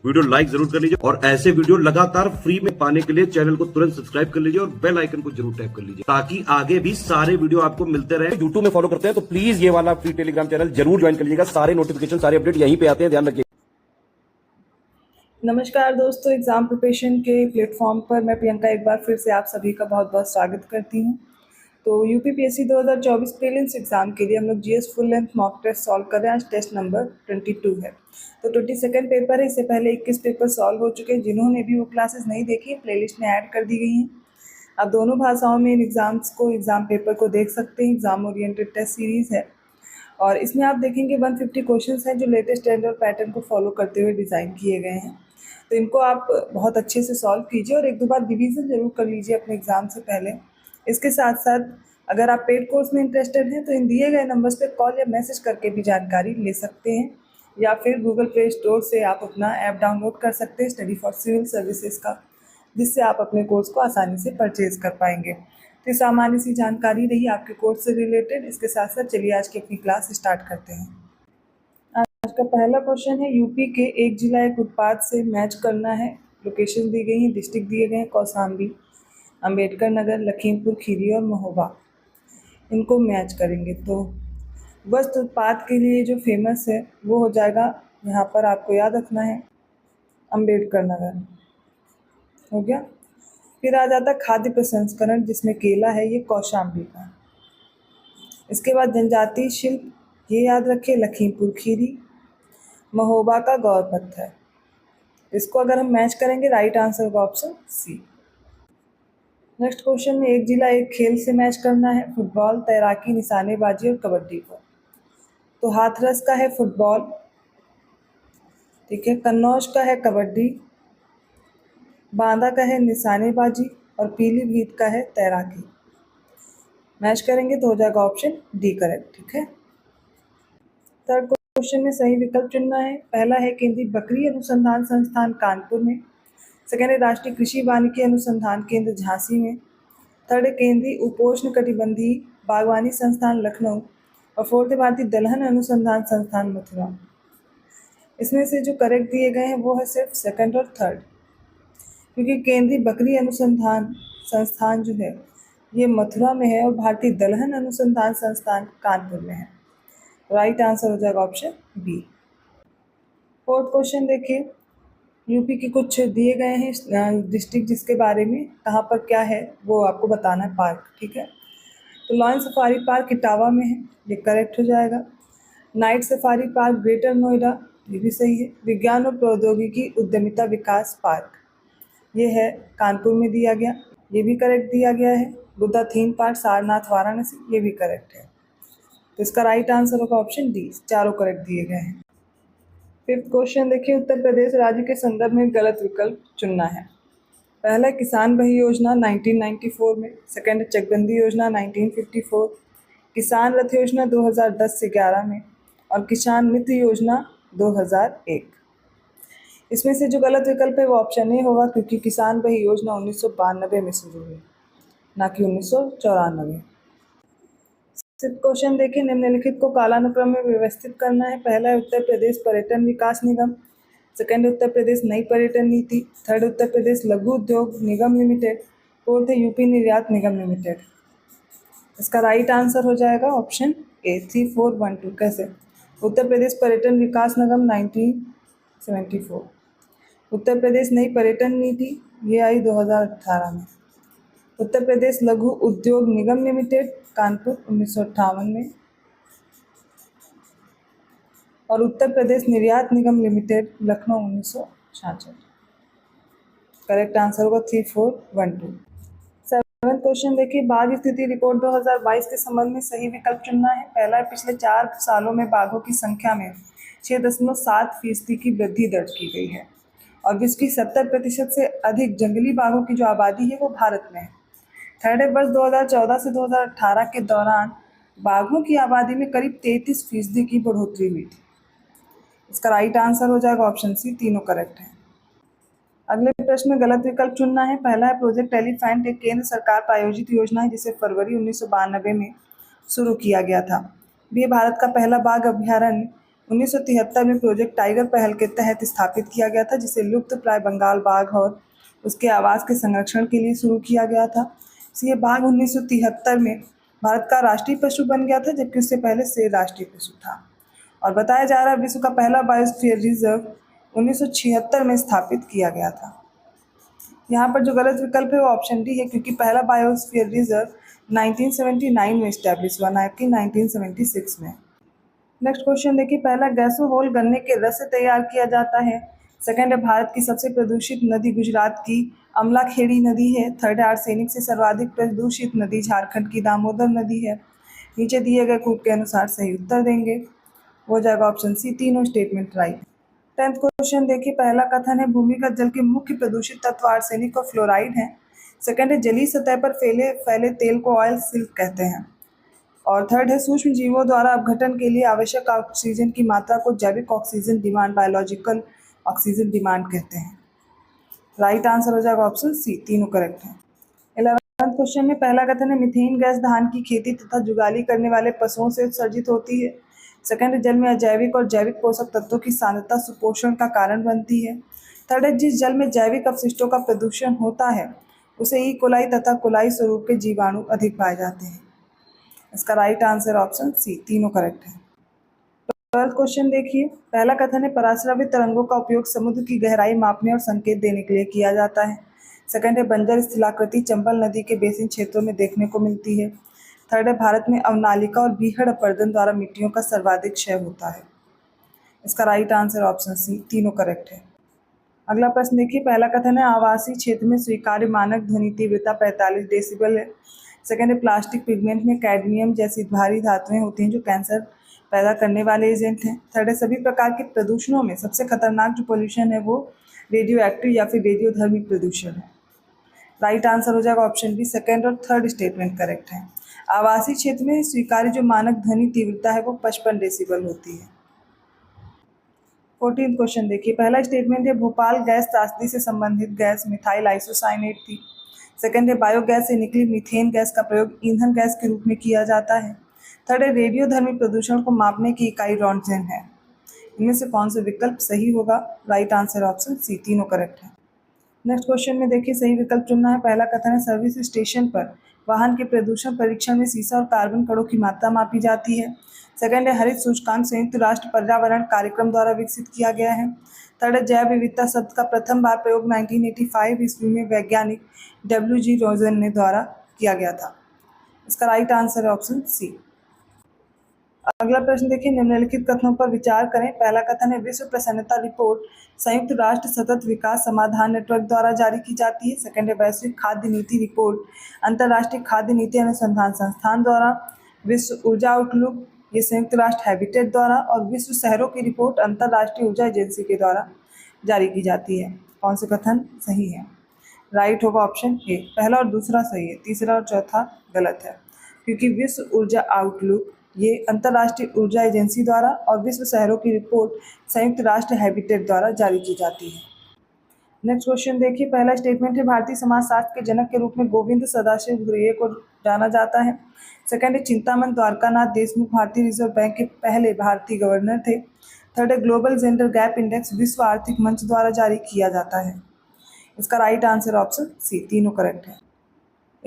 Video like जरूर कर लीजिए और ऐसे वीडियो लगातार फ्री में पाने के लिए चैनल को तुरंत सब्सक्राइब कर लीजिए और बेल आइकन को जरूर टैप कर लीजिए ताकि आगे भी सारे वीडियो आपको मिलते रहे। यूट्यूब में फॉलो करते हैं तो प्लीज ये वाला फ्री टेलीग्राम चैनल जरूर ज्वाइन कर लीजिएगा। सारे नोटिफिकेशन सारे अपडेट यहीं पे आते हैं, ध्यान रखिए। नमस्कार दोस्तों, एग्ज़ाम प्रिपरेशन के प्लेटफॉर्म पर मैं प्रियंका एक बार फिर से आप सभी का बहुत बहुत स्वागत करती हूं। तो यूपीपीएससी 2024 प्रीलिम्स एग्ज़ाम के लिए हम लोग GS full length mock test solve कर रहे हैं। आज टेस्ट नंबर 22 है, तो 22nd पेपर है। इससे पहले 21 पेपर सॉल्व हो चुके हैं। जिन्होंने भी वो क्लासेस नहीं देखी, प्लेलिस्ट में ऐड कर दी गई हैं। आप दोनों भाषाओं में इन एग्ज़ाम पेपर को देख सकते हैं। एग्ज़ाम ओरिएंटेड टेस्ट सीरीज़ है और इसमें आप देखेंगे 150 क्वेश्चंस हैं जो लेटेस्ट स्टैंडर्ड पैटर्न को फॉलो करते हुए डिज़ाइन किए गए हैं। तो इनको आप बहुत अच्छे से सॉल्व कीजिए और एक दो बार रिवीजन जरूर कर लीजिए अपने एग्ज़ाम से पहले। इसके साथ साथ अगर आप पेड कोर्स में इंटरेस्टेड हैं तो इन दिए गए नंबर्स पे कॉल या मैसेज करके भी जानकारी ले सकते हैं, या फिर गूगल प्ले स्टोर से आप अपना ऐप डाउनलोड कर सकते हैं स्टडी फॉर सिविल सर्विसेज का, जिससे आप अपने कोर्स को आसानी से परचेज कर पाएंगे। तो सामान्य सी जानकारी रही आपके कोर्स से रिलेटेड। इसके साथ साथ चलिए आज की अपनी क्लास स्टार्ट करते हैं। आज का पहला क्वेश्चन है, यूपी के एक जिला एक उत्पाद से मैच करना है। लोकेशन दी गई है, डिस्ट्रिक्ट दिए गए हैं कौशाम्बी, अंबेडकर नगर, लखीमपुर खीरी और महोबा। इनको मैच करेंगे तो वस्त्र उत्पाद के लिए जो फेमस है वो हो जाएगा, यहाँ पर आपको याद रखना है, अंबेडकर नगर। हो गया। फिर आ जाता खाद्य प्रसंस्करण, जिसमें केला है, ये कौशाम्बी का। इसके बाद जनजातीय शिल्प, ये याद रखिए, लखीमपुर खीरी। महोबा का गौर पत्थर। इसको अगर हम मैच करेंगे, राइट आंसर होगा ऑप्शन सी। नेक्स्ट क्वेश्चन में एक जिला एक खेल से मैच करना है, फुटबॉल, तैराकी, निशानेबाजी और कबड्डी को। तो हाथरस का है फुटबॉल, ठीक है, कन्नौज का है कबड्डी, बांदा का है निशानेबाजी और पीलीभीत का है तैराकी। मैच करेंगे तो हो जाएगा ऑप्शन डी करेक्ट, ठीक है। थर्ड क्वेश्चन में सही विकल्प चुनना है। पहला है केंद्रीय बकरी अनुसंधान संस्थान कानपुर में, सेकेंड है राष्ट्रीय कृषि वानिकी अनुसंधान केंद्र झांसी में, थर्ड है केंद्रीय उपोष्ण कटिबंधीय बागवानी संस्थान लखनऊ और फोर्थ है भारतीय दलहन अनुसंधान संस्थान मथुरा। इसमें से जो करेक्ट दिए गए हैं वो है सिर्फ सेकंड और थर्ड, क्योंकि केंद्रीय बकरी अनुसंधान संस्थान जो है ये मथुरा में है और भारतीय दलहन अनुसंधान संस्थान कानपुर में है। राइट आंसर हो जाएगा ऑप्शन बी। फोर्थ क्वेश्चन देखिए, यूपी के कुछ दिए गए हैं डिस्ट्रिक्ट, जिसके बारे में कहाँ पर क्या है वो आपको बताना है, पार्क, ठीक है। तो लॉयन सफारी पार्क इटावा में है, ये करेक्ट हो जाएगा। Night safari park greater Noida, ये भी सही है। विज्ञान और प्रौद्योगिकी उद्यमिता विकास पार्क, ये है कानपुर में दिया गया, ये भी करेक्ट दिया गया है। बुद्धा थीम पार्क सारनाथ वाराणसी, ये भी करेक्ट है। तो इसका राइट आंसर होगा ऑप्शन डी, चारों करेक्ट दिए गए हैं। फिफ्थ क्वेश्चन देखिए, उत्तर प्रदेश राज्य के संदर्भ में गलत विकल्प चुनना है। पहला किसान बही योजना 1994 में, सेकेंड है चकबंदी योजना 1954, किसान रथ योजना 2010 से 11 में और किसान मित्र योजना 2001। इसमें से जो गलत विकल्प है वो ऑप्शन ए होगा, क्योंकि किसान बही योजना 1992 में शुरू हुई, ना कि 1994। क्वेश्चन देखिए, निम्नलिखित को कालानुक्रम में व्यवस्थित करना है। पहला है उत्तर प्रदेश पर्यटन विकास निगम, सेकंड उत्तर प्रदेश नई पर्यटन नीति, थर्ड उत्तर प्रदेश लघु उद्योग निगम लिमिटेड, फोर्थ है यूपी निर्यात निगम लिमिटेड। इसका राइट आंसर हो जाएगा ऑप्शन ए 3412। कैसे? उत्तर प्रदेश पर्यटन विकास निगम 1974, उत्तर प्रदेश नई पर्यटन नीति ये आई 2018 में, उत्तर प्रदेश लघु उद्योग निगम लिमिटेड कानपुर 1958 में और उत्तर प्रदेश निर्यात निगम लिमिटेड लखनऊ 1966। करेक्ट आंसर होगा 3412। सेवंथ क्वेश्चन देखिए, बाघ स्थिति रिपोर्ट 2022 के संबंध में सही विकल्प चुनना है। पहला है पिछले 4 सालों में बाघों की संख्या में 6.7% की वृद्धि दर्ज की गई है और विश्व की 70% से अधिक जंगली बाघों की जो आबादी है वो भारत में है। थर्ड है वर्ष 2014 से 2018 के दौरान बाघों की आबादी में करीब 33% की बढ़ोतरी हुई थी। इसका राइट आंसर हो जाएगा ऑप्शन सी, तीनों करेक्ट है। अगले प्रश्न में गलत विकल्प चुनना है। पहला है प्रोजेक्ट एलिफेंट एक केंद्र सरकार प्रायोजित योजना है जिसे फरवरी 1992 में शुरू किया गया था। ये भारत का पहला बाघ अभ्यारण्य 1973 में प्रोजेक्ट टाइगर पहल के तहत स्थापित किया गया था, जिसे लुप्त प्राय बंगाल बाघ और उसके आवास के संरक्षण के लिए शुरू किया गया था। ये बाघ 1973 में भारत का राष्ट्रीय पशु बन गया था, जबकि उससे पहले शेर राष्ट्रीय पशु था। और बताया जा रहा है विश्व का पहला बायोस्फीयर रिजर्व 1976 में स्थापित किया गया था। यहाँ पर जो गलत विकल्प है वो ऑप्शन डी है, क्योंकि पहला बायोस्फीयर रिजर्व 1979 में स्टैब्लिश हुआ, ना कि 1976 में। नेक्स्ट क्वेश्चन देखिए, पहला गैसोहोल गन्ने के रस से तैयार किया जाता है। सेकंड है, भारत की सबसे प्रदूषित नदी गुजरात की अमलाखेड़ी नदी है। थर्ड है, आर्सेनिक से सर्वाधिक प्रदूषित नदी झारखंड की दामोदर नदी है। नीचे दिए गए कूट के अनुसार सही उत्तर देंगे, हो जाएगा ऑप्शन सी, तीनों स्टेटमेंट राइट। 10th क्वेश्चन देखिए, पहला कथन है भूमिगत जल के मुख्य प्रदूषित तत्व आर्सेनिक और फ्लोराइड है। सेकंड है, जलीय सतह पर फैले तेल को ऑयल सिल्क कहते हैं। और थर्ड है, सूक्ष्म जीवों द्वारा अपघटन के लिए आवश्यक ऑक्सीजन की मात्रा को जैविक oxygen demand, biological oxygen demand कहते हैं। राइट आंसर हो जाएगा ऑप्शन सी, तीनों करेक्ट हैं। 11th क्वेश्चन में पहला कथन है मीथेन गैस धान की खेती तथा जुगाली करने वाले पशुओं से उत्सर्जित होती है। सेकंड है, जल में अजैविक और जैविक पोषक तत्वों की सांद्रता सुपोषण का कारण बनती है। थर्ड है, जिस जल में जैविक अपशिष्टों का प्रदूषण होता है उसे ई कोलाई तथा कोलाई स्वरूप के जीवाणु अधिक पाए जाते हैं। इसका राइट आंसर ऑप्शन सी, तीनों करेक्ट है। 12th क्वेश्चन देखिए, पहला कथन है पराश्रवित तरंगों का उपयोग समुद्र की गहराई मापने और संकेत देने के लिए किया जाता है। सेकंड है, बंजर स्थलाकृति चंबल नदी के बेसिन क्षेत्रों में देखने को मिलती है। थर्ड है, भारत में अवनालिका और बीहड़ अपरदन द्वारा मिट्टियों का सर्वाधिक क्षय होता है। इसका राइट आंसर ऑप्शन सी, तीनों करेक्ट है। अगला प्रश्न देखिए, पहला कथन है आवासीय क्षेत्र में स्वीकार्य मानक ध्वनि तीव्रता 45 डेसिबल है। सेकंड है, प्लास्टिक पिगमेंट में कैडमियम जैसी भारी धातुएं होती हैं जो कैंसर पैदा करने वाले एजेंट हैं। थर्ड है, सभी प्रकार के प्रदूषणों में सबसे खतरनाक जो पोल्यूशन है वो रेडियो एक्टिव या फिर रेडियोधर्मी प्रदूषण है। राइट आंसर हो जाएगा ऑप्शन बी, सेकंड और थर्ड स्टेटमेंट करेक्ट है। आवासीय क्षेत्र में स्वीकार्य जो मानक ध्वनि तीव्रता है वो 55 डेसिबल होती है। 14th क्वेश्चन देखिए, पहला स्टेटमेंट है भोपाल गैस त्रासदी से संबंधित गैस मिथाइल आइसोसाइनेट थी। सेकंड है, बायोगैस से निकली मीथेन गैस का प्रयोग ईंधन गैस के रूप में किया जाता है। थर्ड है, रेडियोधर्मी प्रदूषण को मापने की इकाई रॉन्टजेन है। इनमें से कौन सा विकल्प सही होगा? राइट आंसर ऑप्शन सी, तीनों करेक्ट है। नेक्स्ट क्वेश्चन में देखिए, सही विकल्प चुनना है। पहला कथन है सर्विस स्टेशन पर वाहन के प्रदूषण परीक्षण में सीसा और कार्बन कणों की मात्रा मापी जाती है। सेकंड है, हरित सूचकांक संयुक्त राष्ट्र पर्यावरण कार्यक्रम द्वारा विकसित किया गया है। थर्ड है, जैव विविधता शब्द का प्रथम बार प्रयोग 1985 ईस्वी में वैज्ञानिक डब्ल्यू.जी. रोजन ने द्वारा किया गया था। इसका राइट आंसर है ऑप्शन सी। अगला प्रश्न देखिए, निम्नलिखित कथनों पर विचार करें। पहला कथन है विश्व प्रसन्नता रिपोर्ट संयुक्त राष्ट्र सतत विकास समाधान नेटवर्क द्वारा जारी की जाती है। सेकंड है, वैश्विक खाद्य नीति रिपोर्ट अंतर्राष्ट्रीय खाद्य नीति अनुसंधान संस्थान द्वारा। विश्व ऊर्जा आउटलुक ये संयुक्त राष्ट्र हैबिटेट द्वारा। और विश्व शहरों की रिपोर्ट अंतर्राष्ट्रीय ऊर्जा एजेंसी के द्वारा जारी की जाती है। कौन से कथन सही है? राइट होगा ऑप्शन ए, पहला और दूसरा सही है, तीसरा और चौथा गलत है, क्योंकि विश्व ऊर्जा आउटलुक ये अंतर्राष्ट्रीय ऊर्जा एजेंसी द्वारा और विश्व शहरों की रिपोर्ट संयुक्त राष्ट्र हैबिटेट द्वारा जारी की जाती है। नेक्स्ट क्वेश्चन देखिए, पहला स्टेटमेंट है भारतीय समाजशास्त्र के जनक के रूप में गोविंद सदाशिव घुरिये को जाना जाता है। सेकंड है, चिंतामन द्वारकानाथ देशमुख भारतीय रिजर्व बैंक के पहले भारतीय गवर्नर थे। थर्ड है, ग्लोबल जेंडर गैप इंडेक्स विश्व आर्थिक मंच द्वारा जारी किया जाता है। इसका राइट आंसर ऑप्शन सी, तीनों करेक्ट है।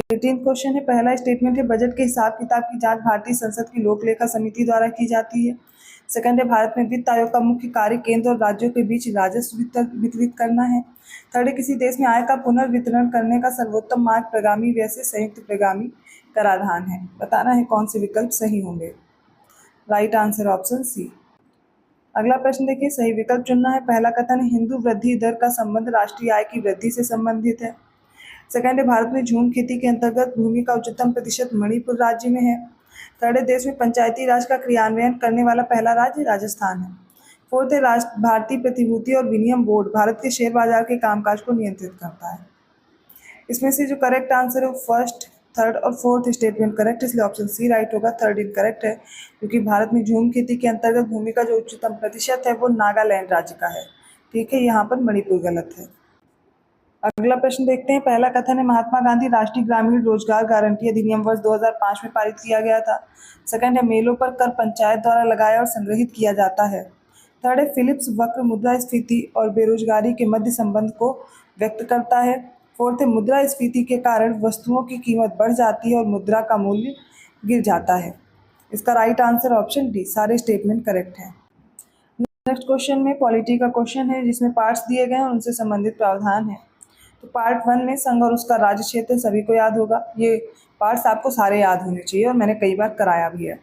18th क्वेश्चन है, पहला स्टेटमेंट है बजट के हिसाब किताब की जांच भारतीय संसद की लोक लेखा समिति द्वारा की जाती है। सेकंड है, भारत में वित्त आयोग का मुख्य कार्य केंद्र और राज्यों के बीच राजस्व वितरित करना है। थर्ड है, किसी देश में आय का पुनर्वितरण करने का सर्वोत्तम मार्ग प्रगामी व्यय से संयुक्त प्रगामी कराधान है। बताना है कौन से विकल्प सही होंगे। Right answer option C. अगला प्रश्न देखिए, सही विकल्प चुनना है। पहला कथन है हिंदू वृद्धि दर का संबंध राष्ट्रीय आय की वृद्धि से संबंधित है। सेकंड है, भारत में झूम खेती के अंतर्गत भूमि का उच्चतम प्रतिशत मणिपुर राज्य में है। थर्ड है, देश में पंचायती राज का क्रियान्वयन करने वाला पहला राज्य राजस्थान है। फोर्थ है, भारतीय प्रतिभूति और विनिमय बोर्ड भारत के शेयर बाजार के कामकाज को नियंत्रित करता है। इसमें से जो करेक्ट आंसर है वो फर्स्ट, थर्ड और फोर्थ स्टेटमेंट करेक्ट, इसलिए ऑप्शन सी राइट होगा। थर्ड इनकरेक्ट है, क्योंकि भारत में झूम खेती के अंतर्गत भूमि का जो उच्चतम प्रतिशत है वो नागालैंड राज्य का है। ठीक है, यहाँ पर मणिपुर गलत है। अगला प्रश्न देखते हैं। पहला कथन है महात्मा गांधी राष्ट्रीय ग्रामीण रोजगार गारंटी अधिनियम वर्ष 2005 में पारित किया गया था। सेकंड है मेलों पर कर पंचायत द्वारा लगाया और संग्रहित किया जाता है। थर्ड है फिलिप्स वक्र मुद्रास्फीति और बेरोजगारी के मध्य संबंध को व्यक्त करता है। फोर्थ है मुद्रास्फीति के कारण वस्तुओं की कीमत बढ़ जाती है और मुद्रा का मूल्य गिर जाता है। इसका राइट आंसर ऑप्शन डी, सारे स्टेटमेंट करेक्ट हैं। नेक्स्ट क्वेश्चन में पॉलिटी का क्वेश्चन है जिसमें पार्ट्स दिए गए हैं उनसे संबंधित प्रावधान है। तो पार्ट 1 में संघ और उसका राज्य क्षेत्र सभी को याद होगा। ये पार्ट्स आपको सारे याद होने चाहिए और मैंने कई बार कराया भी है।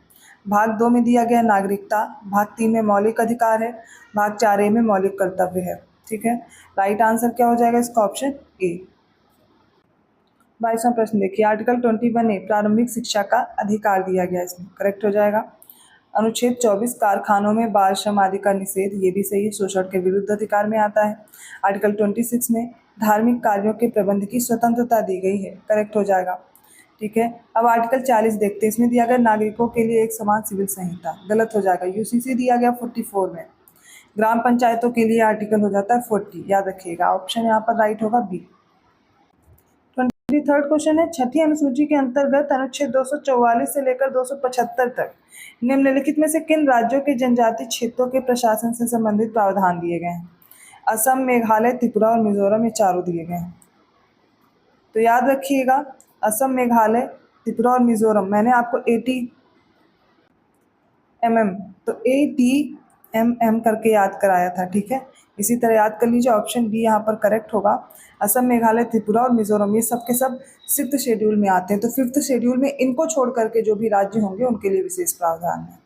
भाग 2 में दिया गया नागरिकता, भाग 3 में मौलिक अधिकार है, भाग 4 में मौलिक कर्तव्य है। ठीक है, राइट आंसर क्या हो जाएगा इसका? Option A. 22वां प्रश्न देखिए, आर्टिकल 21A प्रारंभिक शिक्षा का अधिकार दिया गया, इसमें करेक्ट हो जाएगा। अनुच्छेद 24 कारखानों में बाल श्रम आदि का निषेध, ये भी सही है, शोषण के विरुद्ध अधिकार में आता है। आर्टिकल 26 में धार्मिक कार्यों के प्रबंध की स्वतंत्रता दी गई है, करेक्ट हो जाएगा। ठीक है, अब आर्टिकल 40 देखते हैं। इसमें दिया गया नागरिकों के लिए एक समान सिविल संहिता, गलत हो जाएगा। यूसीसी दिया गया 44 में। ग्राम पंचायतों के लिए आर्टिकल हो जाता है 40, याद रखिएगा। ऑप्शन यहाँ पर राइट होगा बी। 23rd क्वेश्चन है, छठी अनुसूची के अंतर्गत अनुच्छेद 244 से लेकर 275 तक निम्नलिखित में से किन राज्यों के जनजातीय क्षेत्रों के प्रशासन से संबंधित प्रावधान दिए गए हैं? असम, मेघालय, त्रिपुरा और मिजोरम, ये चारों दिए गए हैं। तो याद रखिएगा, असम, मेघालय, त्रिपुरा और मिजोरम। मैंने आपको ATMM, तो ATMM करके याद कराया था। ठीक है, इसी तरह याद कर लीजिए। ऑप्शन बी यहाँ पर करेक्ट होगा। असम, मेघालय, त्रिपुरा और मिजोरम ये सब के सब 6th शेड्यूल में आते हैं। तो 5th शेड्यूल में इनको छोड़ करके जो भी राज्य होंगे उनके लिए विशेष प्रावधान है।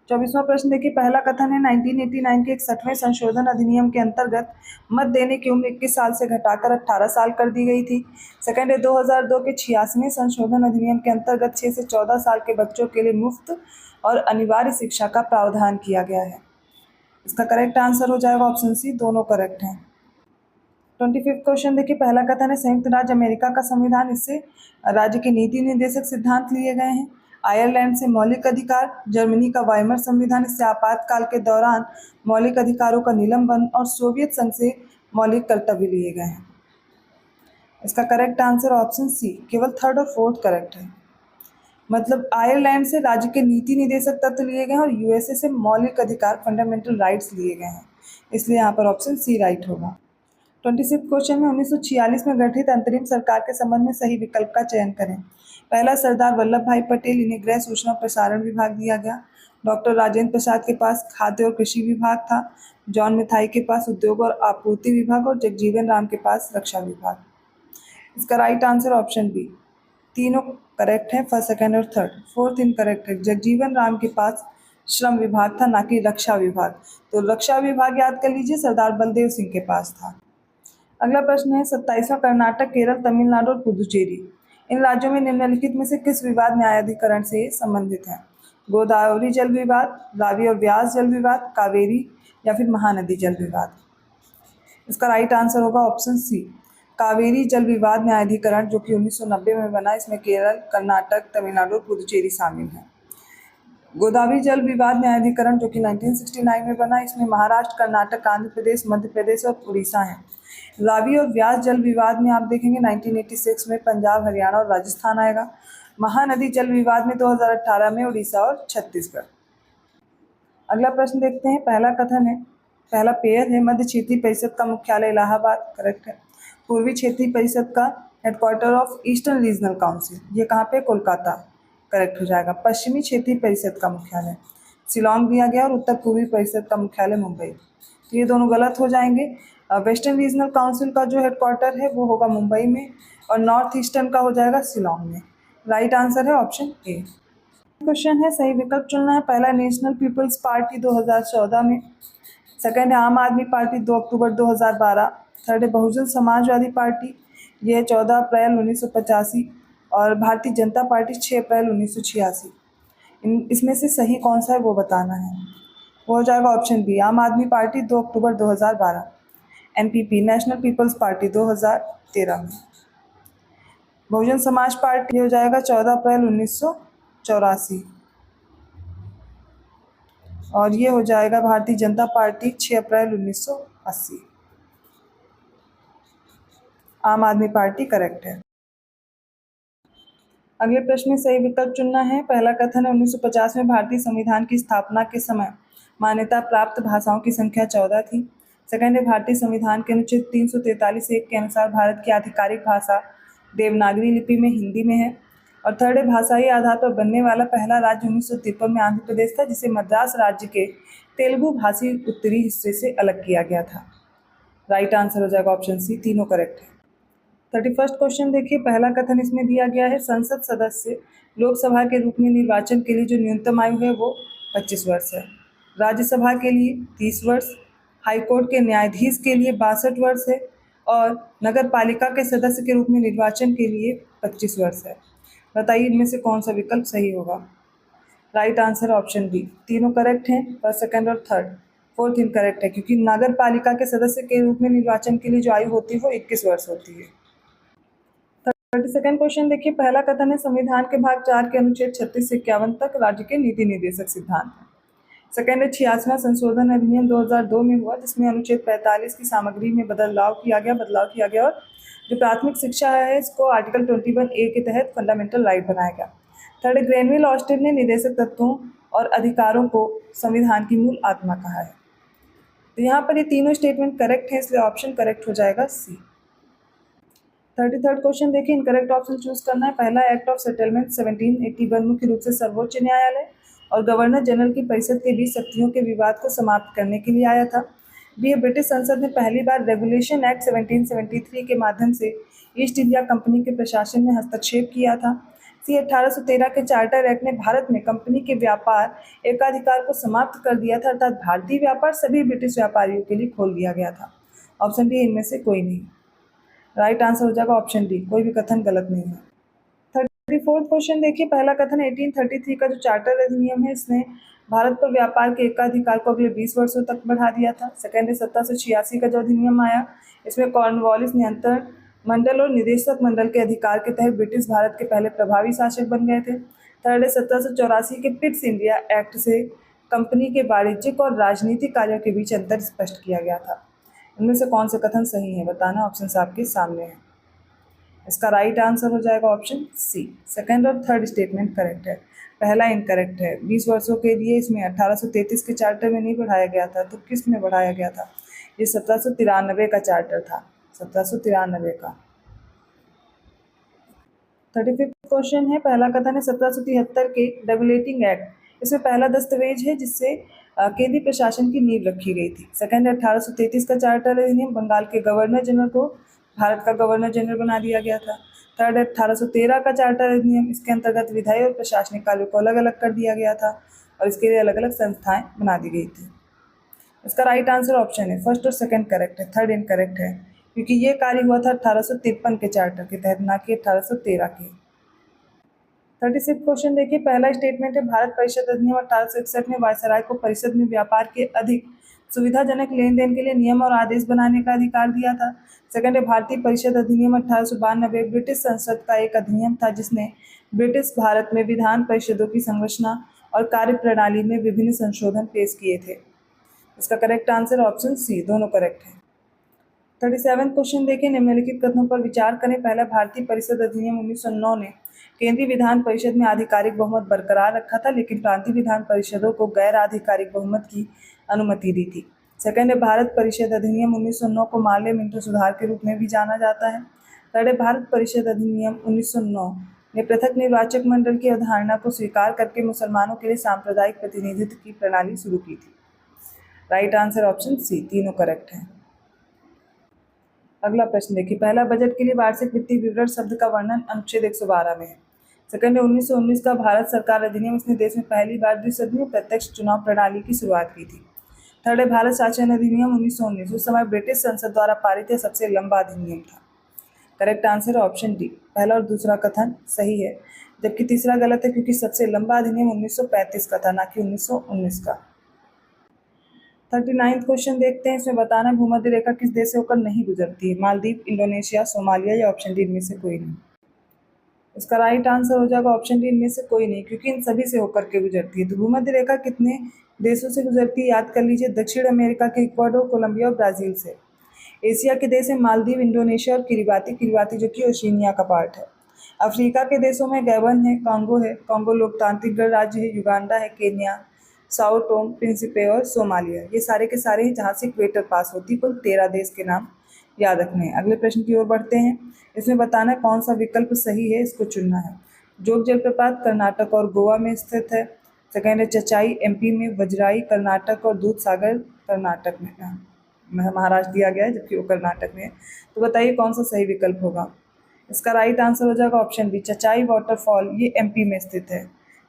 24वां प्रश्न देखिए, पहला कथन है 1989 के 61वें संशोधन अधिनियम के अंतर्गत मत देने की उम्र 21 साल से घटाकर 18 साल कर दी गई थी। सेकंड है 2002 के 86वें संशोधन अधिनियम के अंतर्गत 6 से 14 साल के बच्चों के लिए मुफ्त और अनिवार्य शिक्षा का प्रावधान किया गया है। इसका करेक्ट आंसर हो जाएगा ऑप्शन सी, दोनों करेक्ट हैं। 25वां क्वेश्चन देखिए, पहला कथन है संयुक्त राज्य अमेरिका का संविधान, इससे राज्य के नीति निर्देशक सिद्धांत लिए गए हैं। आयरलैंड से मौलिक अधिकार, जर्मनी का वाइमर संविधान, इससे आपातकाल के दौरान मौलिक अधिकारों का निलंबन, और सोवियत संघ से मौलिक कर्तव्य लिए गए हैं। इसका करेक्ट आंसर ऑप्शन सी, केवल 3rd और 4th करेक्ट है। मतलब आयरलैंड से राज्य के नीति निर्देशक तत्व लिए गए हैं और यूएसए से मौलिक अधिकार, फंडामेंटल राइट्स लिए गए हैं, इसलिए यहाँ पर ऑप्शन सी राइट होगा। 26 क्वेश्चन में 1946 में गठित अंतरिम सरकार के संबंध में सही विकल्प का चयन करें। पहला, सरदार वल्लभ भाई पटेल, इन्हें गृह सूचना और प्रसारण विभाग दिया गया। डॉक्टर राजेंद्र प्रसाद के पास खाद्य और कृषि विभाग था। जॉन मिथाई के पास उद्योग और आपूर्ति विभाग, और जगजीवन राम के पास रक्षा विभाग। इसका राइट आंसर ऑप्शन बी, तीनों करेक्ट है, फर्स्ट, सेकंड और थर्ड। 4th इनकरेक्ट है, जगजीवन राम के पास श्रम विभाग था, ना कि रक्षा विभाग। तो रक्षा विभाग याद कर लीजिए, सरदार बलदेव सिंह के पास था। अगला प्रश्न है 27वां, कर्नाटक, केरल, तमिलनाडु और पुदुचेरी, इन राज्यों में निम्नलिखित में से किस विवाद न्यायाधिकरण से संबंधित है? गोदावरी जल विवाद, रावी और व्यास जल विवाद, कावेरी या फिर महानदी जल विवाद। इसका राइट आंसर होगा ऑप्शन सी, कावेरी जल विवाद न्यायाधिकरण, जो कि 1990 में बना। इसमें केरल, कर्नाटक, तमिलनाडु और पुदुचेरी शामिल हैं। गोदावरी जल विवाद न्यायाधिकरण, जो कि 1969 में बना, इसमें महाराष्ट्र, कर्नाटक, आंध्र प्रदेश, मध्य प्रदेश और उड़ीसा हैं। रावी और व्यास जल विवाद में आप देखेंगे 1986 में पंजाब, हरियाणा और राजस्थान आएगा। महानदी जल विवाद में 2018 में उड़ीसा और छत्तीसगढ़। अगला प्रश्न देखते हैं। पहला कथन है, पहला पेयर है, मध्य क्षेत्रीय परिषद का मुख्यालय इलाहाबाद, करेक्ट है। पूर्वी क्षेत्रीय परिषद का headquarter of eastern regional council, ये कहाँ पे? कोलकाता, करेक्ट हो जाएगा। पश्चिमी क्षेत्रीय परिषद का मुख्यालय शिलोंग दिया गया, और उत्तर पूर्वी परिषद का मुख्यालय मुंबई, तो ये दोनों गलत हो जाएंगे। वेस्टर्न रीजनल काउंसिल का जो हेडक्वार्टर है वो होगा मुंबई में, और नॉर्थ ईस्टर्न का हो जाएगा शिलोंग में। राइट आंसर है ऑप्शन ए। क्वेश्चन है, सही विकल्प चुनना है। पहला, नेशनल पीपल्स पार्टी 2014 में। सेकंड है आम आदमी पार्टी 2 अक्टूबर 2012। थर्ड है बहुजन समाजवादी पार्टी, ये 14 अप्रैल 1985। और भारतीय जनता पार्टी 6 अप्रैल 1986। इसमें से सही कौन सा है वो बताना है। वो हो जाएगा ऑप्शन बी, आम आदमी पार्टी 2 अक्टूबर 2012। एनपीपी, नेशनल पीपल्स पार्टी 2013 में। बहुजन समाज पार्टी हो जाएगा 14 अप्रैल 1984। और ये हो जाएगा भारतीय जनता पार्टी 6 अप्रैल 1980। आम आदमी पार्टी करेक्ट है। अगले प्रश्न में सही विकल्प चुनना है। पहला कथन है 1950 में भारतीय संविधान की स्थापना के समय मान्यता प्राप्त भाषाओं की संख्या 14 थी। सेकंड है भारतीय संविधान के अनुच्छेद 343(1) के अनुसार भारत की आधिकारिक भाषा देवनागरी लिपि में हिंदी में है। और थर्ड है भाषाई आधार पर बनने वाला पहला राज्य 1953 में आंध्र प्रदेश था, जिसे मद्रास राज्य के तेलुगु भाषी उत्तरी हिस्से से अलग किया गया था। राइट आंसर हो जाएगा ऑप्शन सी, तीनों करेक्ट है। 31 क्वेश्चन देखिए, पहला कथन इसमें दिया गया है संसद सदस्य लोकसभा के रूप में निर्वाचन के लिए जो न्यूनतम आयु है वो 25 वर्ष है। राज्यसभा के लिए 30 वर्ष, हाईकोर्ट के न्यायाधीश के लिए 62 वर्ष है और नगर पालिका के सदस्य के रूप में निर्वाचन के लिए 25 वर्ष है। बताइए इनमें से कौन सा विकल्प सही होगा। राइट आंसर ऑप्शन बी, तीनों करेक्ट हैं। फर्स्ट, सेकंड और थर्ड। फोर्थ इनकरेक्ट है, क्योंकि नगर पालिका के सदस्य के रूप में निर्वाचन के लिए जो आयु होती है वो 21 वर्ष होती है। 32nd क्वेश्चन देखिए, पहला कथन है संविधान के भाग 4 के अनुच्छेद 36 से 51 तक राज्य के नीति निर्देशक सिद्धांत है। सेकंड है 86वां संशोधन अधिनियम 2002 में हुआ, जिसमें अनुच्छेद 45 की सामग्री में बदलाव किया गया और जो प्राथमिक शिक्षा है इसको आर्टिकल 21A के तहत फंडामेंटल राइट बनाया गया। थर्ड, ग्रेनविल ऑस्टिन ने निदेशक तत्वों और अधिकारों को संविधान की मूल आत्मा कहा है। तो यहाँ पर ये तीनों स्टेटमेंट करेक्ट है, इसलिए ऑप्शन करेक्ट हो जाएगा सी। 33rd क्वेश्चन देखिए, इनकरेक्ट ऑप्शन चूज करना है। पहला, एक्ट ऑफ सेटलमेंट 1781 मुख्य रूप से सर्वोच्च न्यायालय और गवर्नर जनरल की परिषद के बीच शक्तियों के विवाद को समाप्त करने के लिए आया था। बी, ब्रिटिश संसद ने पहली बार रेगुलेशन एक्ट 1773 के माध्यम से ईस्ट इंडिया कंपनी के प्रशासन में हस्तक्षेप किया था। सी, 1813 के चार्टर एक्ट ने भारत में कंपनी के व्यापार एकाधिकार को समाप्त कर दिया था, अर्थात भारतीय व्यापार सभी ब्रिटिश व्यापारियों के लिए खोल दिया गया था। ऑप्शन डी इनमें से कोई नहीं। राइट आंसर हो जाएगा ऑप्शन डी, कोई भी कथन गलत नहीं है। 34th क्वेश्चन देखिए, पहला कथन 1833 का जो चार्टर अधिनियम है इसने भारत पर व्यापार के एकाधिकार को अगले 20 वर्षों तक बढ़ा दिया था। सेकंड है 1786 का जो अधिनियम आया, इसमें कॉर्नवालिस नियंत्रण मंडल और निदेशक मंडल के अधिकार के तहत ब्रिटिश भारत के पहले प्रभावी शासक बन गए थे। थर्ड है 1784 के पिट्स इंडिया एक्ट से कंपनी के वाणिज्यिक और राजनीतिक कार्यों के बीच अंतर स्पष्ट किया गया था। इनमें से कौन से कथन सही है बताना, ऑप्शन आपके सामने है। इसका राइट आंसर हो जाएगा ऑप्शन सी, सेकंड और थर्ड स्टेटमेंट करेक्ट है। पहला इनकरेक्ट है, 20 वर्षों के लिए इसमें 1833 के चार्टर में नहीं बढ़ाया गया था, तो किस में बढ़ाया गया था? ये 1793 का चार्टर था, 1793 का। 35th क्वेश्चन है, पहला कथन है 1773 के रेगुलेटिंग एक्ट, इसमें पहला दस्तावेज है जिससे केंद्रीय प्रशासन की नींव रखी गई थी। सेकंड है 1833 का चार्टर अधिनियम, बंगाल के गवर्नर जनरल को भारत का गवर्नर जनरल बना दिया गया था। थर्ड है 1813 का चार्टर अधिनियम, इसके अंतर्गत विधायी और प्रशासनिक कार्यों को अलग अलग कर दिया गया था और इसके लिए अलग अलग संस्थाएं बना दी गई थी। इसका राइट आंसर ऑप्शन है फर्स्ट और सेकंड करेक्ट है, थर्ड इनकरेक्ट है, क्योंकि ये कार्य हुआ था 1853 के चार्टर के तहत, ना कि 1813 के। 36 क्वेश्चन देखिए, पहला स्टेटमेंट है भारत परिषद अधिनियम 1861 ने वायसराय को परिषद में व्यापार के अधिक सुविधाजनक लेन देन के लिए नियम और आदेश बनाने का अधिकार दिया था। सेकंड है भारतीय परिषद अधिनियम 1892 ब्रिटिश संसद का एक अधिनियम था जिसने ब्रिटिश भारत में विधान परिषदों की संरचना और कार्य प्रणाली में विभिन्न संशोधन पेश किए थे। इसका करेक्ट आंसर ऑप्शन सी, दोनों करेक्ट है। 37 क्वेश्चन देखिए, निम्नलिखित कथनों पर विचार करें। पहला, भारतीय परिषद अधिनियम 1909 ने केंद्रीय विधान परिषद में आधिकारिक बहुमत बरकरार रखा था, लेकिन प्रांतीय विधान परिषदों को गैर आधिकारिक बहुमत की अनुमति दी थी। सेकंड है भारत परिषद अधिनियम 1909 को मार्ले मिंटो सुधार के रूप में भी जाना जाता है। थर्ड है भारत परिषद अधिनियम 1909 ने पृथक निर्वाचक मंडल की अवधारणा को स्वीकार करके मुसलमानों के लिए सांप्रदायिक प्रतिनिधित्व की प्रणाली शुरू की थी। राइट आंसर ऑप्शन सी, तीनों करेक्ट है। अगला प्रश्न देखिए, पहला, बजट के लिए वार्षिक वित्तीय विवरण शब्द का वर्णन अनुच्छेद 112 में है। सेकंड है 1919 का भारत सरकार अधिनियम, इसने देश में पहली बार द्विसदनीय प्रत्यक्ष चुनाव प्रणाली की शुरुआत की थी। थर्ड है भारत शासन अधिनियम 1919, उस समय ब्रिटिश संसद द्वारा पारित यह सबसे लंबा अधिनियम था। करेक्ट आंसर ऑप्शन डी, पहला और दूसरा कथन सही है, जबकि तीसरा गलत है, क्योंकि सबसे लंबा अधिनियम 1935 का था, ना कि 1919 का। 39th क्वेश्चन देखते हैं, इसमें बताना भूमध्य रेखा किस देश से होकर नहीं गुजरती है? मालदीव, इंडोनेशिया, सोमालिया या ऑप्शन डी इनमें से कोई नहीं। इसका राइट आंसर हो जाएगा ऑप्शन डी, इनमें से कोई नहीं, क्योंकि इन सभी से होकर के गुजरती है। तो भूमध्य रेखा कितने देशों से गुजरती है? याद कर लीजिए, दक्षिण अमेरिका के इक्वाडोर, कोलंबिया और ब्राजील से। एशिया के देश है मालदीव, इंडोनेशिया और किरिबाती, किरिबाती जो कि ओशिनिया का पार्ट है। अफ्रीका के देशों में गैबन है, कांगो लोकतांत्रिक गणराज्य है, युगांडा है, केन्या, साओ टोम, प्रिंसिपे और सोमालिया। ये सारे के सारे हैं जहाँ से इक्वेटर पास होती है। कुल 13 देश के नाम याद रखने हैं। अगले प्रश्न की ओर बढ़ते हैं। इसमें बताना है कौन सा विकल्प सही है, इसको चुनना है। जोग जलप्रपात कर्नाटक और गोवा में स्थित है। सेकेंड है चचाई एमपी में, वजराई कर्नाटक और दूध सागर कर्नाटक में, महाराष्ट्र दिया गया है जबकि वो कर्नाटक में है। तो बताइए कौन सा सही विकल्प होगा। इसका राइट आंसर हो जाएगा ऑप्शन बी, चचाई वाटरफॉल। ये एमपी में स्थित है,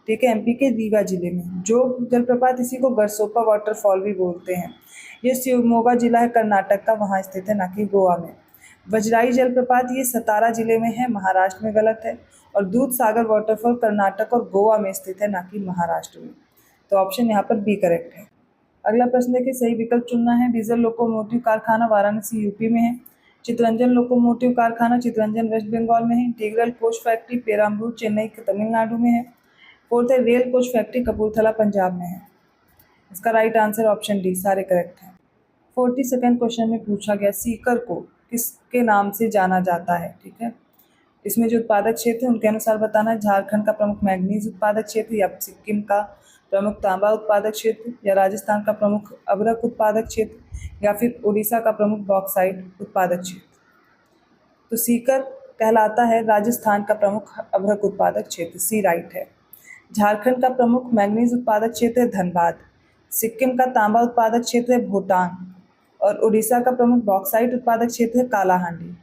ठीक है, एमपी के रीवा जिले में। जो जलप्रपात इसी को गरसोपा वाटरफॉल भी बोलते हैं। ये शिवमोगा जिला है कर्नाटक का, वहाँ स्थित है, ना कि गोवा में। वजराई जलप्रपात ये सतारा जिले में है, महाराष्ट्र में, गलत है। और दूध सागर वाटरफॉल कर्नाटक और गोवा में स्थित है, ना कि महाराष्ट्र में। तो ऑप्शन यहाँ पर बी करेक्ट है। अगला प्रश्न देखिए, सही विकल्प चुनना है। डीजल लोकोमोटिव कारखाना वाराणसी यूपी में है। चितरंजन लोकोमोटिव कारखाना चितरंजन वेस्ट बंगाल में है। Integral coach factory Perambur Chennai के तमिलनाडु में है। फोर्थ है rail coach factory Kapurthala Punjab में है। इसका राइट आंसर ऑप्शन डी, सारे करेक्ट है। 42nd क्वेश्चन में पूछा गया सीकर को किसके नाम से जाना जाता है, ठीक है। इसमें जो उत्पादक क्षेत्र है उनके अनुसार बताना है। झारखंड का प्रमुख मैग्नीज उत्पादक क्षेत्र, या सिक्किम का प्रमुख तांबा उत्पादक क्षेत्र, या राजस्थान का प्रमुख अभ्रक उत्पादक क्षेत्र, या फिर उड़ीसा का प्रमुख बॉक्साइट उत्पादक क्षेत्र। तो सीकर कहलाता है राजस्थान का प्रमुख अभ्रक उत्पादक क्षेत्र, सी राइट है। झारखंड का प्रमुख मैग्नीज उत्पादक क्षेत्र है धनबाद। सिक्किम का तांबा उत्पादक क्षेत्र है भूटान। और उड़ीसा का प्रमुख बॉक्साइट उत्पादक क्षेत्र है कालाहांडी।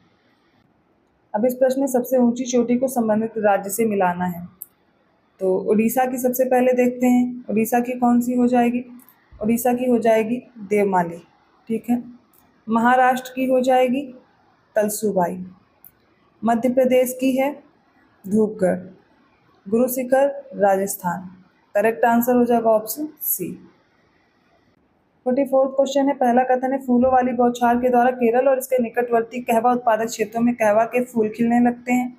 अब इस प्रश्न में सबसे ऊंची चोटी को संबंधित राज्य से मिलाना है। तो उड़ीसा की सबसे पहले देखते हैं। उड़ीसा की कौन सी हो जाएगी? उड़ीसा की हो जाएगी देवमाली, ठीक है। महाराष्ट्र की हो जाएगी तलसूबाई। मध्य प्रदेश की है धूपगढ़। गुरु शिखर राजस्थान। करेक्ट आंसर हो जाएगा ऑप्शन सी। 44th क्वेश्चन है। पहला कथन है फूलों वाली बौछार के द्वारा केरल और इसके निकटवर्ती कहवा उत्पादक क्षेत्रों में कहवा के फूल खिलने लगते हैं।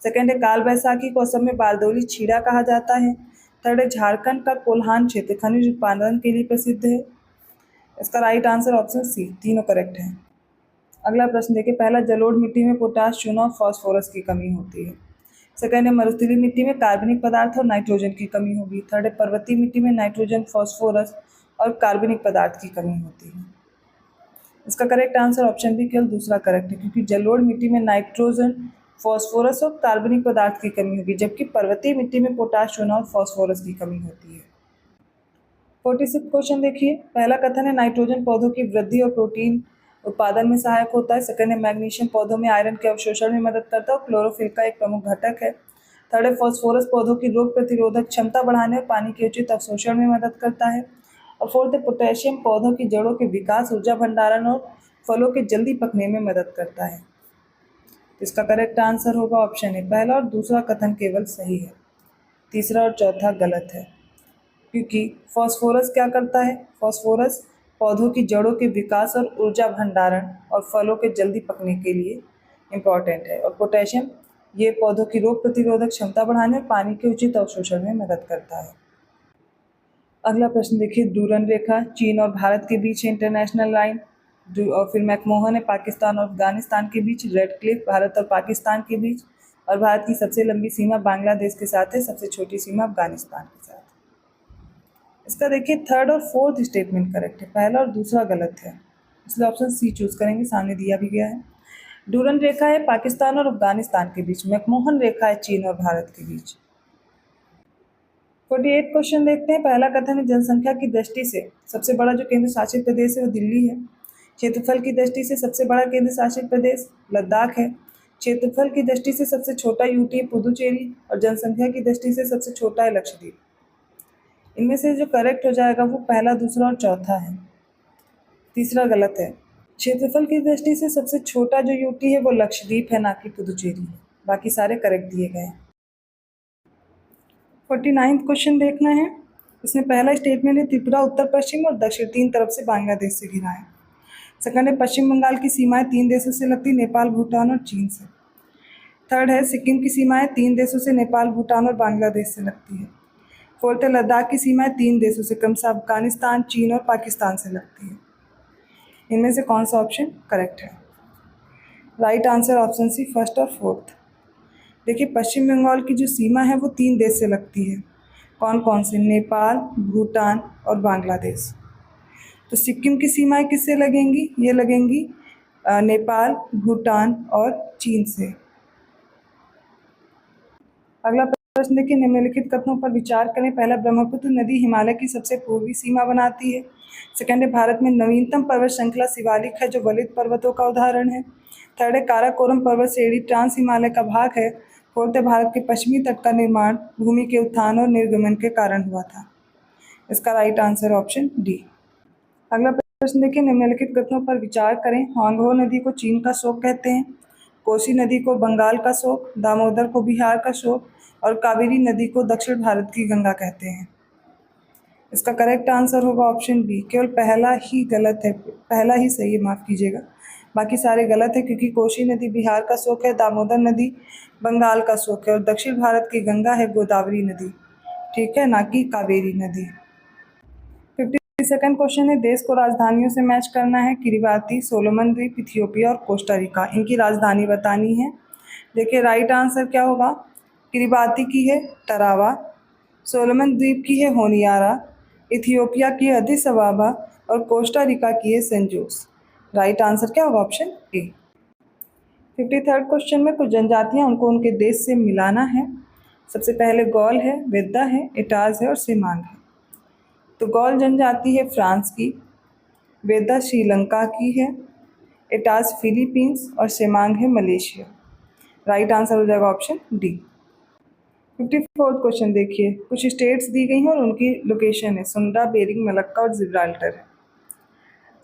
सेकंड है काल बैसाखी को असम में बारदोली छीड़ा कहा जाता है। थर्ड है झारखंड का कोल्हान क्षेत्र खनिज उत्पादन के लिए प्रसिद्ध है। इसका राइट आंसर ऑप्शन सी, तीनों करेक्ट है। अगला प्रश्न देखिए। पहला, जलोढ़ मिट्टी में पोटाश, चूना और फॉस्फोरस की कमी होती है। सेकंड है मरुस्थलीय मिट्टी में कार्बनिक पदार्थ और नाइट्रोजन की कमी होगी। थर्ड है पर्वतीय मिट्टी में नाइट्रोजन, फॉस्फोरस और कार्बनिक पदार्थ की कमी होती है। इसका करेक्ट आंसर ऑप्शन बी, केवल दूसरा करेक्ट है, क्योंकि जलोढ़ मिट्टी में नाइट्रोजन, फॉस्फोरस और कार्बनिक पदार्थ की कमी होगी, जबकि पर्वतीय मिट्टी में पोटाश, चूना और फॉस्फोरस की कमी होती है। 46 क्वेश्चन देखिए। पहला कथन है नाइट्रोजन पौधों की वृद्धि और प्रोटीन उत्पादन में सहायक होता है। सेकंड है मैग्नीशियम पौधों में आयरन के अवशोषण में मदद करता है और क्लोरोफिल का एक प्रमुख घटक है। थर्ड है फॉस्फोरस पौधों की रोग प्रतिरोधक क्षमता बढ़ाने और पानी के उचित अवशोषण में मदद करता है। और फोर्थ है पोटेशियम पौधों की जड़ों के विकास, ऊर्जा भंडारण और फलों के जल्दी पकने में मदद करता है। इसका करेक्ट आंसर होगा ऑप्शन ए। पहला और दूसरा कथन केवल सही है, तीसरा और चौथा गलत है, क्योंकि फॉस्फोरस क्या करता है? फॉस्फोरस पौधों की जड़ों के विकास और ऊर्जा भंडारण और फलों के जल्दी पकने के लिए इम्पॉर्टेंट है। और पोटेशियम ये पौधों की रोग प्रतिरोधक क्षमता बढ़ाने और पानी के उचित अवशोषण में मदद करता है। अगला प्रश्न देखिए। डूरन रेखा चीन और भारत के बीच है, इंटरनेशनल लाइन। और फिर मैकमोहन है पाकिस्तान और अफगानिस्तान के बीच। रेड क्लिफ भारत और पाकिस्तान के बीच। और भारत की सबसे लंबी सीमा बांग्लादेश के साथ है, सबसे छोटी सीमा अफगानिस्तान के साथ। इसका देखिए थर्ड और फोर्थ स्टेटमेंट करेक्ट है, पहला और दूसरा गलत है, इसलिए ऑप्शन सी चूज करेंगे, सामने दिया भी गया है। डूरन रेखा है पाकिस्तान और अफगानिस्तान के बीच। मैकमोहन रेखा है चीन और भारत के बीच। 48 क्वेश्चन देखते हैं। पहला कथन है जनसंख्या की दृष्टि से सबसे बड़ा जो केंद्र शासित प्रदेश है वो दिल्ली है। क्षेत्रफल की दृष्टि से सबसे बड़ा केंद्र शासित प्रदेश लद्दाख है। क्षेत्रफल की दृष्टि से सबसे छोटा यूटी है पुदुचेरी। और जनसंख्या की दृष्टि से सबसे छोटा है लक्षद्वीप। इनमें से जो करेक्ट हो जाएगा वो पहला, दूसरा और चौथा है, तीसरा गलत है। क्षेत्रफल की दृष्टि से सबसे छोटा जो यूटी है वो लक्षद्वीप है, ना कि पुदुचेरी है। बाकी सारे करेक्ट दिए गए हैं। 49 क्वेश्चन देखना है। इसमें पहला स्टेटमेंट है त्रिपुरा उत्तर पश्चिम और दक्षिण तीन तरफ से बांग्लादेश से घिरा है। सेकंड है पश्चिम बंगाल की सीमाएं तीन देशों से लगती, नेपाल, भूटान और चीन से। थर्ड है सिक्किम की सीमाएं तीन देशों से, नेपाल, भूटान और बांग्लादेश से लगती है। फोर्थ है लद्दाख की सीमाएं तीन देशों से, क्रमशः अफगानिस्तान, चीन और पाकिस्तान से लगती है। इनमें से कौन सा ऑप्शन करेक्ट है? Right answer option C first और फोर्थ। देखिए पश्चिम बंगाल की जो सीमा है वो 3 देश से लगती है। कौन कौन से? नेपाल, भूटान और बांग्लादेश। तो सिक्किम की सीमाएं किससे लगेंगी? ये लगेंगी नेपाल, भूटान और चीन से। अगला प्रश्न देखिए, निम्नलिखित कथनों पर विचार करें। पहला, ब्रह्मपुत्र नदी हिमालय की सबसे पूर्वी सीमा बनाती है। सेकंड है, भारत में नवीनतम पर्वत श्रृंखला शिवालिक है जो वलित पर्वतों का उदाहरण है। थर्ड है, काराकोरम पर्वत श्रेणी ट्रांस हिमालय का भाग है। फोर्थ है, भारत के पश्चिमी तट का निर्माण भूमि के उत्थान और निर्गमन के कारण हुआ था। इसका राइट आंसर ऑप्शन डी। अगला प्रश्न देखिए, निम्नलिखित कथनों पर विचार करें। होंगहो नदी को चीन का शोक कहते हैं, कोसी नदी को बंगाल का शोक, दामोदर को बिहार का शोक और कावेरी नदी को दक्षिण भारत की गंगा कहते हैं। इसका करेक्ट आंसर होगा ऑप्शन बी। केवल पहला ही गलत है, पहला ही सही है, माफ़ कीजिएगा, बाकी सारे गलत है क्योंकि कोसी नदी बिहार का शोक है, दामोदर नदी बंगाल का शोक है और दक्षिण भारत की गंगा है गोदावरी नदी, ठीक है, ना कि कावेरी नदी। 52nd क्वेश्चन है, देश को राजधानियों से मैच करना है। किरिबाती, सोलोमन द्वीप, इथियोपिया और कोस्टा रिका, इनकी राजधानी बतानी है। देखिए राइट आंसर क्या होगा? किरिबाती की है टरावा, सोलोमन द्वीप की है होनियारा, इथियोपिया की है अदिस अबाबा और कोस्टा रिका की है सेंट जोस। राइट आंसर क्या होगा? Option A. 53rd क्वेश्चन में कुछ जनजातियां उनको उनके देश से मिलाना है। सबसे पहले गौल है, वेद्दा है, इटाज है और सेमांग है। तो गौल जनजाति है फ्रांस की, वेदा श्रीलंका की है, इटाज फिलीपींस और सेमांग है मलेशिया। राइट आंसर हो जाएगा ऑप्शन डी। 54th क्वेश्चन देखिए, कुछ स्टेट्स दी गई हैं और उनकी लोकेशन है। सुंडा, बेरिंग, मलक्का और जिब्राल्टर है।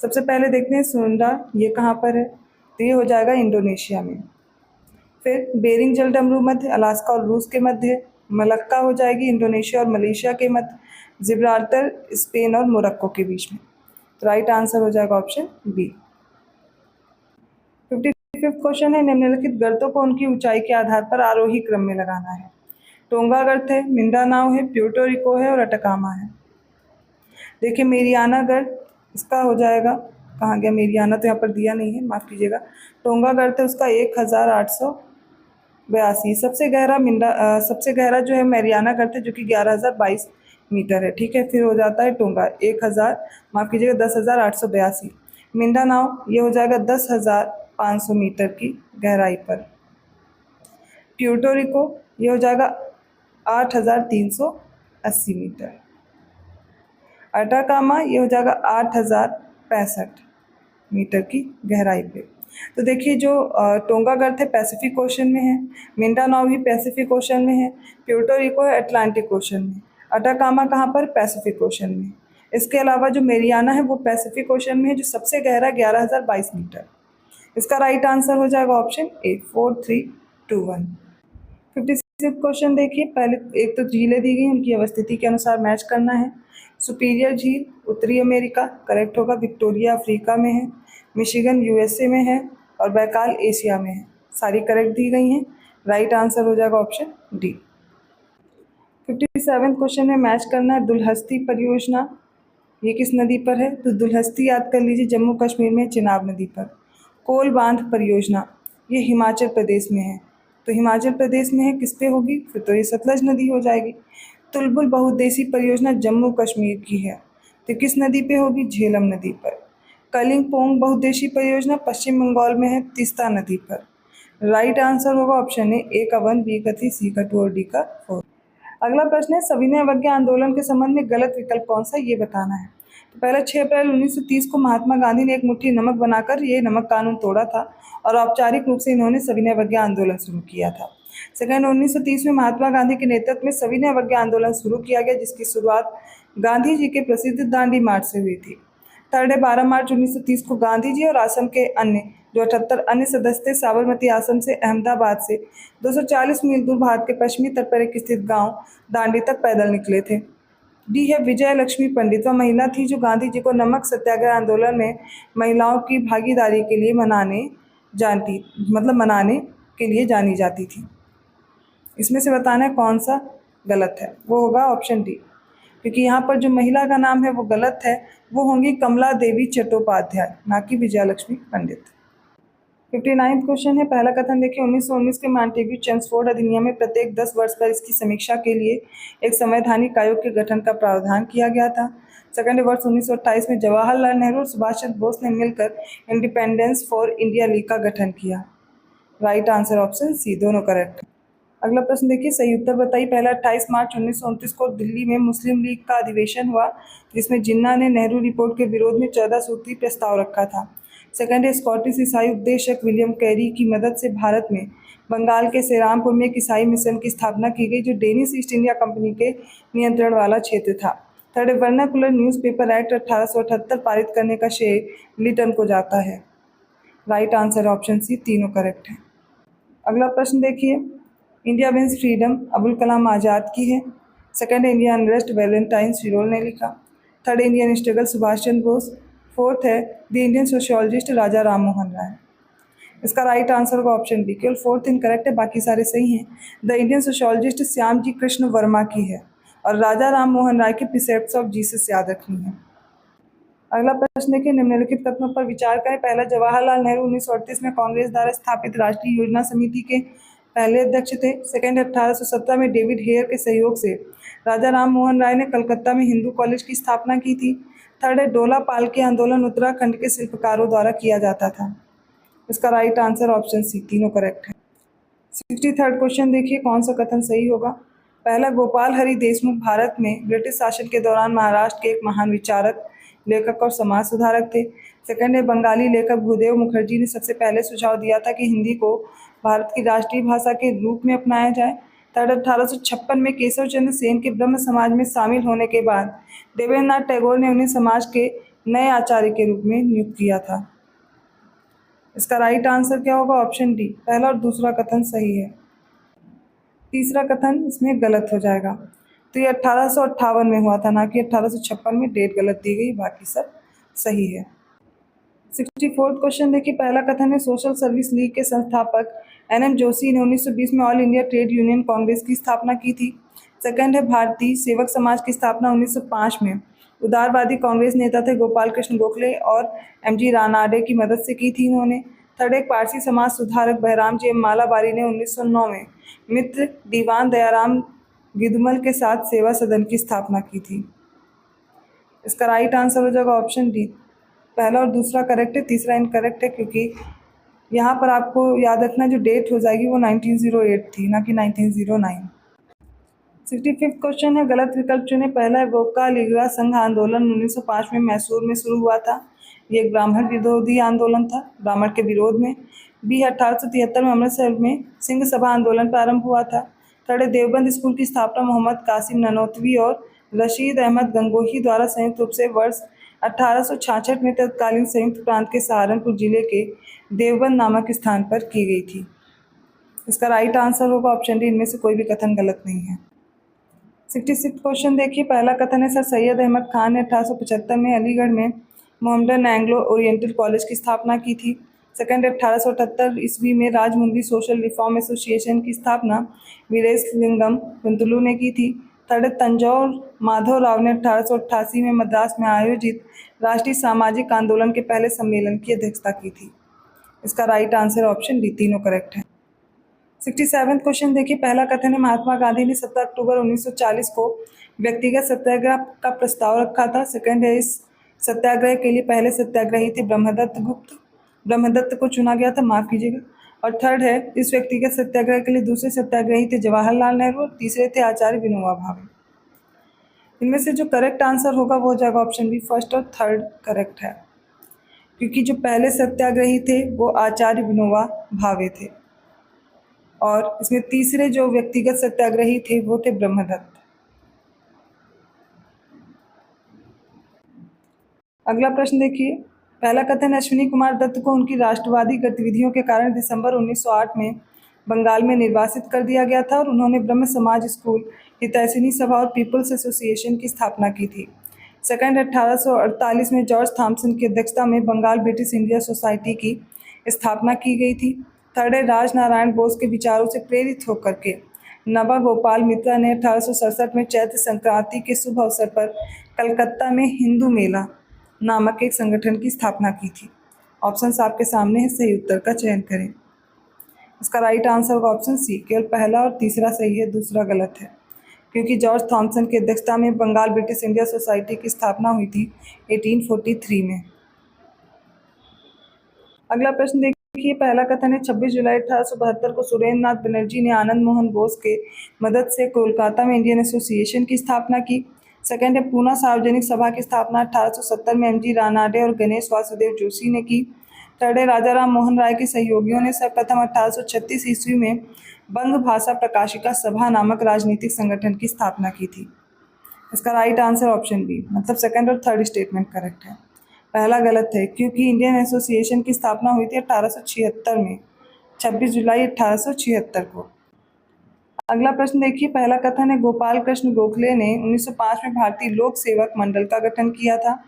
सबसे पहले देखते हैं सुंडा, ये कहाँ पर है? तो ये हो जाएगा इंडोनेशिया में। फिर बेरिंग जलडमरू मध्य अलास्का और रूस के मध्य है। मलक्का हो जाएगी इंडोनेशिया और मलेशिया के मध्य। जिब्राल्टर स्पेन और मोरक्को के बीच में। तो राइट आंसर हो जाएगा ऑप्शन बी। 55th क्वेश्चन है, निम्नलिखित गर्तों को उनकी ऊंचाई के आधार पर आरोही क्रम में लगाना है। टोंगा गर्त है, मिंडानाओ है, प्यूर्टो रिको है और अटकामा है। देखिए मेरियाना गर्त, इसका हो जाएगा, कहाँ गया मेरियाना, तो यहाँ पर दिया नहीं है, माफ़ कीजिएगा। टोंगा गर्त है उसका 1882। सबसे गहरा जो है मेरियाना गर्त है जो कि 11,022 मीटर है, ठीक है। फिर हो जाता है टोंगा 10,882। मिंडानाओ ये हो जाएगा 10,500 मीटर की गहराई पर। प्यूर्टो रिको ये हो जाएगा 8,380 मीटर। अटाकामा ये हो जाएगा 8,065 मीटर की गहराई पे। तो देखिए जो टोंगा गर्त है पैसिफिक ओशन में है, मिंडानाओ भी पैसिफिक ओशन में है, प्यूर्टो रिको है अटलांटिक ओशन में, अटाकामा कहाँ पर? पैसिफिक ओशन में। इसके अलावा जो मेरियाना है वो पैसिफिक ओशन में है जो सबसे गहरा 11,022 मीटर। इसका राइट आंसर हो जाएगा ऑप्शन ए 4321। 56th क्वेश्चन देखिए, पहले एक तो झीलें दी गई उनकी अवस्थिति के अनुसार मैच करना है। सुपीरियर झील उत्तरी अमेरिका, करेक्ट होगा। विक्टोरिया अफ्रीका में है, मिशिगन यूएसए में है और बैकाल एशिया में है। सारी करेक्ट दी गई हैं। राइट आंसर हो जाएगा ऑप्शन डी। 57th क्वेश्चन में मैच करना है। दुलहस्ती परियोजना ये किस नदी पर है? तो दुलहस्ती याद कर लीजिए जम्मू कश्मीर में चिनाब नदी पर। कोल बांध परियोजना ये हिमाचल प्रदेश में है, तो हिमाचल प्रदेश में है, किस पे होगी? फिर तो ये सतलज नदी हो जाएगी। तुलबुल बहुउद्देशीय परियोजना जम्मू कश्मीर की है, तो किस नदी पे होगी? झेलम नदी पर। कलिंगपोंग बहुउद्देशीय परियोजना पश्चिम बंगाल में है, तीस्ता नदी पर। राइट आंसर होगा ऑप्शन ए का 1, बी का 3, सी का 2 और डी का 4। अगला प्रश्न है, सविनय अवज्ञा आंदोलन के संबंध में गलत विकल्प कौन सा, ये बताना है। तो पहले 6 अप्रैल 1930 को महात्मा गांधी ने एक मुट्ठी नमक बनाकर ये नमक कानून तोड़ा था और औपचारिक रूप से इन्होंने सविनय अवज्ञा आंदोलन शुरू किया था। सेकंड, 1930 में महात्मा गांधी के नेतृत्व में सविनय अवज्ञा आंदोलन शुरू किया गया जिसकी शुरुआत गांधी जी के प्रसिद्ध दांडी मार्च से हुई थी। थर्ड है, 12 मार्च 1930 को गांधी जी और आश्रम के अन्य जो 78 अन्य सदस्य थे साबरमती आश्रम से अहमदाबाद से 240 मील दूर भारत के पश्चिमी तट पर एक स्थित गांव दांडी तक पैदल निकले थे। डी है, विजय लक्ष्मी पंडित, वह महिला थी जो गांधी जी को नमक सत्याग्रह आंदोलन में महिलाओं की भागीदारी के लिए मनाने के लिए जानी जाती थी। इसमें से बताना है कौन सा गलत है, वो होगा ऑप्शन डी। क्योंकि यहाँ पर जो महिला का नाम है वो गलत है, वो होंगी कमला देवी चट्टोपाध्याय, ना कि विजयलक्ष्मी पंडित। 59वां क्वेश्चन है, पहला कथन देखिए, 1919 के मॉन्टेग्यू चेम्सफोर्ड अधिनियम में प्रत्येक 10 वर्ष पर इसकी समीक्षा के लिए एक संवैधानिक आयोग के गठन का प्रावधान किया गया था। सेकंड है, वर्ष 1928 में जवाहरलाल नेहरू और सुभाष चंद्र बोस ने मिलकर इंडिपेंडेंस फॉर इंडिया लीग का गठन किया। राइट आंसर ऑप्शन सी, दोनों करेक्ट। अगला प्रश्न देखिए, सही उत्तर बताइए। पहला, 28 मार्च 1929 को दिल्ली में मुस्लिम लीग का अधिवेशन हुआ, जिसमें जिन्ना ने नेहरू रिपोर्ट के विरोध में 14 सूत्री प्रस्ताव रखा था। सेकंड है, स्कॉटिश ईसाई उपदेशक विलियम कैरी की मदद से भारत में बंगाल के सेरामपुर में एक ईसाई मिशन की स्थापना की गई, जो डेनिश ईस्ट इंडिया कंपनी के नियंत्रण वाला क्षेत्र था। थर्ड है, वर्नाकुलर न्यूज़पेपर एक्ट 1878 पारित करने का श्रेय लिटन को जाता है। राइट आंसर ऑप्शन सी, तीनों करेक्ट है। अगला प्रश्न देखिए, India wins freedom Abul Kalam Azad की है। सेकंड है, इंडिया अनरेस्ट वैलेंटाइन शिरोल ने लिखा। Third, Indian struggle Subhash Chandra Bose. Fourth है, द इंडियन सोशियोलॉजिस्ट राजा राम मोहन राय। इसका राइट आंसर होगा ऑप्शन बी, केवल फोर्थ इनकरेक्ट है, बाकी सारे सही हैं। The Indian sociologist Shyam ji Krishna Verma की है और राजा राम मोहन राय के प्रिसेप्ट्स ऑफ जीसस याद रखनी है। अगला प्रश्न देखिए, निम्नलिखित कथनों पर विचार करें। पहला, जवाहरलाल नेहरू 1938 में कांग्रेस द्वारा स्थापित राष्ट्रीय योजना समिति के पहले अध्यक्ष थे। सेकंड, 1817 में डेविड हेयर के सहयोग से राजा राम मोहन राय ने कलकत्ता में हिंदू कॉलेज की स्थापना की थी। थर्ड है, डोला पालकी आंदोलन उत्तराखंड के शिल्पकारों द्वारा किया जाता था। इसका राइट आंसर ऑप्शन सी, तीनों करेक्ट है। 63rd क्वेश्चन देखिए, कौन सा कथन सही होगा। पहला, गोपाल हरि देशमुख भारत में ब्रिटिश शासन के दौरान महाराष्ट्र के एक महान विचारक, लेखक और समाज सुधारक थे। सेकंड है, बंगाली लेखक भूदेव मुखर्जी ने सबसे पहले सुझाव दिया था कि हिंदी को भारत की राष्ट्रीय भाषा के रूप में अपनाया जाए। थर्ड, 1856 में केशव चंद्र सेन के ब्रह्म समाज में शामिल होने के बाद देवेंद्रनाथ टैगोर ने उन्हें समाज के नए आचार्य के रूप में नियुक्त किया था। इसका राइट आंसर क्या होगा, ऑप्शन डी, पहला और दूसरा कथन सही है। तीसरा कथन इसमें गलत हो जाएगा, तो ये 1858 में हुआ था, ना कि 1856 में। डेट गलत दी गई, बाकी सब सही है। 64th क्वेश्चन देखिए, पहला कथन है, सोशल सर्विस लीग के संस्थापक एनएम जोशी ने 1920 में all India trade union Congress की स्थापना की थी। सेकंड है, भारतीय सेवक समाज की स्थापना 1905 में उदारवादी कांग्रेस नेता थे गोपाल कृष्ण गोखले और एमजी रानाडे की मदद से की थी इन्होंने। थर्ड, एक पारसी समाज सुधारक बहराम जी मालाबारी ने 1909 में मित्र दीवान दयाराम गिदमल के साथ सेवा सदन की स्थापना की थी। इसका राइट आंसर हो जाएगा ऑप्शन डी, पहला और दूसरा करेक्ट है, तीसरा इनकरेक्ट है, क्योंकि यहाँ पर आपको याद रखना जो डेट हो जाएगी वो 1908 थी, ना कि 1909। 65th क्वेश्चन है, गलत विकल्प चुने। पहला है, गोका लिगरा संघ आंदोलन 1905 में मैसूर में शुरू हुआ था। ये एक ब्राह्मण विरोधी आंदोलन था, ब्राह्मण के विरोध में। बी, 1873 में अमृतसर में सिंह सभा आंदोलन प्रारंभ हुआ था। थर्ड, देवबंद स्कूल की स्थापना मोहम्मद कासिम ननौतवी और रशीद अहमद गंगोही द्वारा संयुक्त रूप से वर्ष 1866 में तत्कालीन संयुक्त प्रांत के सहारनपुर जिले के देवबंद नामक स्थान पर की गई थी। इसका राइट आंसर होगा ऑप्शन डी, इनमें से कोई भी कथन गलत नहीं है। 66 क्वेश्चन देखिए, पहला कथन है, सर सैयद अहमद खान ने 1875 में अलीगढ़ में मोहम्मदन एंग्लो ओरिएंटल कॉलेज की स्थापना की थी। सेकंड, 1878 ईस्वी में राजमुंदी सोशल रिफॉर्म एसोसिएशन की स्थापना वीरेशलिंगम कुंतलू ने की थी। थर्ड, तंजौर माधव राव ने 1888 में मद्रास में आयोजित राष्ट्रीय सामाजिक आंदोलन के पहले सम्मेलन की अध्यक्षता की थी। इसका राइट आंसर ऑप्शन डी, तीनों करेक्ट है। 67th क्वेश्चन देखिए, पहला कथन है, महात्मा गांधी ने 17 अक्टूबर 1940 को व्यक्तिगत सत्याग्रह का प्रस्ताव रखा था। सेकंड है, इस सत्याग्रह के लिए पहले सत्याग्रही थे ब्रह्मदत्त को चुना गया था, माफ कीजिएगा। और थर्ड है, इस व्यक्तिगत सत्याग्रह के लिए दूसरे सत्याग्रही थे जवाहरलाल नेहरू और तीसरे थे आचार्य विनोबा भावे। इनमें से जो करेक्ट आंसर होगा वो हो जाएगा ऑप्शन बी, फर्स्ट और थर्ड करेक्ट है, क्योंकि जो पहले सत्याग्रही थे वो आचार्य विनोबा भावे थे और इसमें तीसरे जो व्यक्तिगत सत्याग्रही थे वो थे ब्रह्मदत्त। अगला प्रश्न देखिए, पहला कथन, अश्विनी कुमार दत्त को उनकी राष्ट्रवादी गतिविधियों के कारण दिसंबर 1908 में बंगाल में निर्वासित कर दिया गया था और उन्होंने ब्रह्म समाज स्कूल, हितैषिणी सभा और पीपल्स एसोसिएशन की स्थापना की थी। सेकंड, 1848 में जॉर्ज थॉमसन की अध्यक्षता में बंगाल ब्रिटिश इंडिया सोसाइटी की स्थापना की गई थी। थर्ड है, राजनारायण बोस के विचारों से प्रेरित होकर के नवा गोपाल मित्रा ने 1867 में चैत्र संक्रांति के शुभ अवसर पर कलकत्ता में हिंदू मेला नामक एक संगठन की स्थापना की थी। ऑप्शंस आपके सामने है, सही उत्तर का चयन करें। इसका राइट आंसर होगा ऑप्शन सी, केवल पहला और तीसरा सही है, दूसरा गलत है, क्योंकि जॉर्ज थॉमसन की अध्यक्षता में बंगाल ब्रिटिश इंडिया सोसाइटी की स्थापना हुई थी 1843 में। अगला प्रश्न देखिए, पहला कथन है 26 जुलाई 1872 को सुरेंद्र नाथ बनर्जी ने आनंद मोहन बोस के मदद से कोलकाता में इंडियन एसोसिएशन की स्थापना की। सेकंड है पूना सार्वजनिक सभा की स्थापना 1870 में एम.जी. रानाडे और गणेश वासुदेव जोशी ने की। थर्ड है राजा राम मोहन राय के सहयोगियों ने सर्वप्रथम 1836 ईस्वी में बंग भाषा प्रकाशिका सभा नामक राजनीतिक संगठन की स्थापना की थी। इसका राइट आंसर ऑप्शन बी, मतलब सेकंड और थर्ड स्टेटमेंट करेक्ट है। पहला गलत है, क्योंकि इंडियन एसोसिएशन की स्थापना हुई थी 1876 में, 26 जुलाई 1876 को। अगला प्रश्न देखिए, पहला कथन है गोपाल कृष्ण गोखले ने 1905 में भारतीय लोक सेवक मंडल का गठन किया था।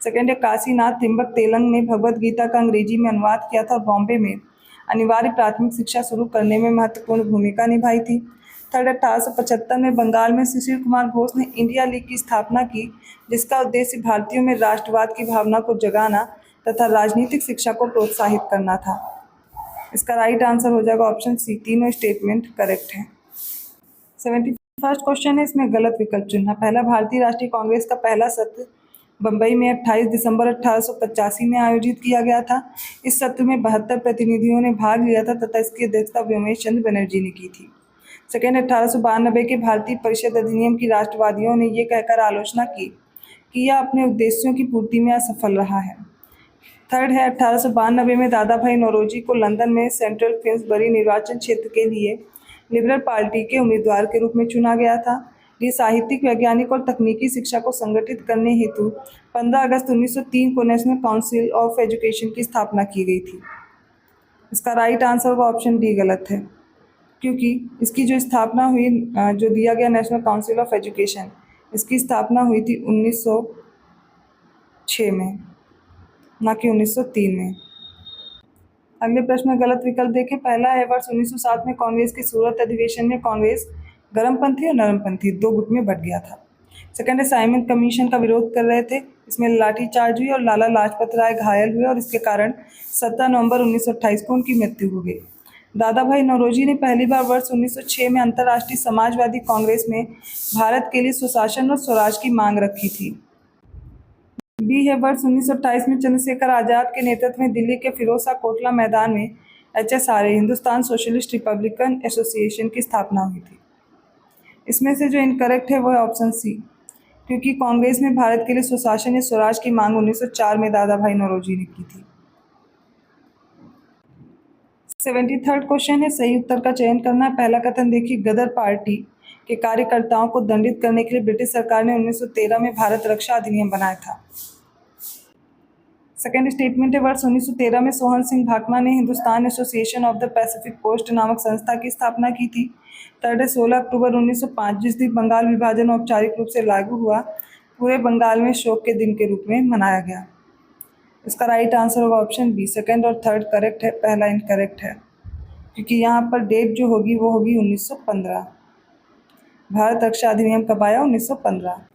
सेकंड है काशीनाथ त्रिंबक तेलंग ने भगवत गीता का अंग्रेजी में अनुवाद किया था और बॉम्बे में अनिवार्य प्राथमिक शिक्षा शुरू करने में महत्वपूर्ण भूमिका निभाई थी। थर्ड 1875 में बंगाल में सुशील कुमार घोष ने इंडिया लीग की स्थापना की, जिसका उद्देश्य भारतीयों में राष्ट्रवाद की भावना को जगाना तथा राजनीतिक शिक्षा को प्रोत्साहित करना था। इसका राइट आंसर हो जाएगा ऑप्शन सी, तीनों स्टेटमेंट करेक्ट है। 71st क्वेश्चन है, इसमें गलत विकल्प चुनना। पहला, भारतीय राष्ट्रीय कांग्रेस का पहला सत्र बंबई में 28 दिसंबर 1885 में आयोजित किया गया था। इस सत्र में 72 प्रतिनिधियों ने भाग लिया था तथा इसकी अध्यक्षता व्योमेश चंद्र बनर्जी ने की थी। सेकेंड, 1892 के भारतीय परिषद अधिनियम की राष्ट्रवादियों ने यह कहकर आलोचना की कि यह अपने उद्देश्यों की पूर्ति में असफल रहा है। थर्ड है 1892 में दादा भाई नौरोजी को लंदन में सेंट्रल फिन्सबरी निर्वाचन क्षेत्र के लिए लिबरल पार्टी के उम्मीदवार के रूप में चुना गया था। ये साहित्यिक, वैज्ञानिक और तकनीकी शिक्षा को संगठित करने हेतु 15 अगस्त 1903 को नेशनल काउंसिल ऑफ एजुकेशन की स्थापना की गई थी। इसका राइट आंसर होगा ऑप्शन डी, गलत है, क्योंकि इसकी जो स्थापना हुई, जो दिया गया नेशनल काउंसिल ऑफ एजुकेशन, इसकी स्थापना हुई थी 1906 में, ना कि 1903 में। अगले प्रश्न में गलत विकल्प देखें। पहला है वर्ष 1907 में कांग्रेस के सूरत अधिवेशन में कांग्रेस गर्मपंथी और नरमपंथी दो गुट में बंट गया था। सेकंड है साइमन कमीशन का विरोध कर रहे थे, इसमें लाठीचार्ज हुई और लाला लाजपत राय घायल हुए और इसके कारण 17 नवंबर 1928 को उनकी मृत्यु हो गई। दादा भाई नौरोजी ने पहली बार वर्ष 1906 में अंतर्राष्ट्रीय समाजवादी कांग्रेस में भारत के लिए सुशासन और स्वराज की मांग रखी थी। बी है वर्ष 1928 में चंद्रशेखर आजाद के नेतृत्व में दिल्ली के फिरोजशाह कोटला मैदान में HSRA Hindustan socialist Republican association की स्थापना हुई थी। इसमें से जो इनकरेक्ट है वो है ऑप्शन सी, क्योंकि कांग्रेस में भारत के लिए सुशासन या स्वराज की मांग 1904 में दादा भाई नौरोजी ने की थी। 73rd क्वेश्चन है, सही उत्तर का चयन करना है। पहला कथन देखिए, गदर पार्टी के कार्यकर्ताओं को दंडित करने के लिए ब्रिटिश सरकार ने 1913 में भारत रक्षा अधिनियम बनाया था। सेकेंड स्टेटमेंट है, वर्ष 1913 में सोहन सिंह भाकमा ने Hindustan association of the Pacific Coast नामक संस्था की स्थापना की थी। थर्ड है 16 अक्टूबर 1905, जिस दिन बंगाल विभाजन औपचारिक रूप से लागू हुआ, पूरे बंगाल में शोक के दिन के रूप में मनाया गया। इसका राइट आंसर होगा ऑप्शन बी, सेकंड और थर्ड करेक्ट है, पहला इनकरेक्ट है, क्योंकि यहाँ पर डेट जो होगी वो होगी 1915। भारत रक्षा अधिनियम कब आया? 1915।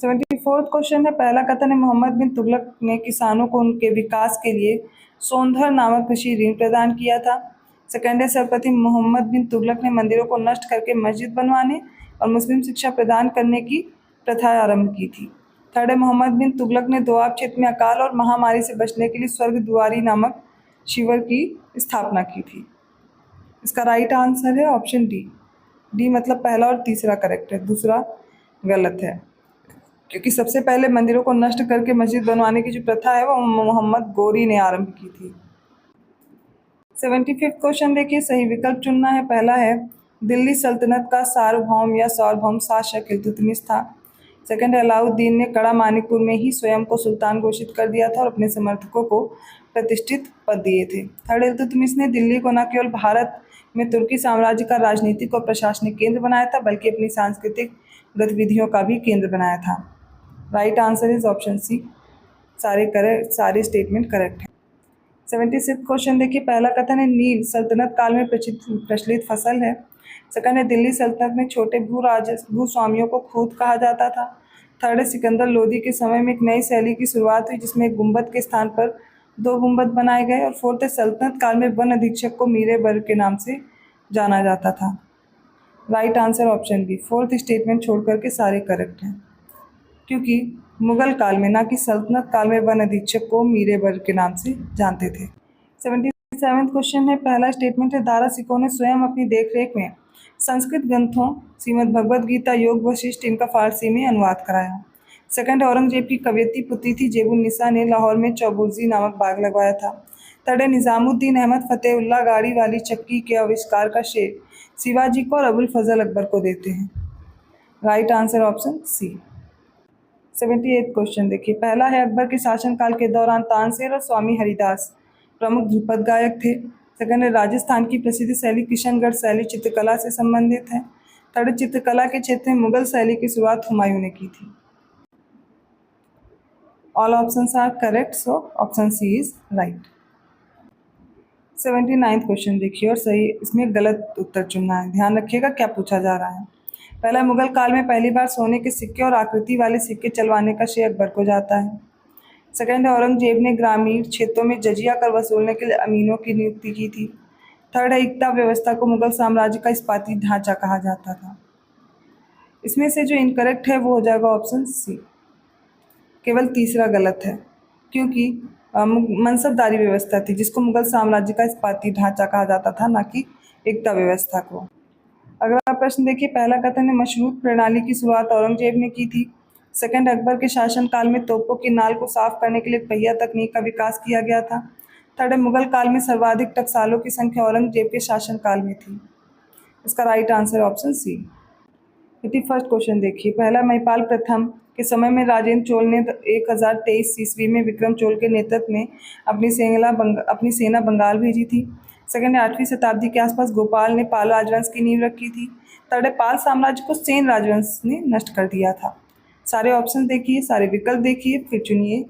74th क्वेश्चन है, पहला कथन है मोहम्मद बिन तुगलक ने किसानों को उनके विकास के लिए सोंधर नामक कृषि ऋण प्रदान किया था। सेकंड है सर्वप्रथम मोहम्मद बिन तुगलक ने मंदिरों को नष्ट करके मस्जिद बनवाने और मुस्लिम शिक्षा प्रदान करने की प्रथा आरंभ की थी। थर्ड है मोहम्मद बिन तुगलक ने दोआब क्षेत्र में अकाल और महामारी से बचने के लिए स्वर्ग दुआरी नामक शिविर की स्थापना की थी। इसका राइट आंसर है ऑप्शन डी। डी मतलब पहला और तीसरा करेक्ट है, दूसरा गलत है, क्योंकि सबसे पहले मंदिरों को नष्ट करके मस्जिद बनवाने की जो प्रथा है वो मोहम्मद गोरी ने आरंभ की थी। 75th क्वेश्चन देखिए, सही विकल्प चुनना है। पहला है दिल्ली सल्तनत का सार्वभौम या सार्वभौम शासक इल्तुतमिश था। सेकंड है अलाउद्दीन ने कड़ा मानिकपुर में ही स्वयं को सुल्तान घोषित कर दिया था और अपने समर्थकों को प्रतिष्ठित पद दिए थे। थर्ड इल्तुतमिश ने दिल्ली को न केवल भारत में तुर्की साम्राज्य का राजनीतिक और प्रशासनिक केंद्र बनाया था, बल्कि अपनी सांस्कृतिक गतिविधियों का भी केंद्र बनाया था। Right answer is option C, सारे स्टेटमेंट करेक्ट है। 76 क्वेश्चन देखिए, पहला कथन है नील सल्तनत काल में प्रचलित फसल है। सेकंड है दिल्ली सल्तनत में छोटे भूस्वामियों को खूत कहा जाता था। थर्ड है सिकंदर लोदी के समय में एक नई शैली की शुरुआत हुई जिसमें एक गुंबद के स्थान पर 2 गुंबद बनाए गए। और फोर्थ है सल्तनत काल में वन अधीक्षक को मीरे बर्ग के नाम से जाना जाता था। Right answer option B, fourth statement छोड़ करके सारे करेक्ट हैं, क्योंकि मुगल काल में ना कि सल्तनत काल में वन अधीक्षक को मीरे बर्ग के नाम से जानते थे। 77वां क्वेश्चन है, पहला स्टेटमेंट है दारा सिकों ने स्वयं अपनी देखरेख में संस्कृत ग्रंथों श्रीमद् भगवद गीता, योग वशिष्ठ इनका फारसी में अनुवाद कराया। सेकंड, औरंगजेब की कवयित्री पुत्री थी जेबुन्निसा ने लाहौर में चौबुर्जी नामक बाग लगवाया था। थर्ड है निजामुद्दीन अहमद फतेहुल्ला गाड़ी वाली चक्की के आविष्कार का श्रेय शिवाजी को और अबुल फजल अकबर को देते हैं। Right answer option C. 78 question देखिए, पहला है अकबर के शासनकाल के दौरान तानसेन और स्वामी हरिदास प्रमुख ध्रुपद गायक थे। सेकंड है राजस्थान की प्रसिद्ध शैली किशनगढ़ शैली चित्रकला से संबंधित है। थर्ड, चित्रकला के क्षेत्र में मुगल शैली की शुरुआत हुमायूं ने की थी। All options are correct, so option C is right. 79 question देखिए और सही इसमें गलत उत्तर चुनना है। ध्यान रखिएगा क्या पूछा जा रहा है। पहला, मुगल काल में पहली बार सोने के सिक्के और आकृति वाले सिक्के चलवाने का श्रेय अकबर को जाता है। सेकंड है औरंगजेब ने ग्रामीण क्षेत्रों में जजिया कर वसूलने के लिए अमीनों की नियुक्ति की थी। थर्ड है इक्ता व्यवस्था को मुगल साम्राज्य का इस्पाती ढांचा कहा जाता था। इसमें से जो इनकरेक्ट है वो हो जाएगा ऑप्शन सी, केवल तीसरा गलत है, क्योंकि मनसबदारी व्यवस्था थी जिसको मुगल साम्राज्य का इस्पाती ढांचा कहा जाता था, ना कि एकता व्यवस्था को। अगला प्रश्न देखिए, पहला कथन है मशरूत प्रणाली की शुरुआत औरंगजेब ने की थी। सेकंड, अकबर के शासनकाल में तोपों की नाल को साफ करने के लिए पहिया तकनीक का विकास किया गया था। थर्ड, मुगल काल में सर्वाधिक टकसालों की संख्या औरंगजेब के शासनकाल में थी। इसका right answer option C. 81 question देखिए, पहला, महिपाल प्रथम के समय में राजेंद्र चोल ने 1023 ईस्वी में विक्रम चोल के नेतृत्व में अपनी सेना बंगाल भेजी थी। सेकंड, 8वीं शताब्दी के आसपास गोपाल ने पाल राजवंश की नींव रखी थी। थर्ड, पाल साम्राज्य को सेन राजवंश ने नष्ट कर दिया था। सारे ऑप्शन देखिए, सारे विकल्प देखिए, फिर चुनिए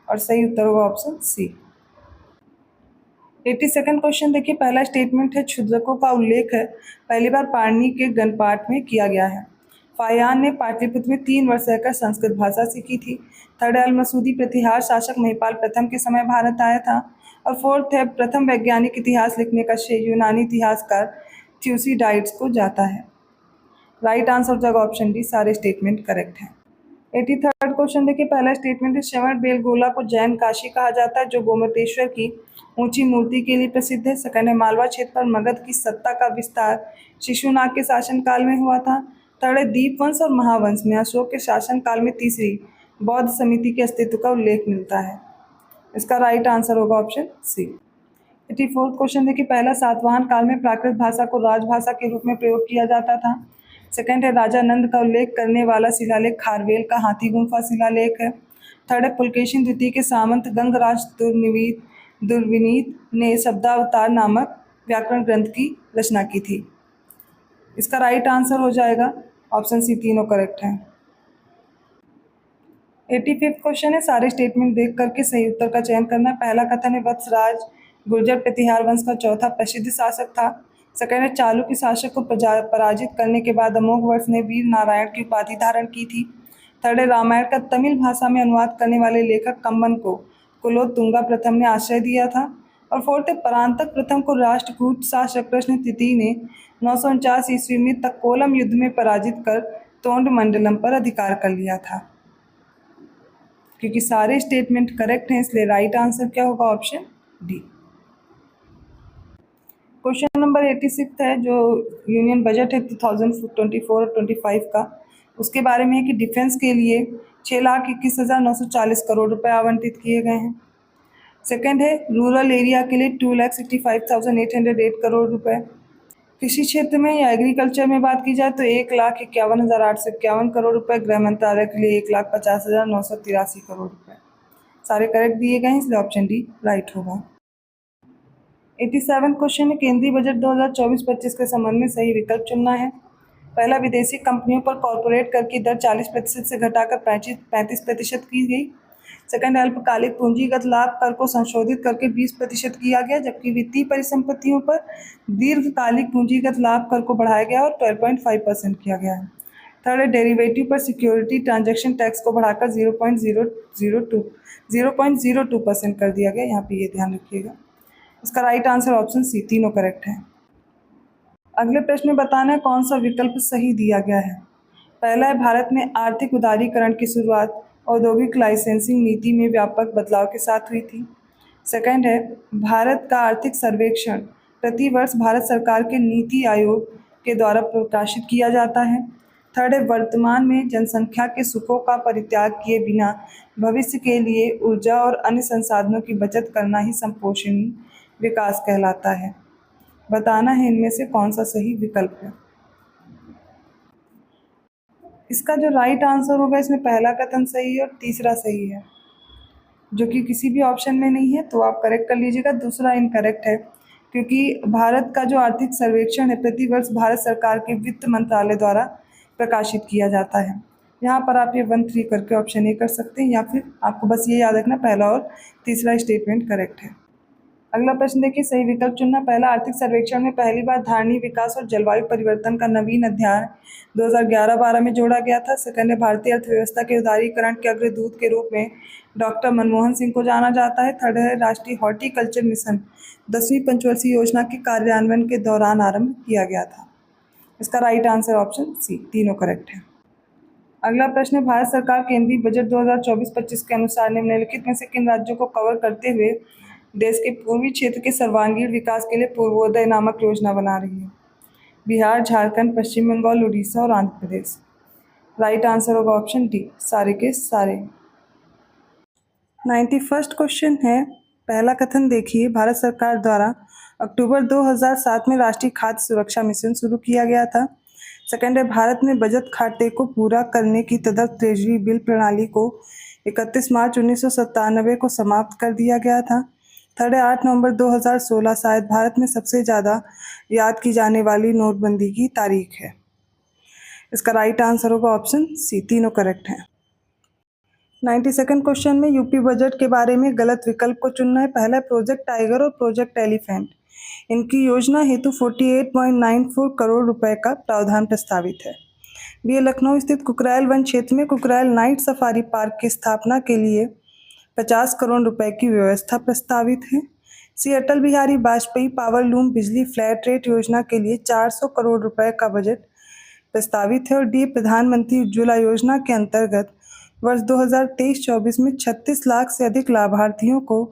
और सही उत्तर होगा ऑप्शन सी। 82nd क्वेश्चन देखिए, पहला स्टेटमेंट है क्षुद्रकों का उल्लेख है पहली बार पाणिनि के गणपाठ में किया गया है। फाहियान ने पाटलिपुत्र में 3 वर्ष रहकर संस्कृत भाषा सीखी थी। थर्ड, अल मसूदी प्रतिहार शासक महिपाल प्रथम के समय भारत आया था। और फोर्थ है प्रथम वैज्ञानिक इतिहास लिखने का श्रेय यूनानी इतिहासकार थ्यूसिडाइड्स को जाता है। राइट आंसर हो जाएगा ऑप्शन डी, सारे स्टेटमेंट करेक्ट हैं। 83rd क्वेश्चन देखिए, पहला स्टेटमेंट है श्रवण बेलगोला को जैन काशी कहा जाता है जो गोमतेश्वर की ऊंची मूर्ति के लिए प्रसिद्ध है। सेकंड है मालवा क्षेत्र पर मगध की सत्ता का विस्तार शिशुनाग के शासनकाल में हुआ था। थर्ड है दीपवंश और महावंश में अशोक के शासनकाल में तीसरी बौद्ध समिति के अस्तित्व का उल्लेख मिलता है। इसका राइट आंसर होगा ऑप्शन सी। 84th क्वेश्चन देखिए, पहला, सातवाहन काल में प्राकृत भाषा को राजभाषा के रूप में प्रयोग किया जाता था। सेकंड है राजा नंद का उल्लेख करने वाला शिलालेख खारवेल का हाथी गुम्फा शिलालेख है। थर्ड है पुलकेशिन द्वितीय के सामंत गंगराज दुर्विनीत ने शब्दावतार नामक व्याकरण ग्रंथ की रचना की थी। इसका राइट आंसर हो जाएगा ऑप्शन सी, तीनों करेक्ट हैं। 85th क्वेश्चन है, सारे स्टेटमेंट देख करके सही उत्तर का चयन करना। पहला कथन है वत्सराज गुर्जर प्रतिहार वंश का चौथा प्रसिद्ध शासक था। सेकंड है चालुक्य शासक को पराजित करने के बाद अमोघ वर्ष ने वीर नारायण की उपाधि धारण की थी। थर्ड है रामायण का तमिल भाषा में अनुवाद करने वाले लेखक कम्बन को कुलोत्तुंगा प्रथम ने आश्रय दिया था। और फोर्थ है परांतक प्रथम को राष्ट्रकूट शासक कृष्ण तृतीय ने 949 ईस्वी में तक्कोलम युद्ध में पराजित कर तोंड मंडलम पर अधिकार कर लिया था। क्योंकि सारे स्टेटमेंट करेक्ट हैं इसलिए राइट आंसर क्या होगा ऑप्शन डी। क्वेश्चन नंबर 86 है जो यूनियन बजट है 2024 और 25 का, उसके बारे में है कि डिफेंस के लिए 6,21,940 करोड़ रुपए आवंटित किए गए हैं। सेकंड है रूरल एरिया के लिए 2,65,808 करोड़ रुपए। कृषि क्षेत्र में या एग्रीकल्चर में बात की जाए तो 1,51,851 करोड़ रुपए। गृह मंत्रालय के लिए 1,50,983 करोड़ रुपए। सारे करेक्ट दिए गए हैं इसलिए ऑप्शन डी राइट होगा। 87 क्वेश्चन है केंद्रीय बजट 2024-25 के संबंध में सही विकल्प चुनना है। पहला, विदेशी कंपनियों पर कॉर्पोरेट कर की दर 40% से घटाकर 35% की गई। सेकंड है अल्पकालिक पूंजीगत लाभ कर को संशोधित करके 20% किया गया, जबकि वित्तीय परिसंपत्तियों पर दीर्घकालिक पूंजीगत लाभ कर को बढ़ाया गया और 12.5% किया गया है। थर्ड है डेरिवेटिव पर सिक्योरिटी ट्रांजैक्शन टैक्स को बढ़ाकर 0.02% कर दिया गया। यहाँ पे ये ध्यान रखिएगा। इसका राइट आंसर ऑप्शन सी, तीनों करेक्ट है। अगले प्रश्न में बताना है कौन सा विकल्प सही दिया गया है। पहला है भारत में आर्थिक उदारीकरण की शुरुआत औद्योगिक लाइसेंसिंग नीति में व्यापक बदलाव के साथ हुई थी। सेकंड है भारत का आर्थिक सर्वेक्षण प्रति वर्ष भारत सरकार के नीति आयोग के द्वारा प्रकाशित किया जाता है। थर्ड है वर्तमान में जनसंख्या के सुखों का परित्याग किए बिना भविष्य के लिए ऊर्जा और अन्य संसाधनों की बचत करना ही संपोषणीय विकास कहलाता है। बताना है इनमें से कौन सा सही विकल्प है। इसका जो राइट आंसर होगा इसमें पहला कथन सही है और तीसरा सही है, जो कि किसी भी ऑप्शन में नहीं है, तो आप करेक्ट कर लीजिएगा। दूसरा इनकरेक्ट है, क्योंकि भारत का जो आर्थिक सर्वेक्षण है प्रति वर्ष भारत सरकार के वित्त मंत्रालय द्वारा प्रकाशित किया जाता है। यहाँ पर आप ये 1, 3 करके ऑप्शन ए कर सकते हैं, या फिर आपको बस ये याद रखना पहला और तीसरा स्टेटमेंट करेक्ट है। अगला प्रश्न देखिए, सही विकल्प चुनना। पहला, आर्थिक सर्वेक्षण में पहली बार धारणीय विकास और जलवायु परिवर्तन का नवीन अध्याय 2011-12 में जोड़ा गया था। सेकंड है भारतीय अर्थव्यवस्था के उदारीकरण के अग्रदूत के रूप में डॉक्टर मनमोहन सिंह को जाना जाता है। थर्ड है राष्ट्रीय हॉर्टिकल्चर मिशन 10वीं पंचवर्षीय योजना के कार्यान्वयन के दौरान आरंभ किया गया था। इसका राइट आंसर ऑप्शन सी, तीनों करेक्ट है। अगला प्रश्न है, भारत सरकार केंद्रीय बजट 2024-25 के अनुसार निम्नलिखित में से किन राज्यों को कवर करते हुए देश के पूर्वी क्षेत्र के सर्वांगीण विकास के लिए पूर्वोदय नामक योजना बना रही है। बिहार, झारखंड, पश्चिम बंगाल, उड़ीसा और आंध्र प्रदेश। राइट आंसर होगा ऑप्शन डी, सारे के सारे। 91st क्वेश्चन है, पहला कथन देखिए, भारत सरकार द्वारा अक्टूबर 2007 में राष्ट्रीय खाद्य सुरक्षा मिशन शुरू किया गया था। सेकंड है भारत में बजट घाटे को पूरा करने की तदर्थ ट्रेजरी बिल प्रणाली को 31 मार्च 1997 को समाप्त कर दिया गया था। थर्ड है 8 नवंबर 2016 शायद भारत में सबसे ज़्यादा याद की जाने वाली नोटबंदी की तारीख है। इसका राइट आंसर होगा ऑप्शन सी, तीनों करेक्ट हैं। 92nd क्वेश्चन में यूपी बजट के बारे में गलत विकल्प को चुनना है। पहला है प्रोजेक्ट टाइगर और प्रोजेक्ट एलिफेंट, इनकी योजना हेतु 48.94 करोड़ रुपए का प्रावधान प्रस्तावित है। बी, लखनऊ स्थित कुकरायल वन क्षेत्र में कुकरायल नाइट सफारी पार्क की स्थापना के लिए 50 करोड़ रुपए की व्यवस्था प्रस्तावित है। सी, अटल बिहारी वाजपेयी पावर लूम बिजली फ्लैट रेट योजना के लिए 400 करोड़ रुपए का बजट प्रस्तावित है। और डी, प्रधानमंत्री उज्ज्वला योजना के अंतर्गत वर्ष 2023-24 में 36 लाख से अधिक लाभार्थियों को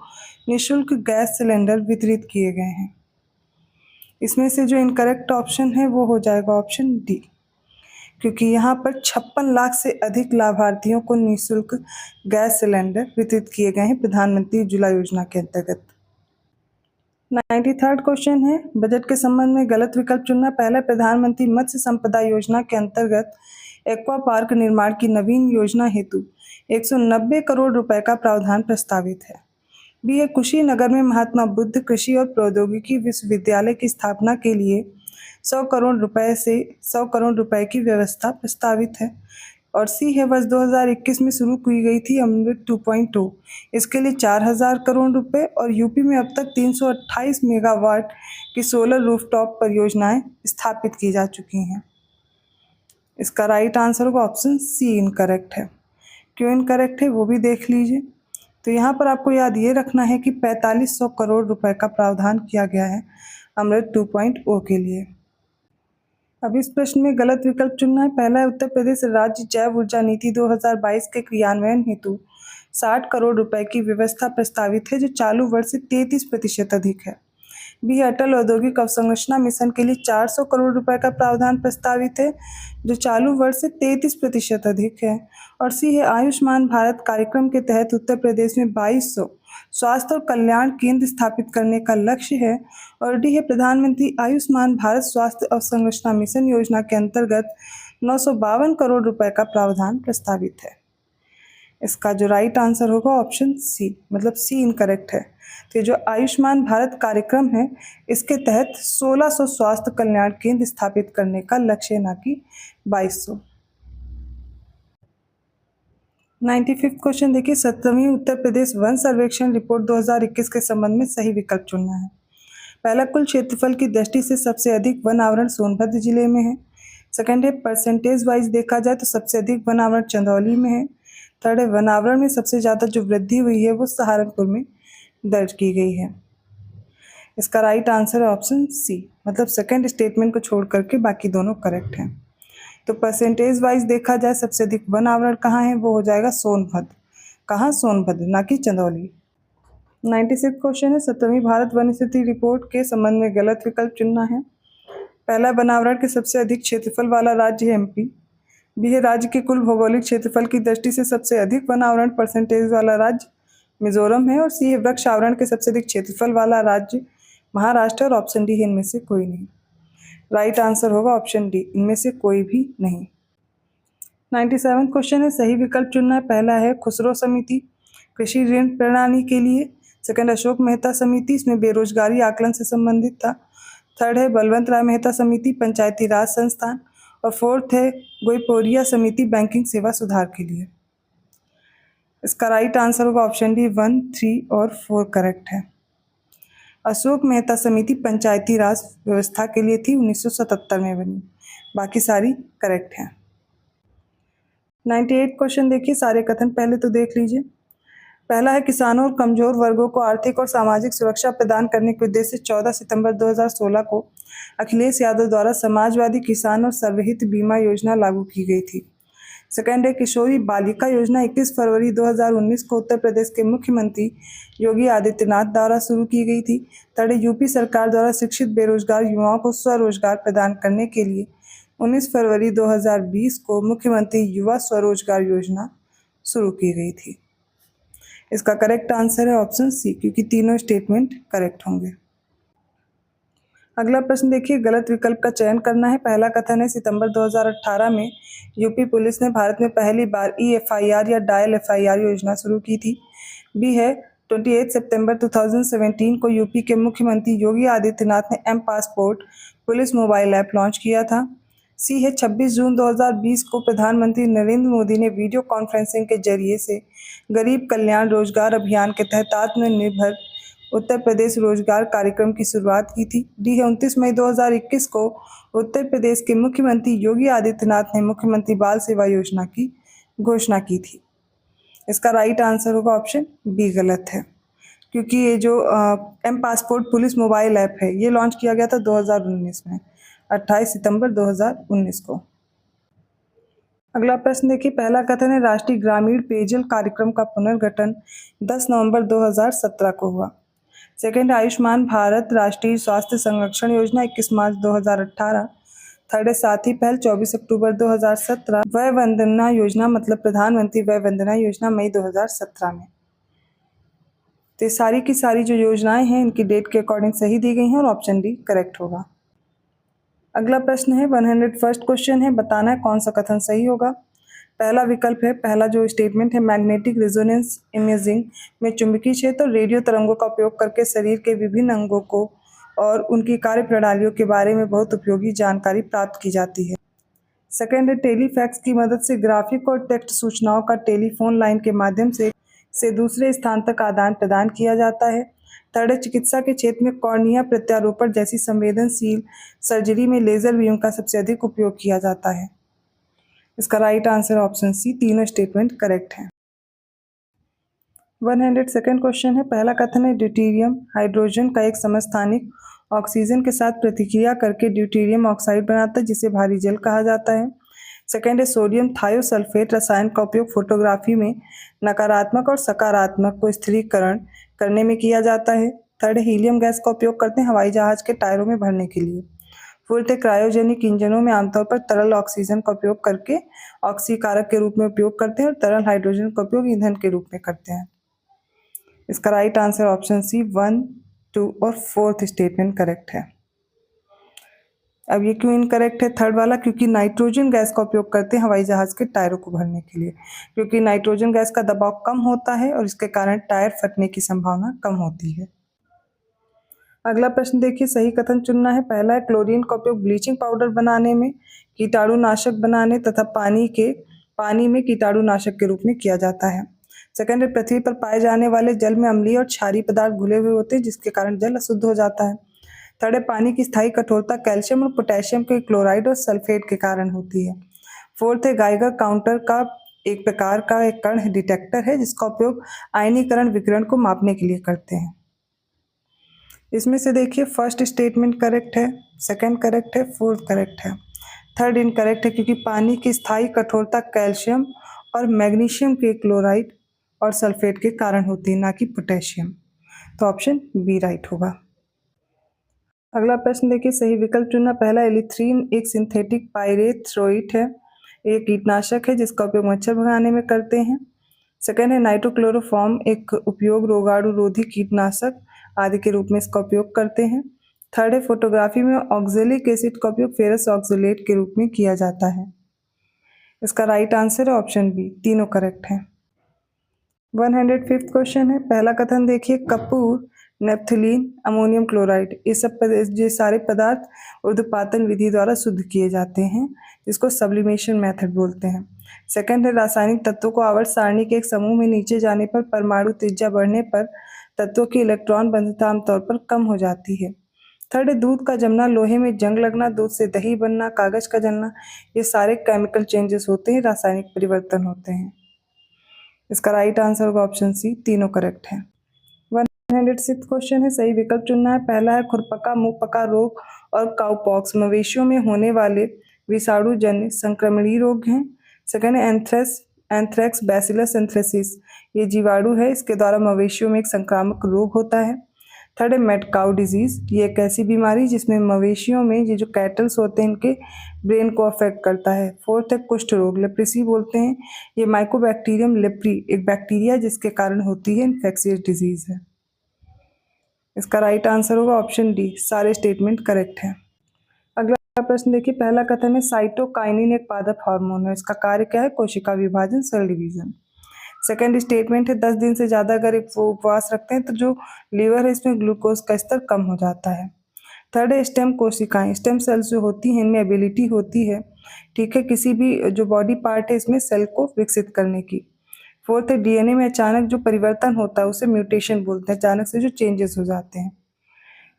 निःशुल्क गैस सिलेंडर वितरित किए गए हैं। इसमें से जो इनकरेक्ट ऑप्शन है वो हो जाएगा ऑप्शन डी, क्योंकि यहाँ पर 56 लाख से अधिक लाभार्थियों को निःशुल्क गैस सिलेंडर वितरित किए गए हैं प्रधानमंत्री उज्ज्वला योजना के अंतर्गत। 93rd क्वेश्चन है, बजट के संबंध में गलत विकल्प चुनना। पहला, प्रधानमंत्री मत्स्य संपदा योजना के अंतर्गत एक्वा पार्क निर्माण की नवीन योजना हेतु 190 करोड़ रुपए का प्रावधान प्रस्तावित है। बी, कुशीनगर में महात्मा बुद्ध कृषि और प्रौद्योगिकी विश्वविद्यालय की स्थापना के लिए 100 करोड़ रुपए की व्यवस्था प्रस्तावित है। और सी है वर्ष 2021 में शुरू की गई थी अमृत 2.0, इसके लिए 4000 करोड़ रुपए और यूपी में अब तक 328 मेगावाट की सोलर रूफटॉप परियोजनाएं स्थापित की जा चुकी हैं। इसका राइट आंसर होगा ऑप्शन सी, इनकरेक्ट है। क्यों इनकरेक्ट है वो भी देख लीजिए। तो यहाँ पर आपको याद ये रखना है कि 4500 करोड़ रुपए का प्रावधान किया गया है अमृत 2.0 के लिए। अब इस प्रश्न में गलत विकल्प चुनना है। पहला है उत्तर प्रदेश राज्य जैव ऊर्जा नीति 2022 के क्रियान्वयन हेतु 60 करोड़ रुपए की व्यवस्था प्रस्तावित है, जो चालू वर्ष से 33% अधिक है। बी, अटल औद्योगिक अवसंरचना मिशन के लिए 400 करोड़ रुपए का प्रावधान प्रस्तावित है, जो चालू वर्ष से 33% अधिक है। और सी है आयुष्मान भारत कार्यक्रम के तहत उत्तर प्रदेश में 2200 स्वास्थ्य और कल्याण केंद्र स्थापित करने का लक्ष्य है। और डी है प्रधानमंत्री आयुष्मान भारत स्वास्थ्य अवसंरचना मिशन योजना के अंतर्गत 952 करोड़ रुपए का प्रावधान प्रस्तावित है। इसका जो राइट आंसर होगा ऑप्शन सी, मतलब सी इनकरेक्ट है। तो जो आयुष्मान भारत कार्यक्रम है इसके तहत 1600 स्वास्थ्य कल्याण केंद्र स्थापित करने का लक्ष्य है, ना कि 2200। 95वां क्वेश्चन देखिए, 17वीं उत्तर प्रदेश वन सर्वेक्षण रिपोर्ट 2021 के संबंध में सही विकल्प चुनना है। पहला, कुल क्षेत्रफल की दृष्टि से सबसे अधिक वन आवरण सोनभद्र जिले में है। सेकंड है, परसेंटेज वाइज देखा जाए तो सबसे अधिक वन आवरण चंदौली में है। थर्ड है, वन आवरण में सबसे ज़्यादा जो वृद्धि हुई है वो सहारनपुर में दर्ज की गई है। इसका राइट आंसर है ऑप्शन सी, मतलब सेकंड स्टेटमेंट को छोड़ करके बाकी दोनों करेक्ट हैं। तो परसेंटेज वाइज देखा जाए सबसे अधिक वन आवरण कहाँ है, वो हो जाएगा सोनभद्र। कहाँ? सोनभद्र, ना कि चंदौली। 96 क्वेश्चन है, 17वीं भारत वन स्थिति रिपोर्ट के संबंध में गलत विकल्प चुनना है। पहला, वन आवरण के सबसे अधिक क्षेत्रफल वाला राज्य है एमपी। बी है, राज्य के कुल भौगोलिक क्षेत्रफल की दृष्टि से सबसे अधिक वन आवरण परसेंटेज वाला राज्य मिजोरम है। और सी है, वृक्ष आवरण के सबसे अधिक क्षेत्रफल वाला राज्य महाराष्ट्र। और ऑप्शन डी है, इनमें से कोई नहीं। राइट आंसर होगा ऑप्शन डी, इनमें से कोई भी नहीं। 97वां क्वेश्चन है, सही विकल्प चुनना है। पहला है खुसरो समिति कृषि ऋण प्रणाली के लिए। सेकंड, अशोक मेहता समिति, इसमें बेरोजगारी आकलन से संबंधित था। थर्ड है बलवंत राय मेहता समिति पंचायती राज संस्थान। और फोर्थ है गोईपोरिया समिति बैंकिंग सेवा सुधार के लिए। इसका राइट आंसर होगा ऑप्शन डी, 1, 3 और 4 करेक्ट है। अशोक मेहता समिति पंचायती राज व्यवस्था के लिए थी, 1977 में बनी। बाकी सारी करेक्ट हैं। 98 क्वेश्चन देखिए, सारे कथन पहले तो देख लीजिए। पहला है, किसानों और कमजोर वर्गों को आर्थिक और सामाजिक सुरक्षा प्रदान करने के उद्देश्य से 14 सितंबर 2016 को अखिलेश यादव द्वारा समाजवादी किसान और सर्वहित बीमा योजना लागू की गई थी। सेकंड है, किशोरी बालिका योजना 21 फरवरी 2019 को उत्तर प्रदेश के मुख्यमंत्री योगी आदित्यनाथ द्वारा शुरू की गई थी। थर्ड है, यूपी सरकार द्वारा शिक्षित बेरोजगार युवाओं को स्वरोजगार प्रदान करने के लिए 19 फरवरी 2020 को मुख्यमंत्री युवा स्वरोजगार योजना शुरू की गई थी। इसका करेक्ट आंसर है ऑप्शन सी, क्योंकि तीनों स्टेटमेंट करेक्ट होंगे। अगला प्रश्न देखिए, गलत विकल्प का चयन करना है। पहला कथन है, सितंबर 2018 में यूपी पुलिस ने भारत में पहली बार EFIR या डायल FIR योजना शुरू की थी। बी है, 28 सितंबर 2017 को यूपी के मुख्यमंत्री योगी आदित्यनाथ ने M passport police mobile app launch किया था। सी है, 26 जून 2020 को प्रधानमंत्री नरेंद्र मोदी ने वीडियो कॉन्फ्रेंसिंग के जरिए से गरीब कल्याण रोजगार अभियान के तहत आत्मनिर्भर उत्तर प्रदेश रोजगार कार्यक्रम की शुरुआत की थी। डी है, 29 मई 2021 को उत्तर प्रदेश के मुख्यमंत्री योगी आदित्यनाथ ने मुख्यमंत्री बाल सेवा योजना की घोषणा की थी। इसका राइट आंसर होगा ऑप्शन बी, गलत है, क्योंकि ये जो M passport police mobile app है ये लॉन्च किया गया था 2019 में, 28 सितंबर 2019 को। अगला प्रश्न देखिए, पहला कथन है, राष्ट्रीय ग्रामीण पेयजल कार्यक्रम का पुनर्गठन 10 नवंबर 2017 को हुआ। सेकंड, आयुष्मान भारत राष्ट्रीय स्वास्थ्य संरक्षण योजना 21 मार्च 2018। थर्ड है, साथी पहल 24 अक्टूबर 2017। वय वंदना योजना मतलब प्रधानमंत्री वय वंदना योजना मई 2017 में। तो ये सारी की सारी जो योजनाएं हैं इनकी डेट के अकॉर्डिंग सही दी गई हैं और ऑप्शन डी करेक्ट होगा। अगला प्रश्न है, 101st क्वेश्चन है, बताना है कौन सा कथन सही होगा। पहला विकल्प है, पहला जो स्टेटमेंट है, मैग्नेटिक रेजोनेंस इमेजिंग में चुंबकीय क्षेत्र और रेडियो तरंगों का उपयोग करके शरीर के विभिन्न अंगों को और उनकी कार्य प्रणालियों के बारे में बहुत उपयोगी जानकारी प्राप्त की जाती है। सेकंड है, टेलीफैक्स की मदद से ग्राफिक और टेक्स्ट सूचनाओं का टेलीफोन लाइन के माध्यम से दूसरे स्थान तक आदान प्रदान किया जाता है। थर्ड है, चिकित्सा के क्षेत्र में कॉर्निया प्रत्यारोपण जैसी संवेदनशील सर्जरी में लेजर बीम का सबसे अधिक उपयोग किया जाता है। इसका राइट आंसर ऑप्शन सी, तीनों स्टेटमेंट करेक्ट हैं। 102nd क्वेश्चन है, पहला कथन है, ड्यूटेरियम हाइड्रोजन का एक समस्थानिक ऑक्सीजन के साथ प्रतिक्रिया करके ड्यूटेरियम ऑक्साइड बनाता है जिसे भारी जल कहा जाता है। सेकंड है, सोडियम थायोसल्फेट रसायन का उपयोग फोटोग्राफी में नकारात्मक और सकारात्मक को स्थिरीकरण करने में किया जाता है। थर्ड है, हीलियम गैस का उपयोग करते हैं हवाई जहाज के टायरों में भरने के लिए। फोर्थ है, क्रायोजेनिक इंजनों में आमतौर पर तरल ऑक्सीजन का उपयोग करके ऑक्सीकारक के रूप में उपयोग करते हैं और तरल हाइड्रोजन का उपयोग ईंधन के रूप में करते हैं। इसका राइट आंसर ऑप्शन सी, 1, 2 और 4th स्टेटमेंट करेक्ट है। अब ये क्यों इनकरेक्ट है थर्ड वाला, क्योंकि नाइट्रोजन गैस का उपयोग करते हैं हवाई जहाज के टायरों को भरने के लिए, क्योंकि नाइट्रोजन गैस का दबाव कम होता है और इसके कारण टायर फटने की संभावना कम होती है। अगला प्रश्न देखिए, सही कथन चुनना है। पहला है, क्लोरीन का उपयोग ब्लीचिंग पाउडर बनाने में, कीटाणुनाशक बनाने तथा पानी के पानी में कीटाणुनाशक के रूप में किया जाता है। सेकंड है, पृथ्वी पर पाए जाने वाले जल में अम्लीय और क्षारीय पदार्थ घुले हुए होते हैं जिसके कारण जल अशुद्ध हो जाता है। थर्ड है, पानी की स्थायी कठोरता कैल्शियम और पोटेशियम के क्लोराइड और सल्फेट के कारण होती है। फोर्थ है, गाइगर काउंटर का एक प्रकार का एक कण डिटेक्टर है जिसका उपयोग आयनीकरण विकिरण को मापने के लिए करते हैं। इसमें से देखिए फर्स्ट स्टेटमेंट करेक्ट है, सेकंड करेक्ट है, फोर्थ करेक्ट है, थर्ड इनकरेक्ट है क्योंकि पानी की स्थायी कठोरता कैल्शियम और मैग्नीशियम के क्लोराइड और सल्फेट के कारण होती है, ना कि पोटेशियम। तो ऑप्शन बी राइट होगा। अगला प्रश्न देखिए, सही विकल्प चुनना। पहला, एलिथ्रीन एक सिंथेटिक पाइरेथ्रोइट है, ये कीटनाशक है जिसका उपयोग मच्छर भगाने में करते हैं। सेकेंड है, नाइट्रोक्लोरोफॉर्म एक उपयोग रोगाणु रोधी कीटनाशक आदि के रूप में इसका उपयोग करते हैं। थर्ड है, फोटोग्राफी में ऑक्जेलिक एसिड का उपयोग फेरस ऑक्जेलेट के रूप में किया जाता है। इसका राइट आंसर है ऑप्शन बी, तीनों करेक्ट है। 105th क्वेश्चन है, पहला कथन देखिए, कपूर, नेप्थलीन, अमोनियम क्लोराइड ये सारे पदार्थ ऊर्ध्वपातन विधि द्वारा शुद्ध किए जाते हैं जिसको सब्लिमेशन मेथड बोलते हैं। सेकंड है, रासायनिक तत्वों को आवर्त सारणी के एक समूह में नीचे जाने पर परमाणु त्रिज्या बढ़ने पर तत्वों की इलेक्ट्रॉन बंधुता आमतौर पर कम हो जाती है। थर्ड है, दूध का जमना, लोहे में जंग लगना, दूध से दही बनना, कागज का जलना, ये सारे केमिकल चेंजेस होते हैं, रासायनिक परिवर्तन होते हैं। इसका राइट आंसर होगा ऑप्शन सी, तीनों करेक्ट है। 106 क्वेश्चन है, सही विकल्प चुनना है। पहला है, खुरपका, मुंहपका रोग और काउपॉक्स मवेशियों में होने वाले विषाणु जन्य संक्रमणीय रोग हैं। सेकंड है, एंथ्रेक्स बैसिलस एंथ्रेसिस, ये जीवाणु है, इसके द्वारा मवेशियों में एक संक्रामक रोग होता है। थर्ड है, मैड काउ डिजीज, ये एक ऐसी बीमारी जिसमें मवेशियों में ये जो कैटल्स होते हैं इनके ब्रेन को अफेक्ट करता है। फोर्थ है, कुष्ठ रोग, लेप्रेसी बोलते हैं, ये माइकोबैक्टीरियम लेप्री एक बैक्टीरिया जिसके कारण होती है, इन्फेक्शियस डिजीज है। इसका राइट आंसर होगा ऑप्शन डी, सारे स्टेटमेंट करेक्ट है। अगला प्रश्न देखिए, पहला कथन है, साइटोकाइनिन एक पादप हार्मोन है, इसका कार्य क्या है, कोशिका विभाजन, सेल डिवीजन। सेकेंड स्टेटमेंट है, 10 दिन से ज़्यादा अगर वो उपवास रखते हैं तो जो लीवर है इसमें ग्लूकोज का स्तर कम हो जाता है। थर्ड है, स्टेम कोशिकाएं, स्टेम सेल्स जो होती हैं इनमें एबिलिटी होती है, ठीक है, किसी भी जो बॉडी पार्ट है इसमें सेल को विकसित करने की। फोर्थ है, डीएनए में अचानक जो परिवर्तन होता है उसे म्यूटेशन बोलते हैं, अचानक से जो चेंजेस हो जाते हैं।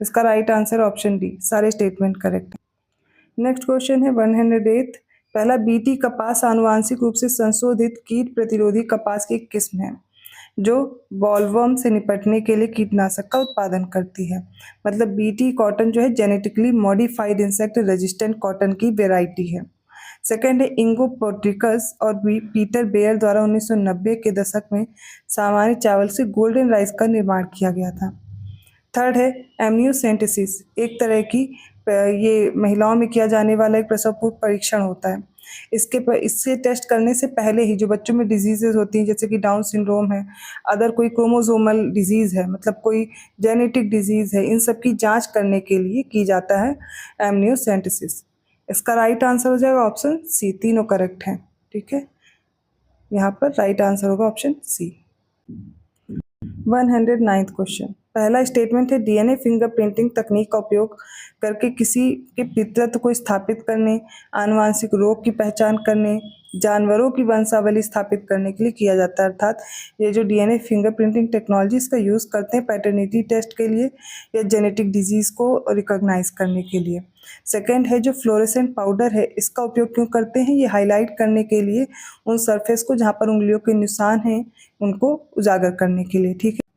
इसका राइट आंसर ऑप्शन डी, सारे स्टेटमेंट करेक्ट है। नेक्स्ट क्वेश्चन है 108, पहला, बीटी कपास आनुवांशिक रूप से संशोधित कीट प्रतिरोधी कपास की एक किस्म है जो बॉलवर्म से निपटने के लिए कीटनाशक का उत्पादन करती है। मतलब बीटी कॉटन जो है genetically modified insect resistant cotton की वेराइटी है। सेकेंड है, इंगो पोट्रिकस और पीटर बेयर द्वारा 1990 के दशक में सामान्य चावल से गोल्डन राइस का निर्माण किया गया था। थर्ड है, एमनियोसेंटेसिस, एक तरह की ये महिलाओं में किया जाने वाला एक प्रसव पूर्व परीक्षण होता है। इससे टेस्ट करने से पहले ही जो बच्चों में डिजीजेज होती हैं जैसे कि डाउन सिंड्रोम है, अदर कोई क्रोमोसोमल डिजीज़ है, मतलब कोई जेनेटिक डिजीज़ है, इन सब की जांच करने के लिए की जाता है एमनियोसेंटेसिस। इसका राइट आंसर हो जाएगा ऑप्शन सी, तीनों करेक्ट हैं, ठीक है, यहाँ पर राइट आंसर होगा ऑप्शन सी। 109th क्वेश्चन, पहला स्टेटमेंट है, डीएनए फिंगरप्रिंटिंग तकनीक का उपयोग करके किसी के पितृत्व को स्थापित करने, आनुवांशिक रोग की पहचान करने, जानवरों की वंशावली स्थापित करने के लिए किया जाता है। अर्थात ये जो डीएनए फिंगरप्रिंटिंग टेक्नोलॉजी इसका यूज़ करते हैं पैटर्निटी टेस्ट के लिए या जेनेटिक डिजीज़ को रिकॉग्नाइज करने के लिए। सेकेंड है, जो फ्लोरेसेंट पाउडर है इसका उपयोग क्यों करते हैं, ये हाईलाइट करने के लिए उन सरफेस को जहाँ पर उंगलियों के निशान हैं उनको उजागर करने के लिए, ठीक है।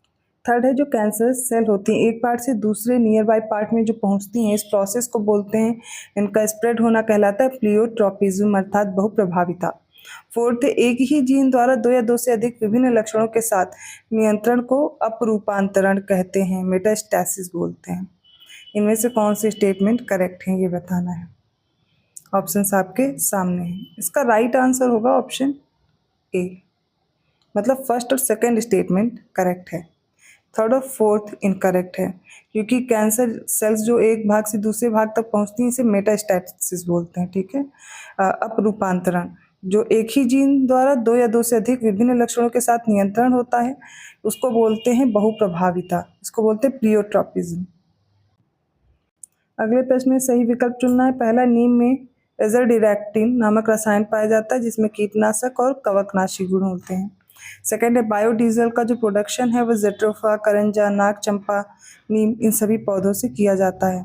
थर्ड है, जो कैंसर सेल होती हैं एक पार्ट से दूसरे नियर बाय पार्ट में जो पहुंचती हैं इस प्रोसेस को बोलते हैं, इनका स्प्रेड होना कहलाता है प्लियोट्रोपिज्म अर्थात बहुप्रभाविता। फोर्थ है, एक ही जीन द्वारा 2 या 2 से अधिक विभिन्न लक्षणों के साथ नियंत्रण को अपरूपांतरण कहते हैं, मेटास्टैसिस बोलते हैं। इनमें से कौन से स्टेटमेंट करेक्ट हैं ये बताना है, ऑप्शंस आपके सामने हैं। इसका राइट आंसर होगा ऑप्शन ए, मतलब फर्स्ट और सेकंड स्टेटमेंट करेक्ट है, थर्ड और फोर्थ इनकरेक्ट है, क्योंकि कैंसर सेल्स जो एक भाग से दूसरे भाग तक पहुंचती हैं इसे मेटास्टैसिस बोलते हैं, ठीक है। अपरूपांतरण, जो एक ही जीन द्वारा 2 या 2 से अधिक विभिन्न लक्षणों के साथ नियंत्रण होता है उसको बोलते हैं बहुप्रभाविता, इसको बोलते हैं प्लियोट्रोपिज्म। अगले प्रश्न में सही विकल्प चुनना है। पहला, नीम में एजाडिरेक्टिन नामक रसायन पाया जाता है जिसमें कीटनाशक और कवकनाशी गुण होते हैं। सेकेंड है बायोडीजल का जो प्रोडक्शन है वो जेट्रोफा, करंजा, नाग चंपा, नीम इन सभी पौधों से किया जाता है।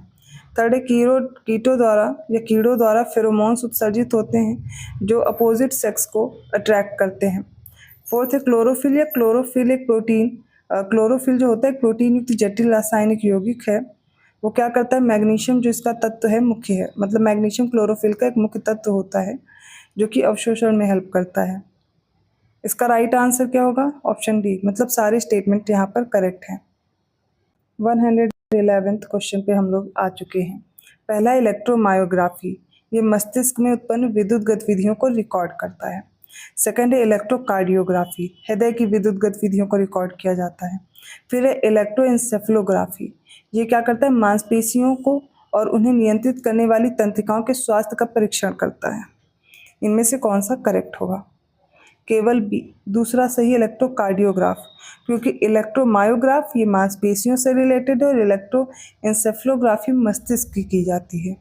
थर्ड है कीड़ों द्वारा फेरोमोन्स उत्सर्जित होते हैं जो अपोजिट सेक्स को अट्रैक्ट करते हैं। फोर्थ है क्लोरोफिल एक प्रोटीन क्लोरोफिल जो होता है एक प्रोटीन युक्त जटिल रासायनिक यौगिक है। वो क्या करता है, मैग्नीशियम जो इसका तत्व है मुख्य है, मतलब मैग्नीशियम क्लोरोफिल का एक मुख्य तत्व होता है जो कि अवशोषण में हेल्प करता है। इसका राइट आंसर क्या होगा, ऑप्शन डी, मतलब सारे स्टेटमेंट यहाँ पर करेक्ट हैं। 111th क्वेश्चन पे हम लोग आ चुके हैं। पहला इलेक्ट्रोमायोग्राफी, ये मस्तिष्क में उत्पन्न विद्युत गतिविधियों को रिकॉर्ड करता है। सेकंड है इलेक्ट्रोकार्डियोग्राफी, हृदय की विद्युत गतिविधियों को रिकॉर्ड किया जाता है। फिर है इलेक्ट्रोएंसेफेलोग्राफी, ये क्या करता है, मांसपेशियों को और उन्हें नियंत्रित करने वाली तंत्रिकाओं के स्वास्थ्य का परीक्षण करता है। इनमें से कौन सा करेक्ट होगा, केवल बी, दूसरा सही इलेक्ट्रोकार्डियोग्राफ, क्योंकि इलेक्ट्रोमायोग्राफ ये मांसपेशियों से रिलेटेड है और इलेक्ट्रोएंसेफेलोग्राफी मस्तिष्क की जाती है।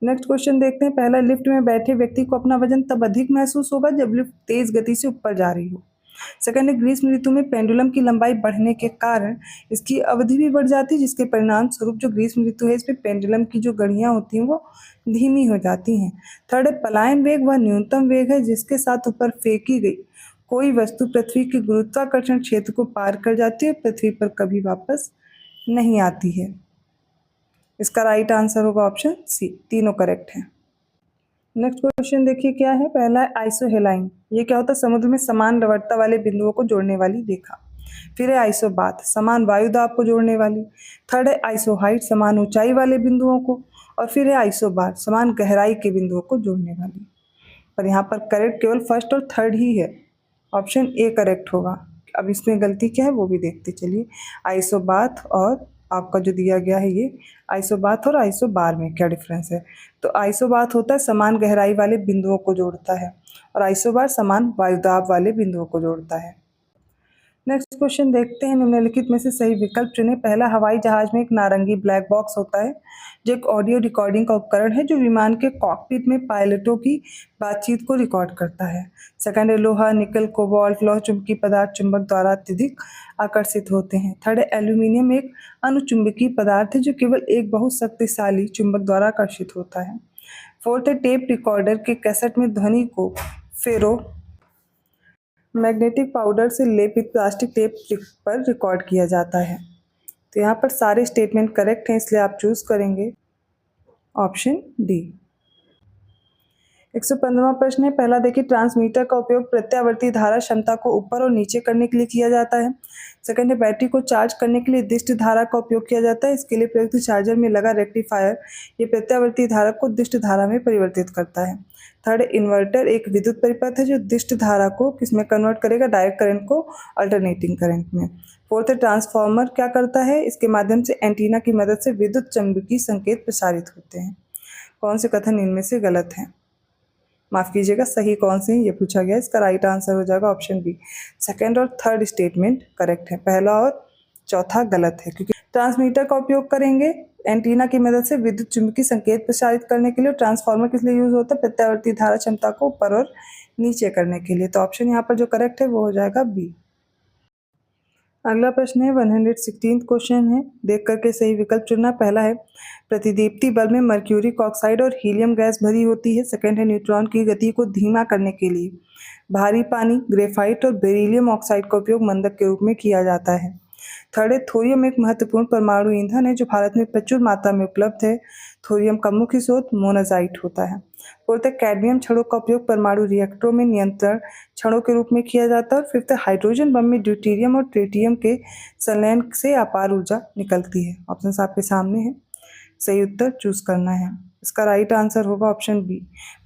नेक्स्ट क्वेश्चन देखते हैं। पहला, लिफ्ट में बैठे व्यक्ति को अपना वजन तब अधिक महसूस होगा जब लिफ्ट तेज गति से ऊपर जा रही हो। सेकंड है, ग्रीष्म ऋतु में पेंडुलम की लंबाई बढ़ने के कारण इसकी अवधि भी बढ़ जाती है जिसके परिणाम स्वरूप जो ग्रीष्म ऋतु है इसमें पेंडुलम की जो घड़ियां होती हैं वो धीमी हो जाती हैं। थर्ड है, पलायन वेग वह न्यूनतम वेग है जिसके साथ ऊपर फेंकी गई कोई वस्तु पृथ्वी के गुरुत्वाकर्षण क्षेत्र को पार कर जाती है, पृथ्वी पर कभी वापस नहीं आती है। इसका राइट आंसर होगा ऑप्शन सी, तीनों करेक्ट हैं। नेक्स्ट क्वेश्चन देखिए क्या है। पहला है आइसोहेलाइन, ये क्या होता है, समुद्र में समान लवणता वाले बिंदुओं को जोड़ने वाली रेखा। फिर है आइसोबाथ, समान वायुदाब को जोड़ने वाली। थर्ड है आइसोहाइट, समान ऊंचाई वाले बिंदुओं को। और फिर है आइसोबार, समान गहराई के बिंदुओं को जोड़ने वाली। पर यहाँ पर करेक्ट केवल फर्स्ट और थर्ड ही है, ऑप्शन ए करेक्ट होगा। अब इसमें गलती क्या है वो भी देखते चलिए। आइसोबाथ और आपका जो दिया गया है ये आइसोबाथ और आइसोबार में क्या डिफरेंस है, तो आइसोबाथ होता है समान गहराई वाले बिंदुओं को जोड़ता है और आइसोबार समान वायुदाब वाले बिंदुओं को जोड़ता है। नेक्स्ट क्वेश्चन देखते हैं। निम्नलिखित में से सही विकल्प चुनें। पहला, हवाई जहाज में एक नारंगी ब्लैक बॉक्स होता है जो एक ऑडियो रिकॉर्डिंग का उपकरण है जो विमान के कॉकपिट में पायलटों की बातचीत को रिकॉर्ड करता है। सेकंड है, लोहा, निकल, कोबाल्ट, लौह चुंबकीय पदार्थ चुंबक द्वारा अत्यधिक आकर्षित होते हैं। थर्ड है, एल्यूमिनियम एक अनुचुंबकीय पदार्थ है जो केवल एक बहुत शक्तिशाली चुंबक द्वारा आकर्षित होता है। फोर्थ है, टेप रिकॉर्डर के कैसेट में ध्वनि को फेरो मैग्नेटिक पाउडर से लेपित प्लास्टिक टेप पर रिकॉर्ड किया जाता है। तो यहाँ पर सारे स्टेटमेंट करेक्ट हैं इसलिए आप चूज करेंगे ऑप्शन डी। 115वां प्रश्न है। पहला देखिए, ट्रांसमीटर का उपयोग प्रत्यावर्ती धारा क्षमता को ऊपर और नीचे करने के लिए किया जाता है। सेकंड है, बैटरी को चार्ज करने के लिए दिष्ट धारा का उपयोग किया जाता है। इसके लिए प्रयुक्त चार्जर में लगा रेक्टिफायर ये प्रत्यावर्ती धारा को दिष्ट धारा में परिवर्तित करता है। थर्ड, इन्वर्टर एक विद्युत परिपथ है जो दिष्ट धारा को किसमें कन्वर्ट करेगा, डायरेक्ट करंट को अल्टरनेटिंग करंट में। फोर्थ, ट्रांसफार्मर क्या करता है, इसके माध्यम से एंटीना की मदद से विद्युत चुंबकीय संकेत प्रसारित होते हैं। कौन से कथन इनमें से गलत हैं, माफ कीजिएगा सही कौन से हैं ये पूछा गया। इसका राइट आंसर हो जाएगा ऑप्शन बी। सेकंड और थर्ड स्टेटमेंट करेक्ट है, पहला और चौथा गलत है क्योंकि ट्रांसमीटर का उपयोग करेंगे एंटीना की मदद से विद्युत चुंबकीय संकेत प्रसारित करने के लिए। ट्रांसफार्मर किस लिए यूज होता है, प्रत्यावर्ती धारा क्षमता को ऊपर और नीचे करने के लिए। तो ऑप्शन यहाँ पर जो करेक्ट है वो हो जाएगा बी। अगला प्रश्न है 116 क्वेश्चन है, देख करके सही विकल्प चुनना। पहला है, प्रतिदीप्ति बल्ब में मर्क्यूरी ऑक्साइड और हीलियम गैस भरी होती है। सेकंड है, न्यूट्रॉन की गति को धीमा करने के लिए भारी पानी, ग्रेफाइट और बेरिलियम ऑक्साइड का उपयोग मंदक के रूप में किया जाता है। थर्ड है, थोरियम एक महत्वपूर्ण परमाणु ईंधन है जो भारत में प्रचुर मात्रा में उपलब्ध है। थोरियम का मुख्य स्रोत मोनाजाइट होता है। फोर्थ है, कैडमियम छड़ों का उपयोग परमाणु रिएक्टरों में नियंत्रण छड़ों के रूप में किया जाता है। फिफ्थ है, हाइड्रोजन बम में ड्यूटेरियम और ट्रिटियम के संलयन से अपार ऊर्जा निकलती है। ऑप्शन आपके सामने है, सही उत्तर चूज करना है। इसका राइट आंसर होगा ऑप्शन बी।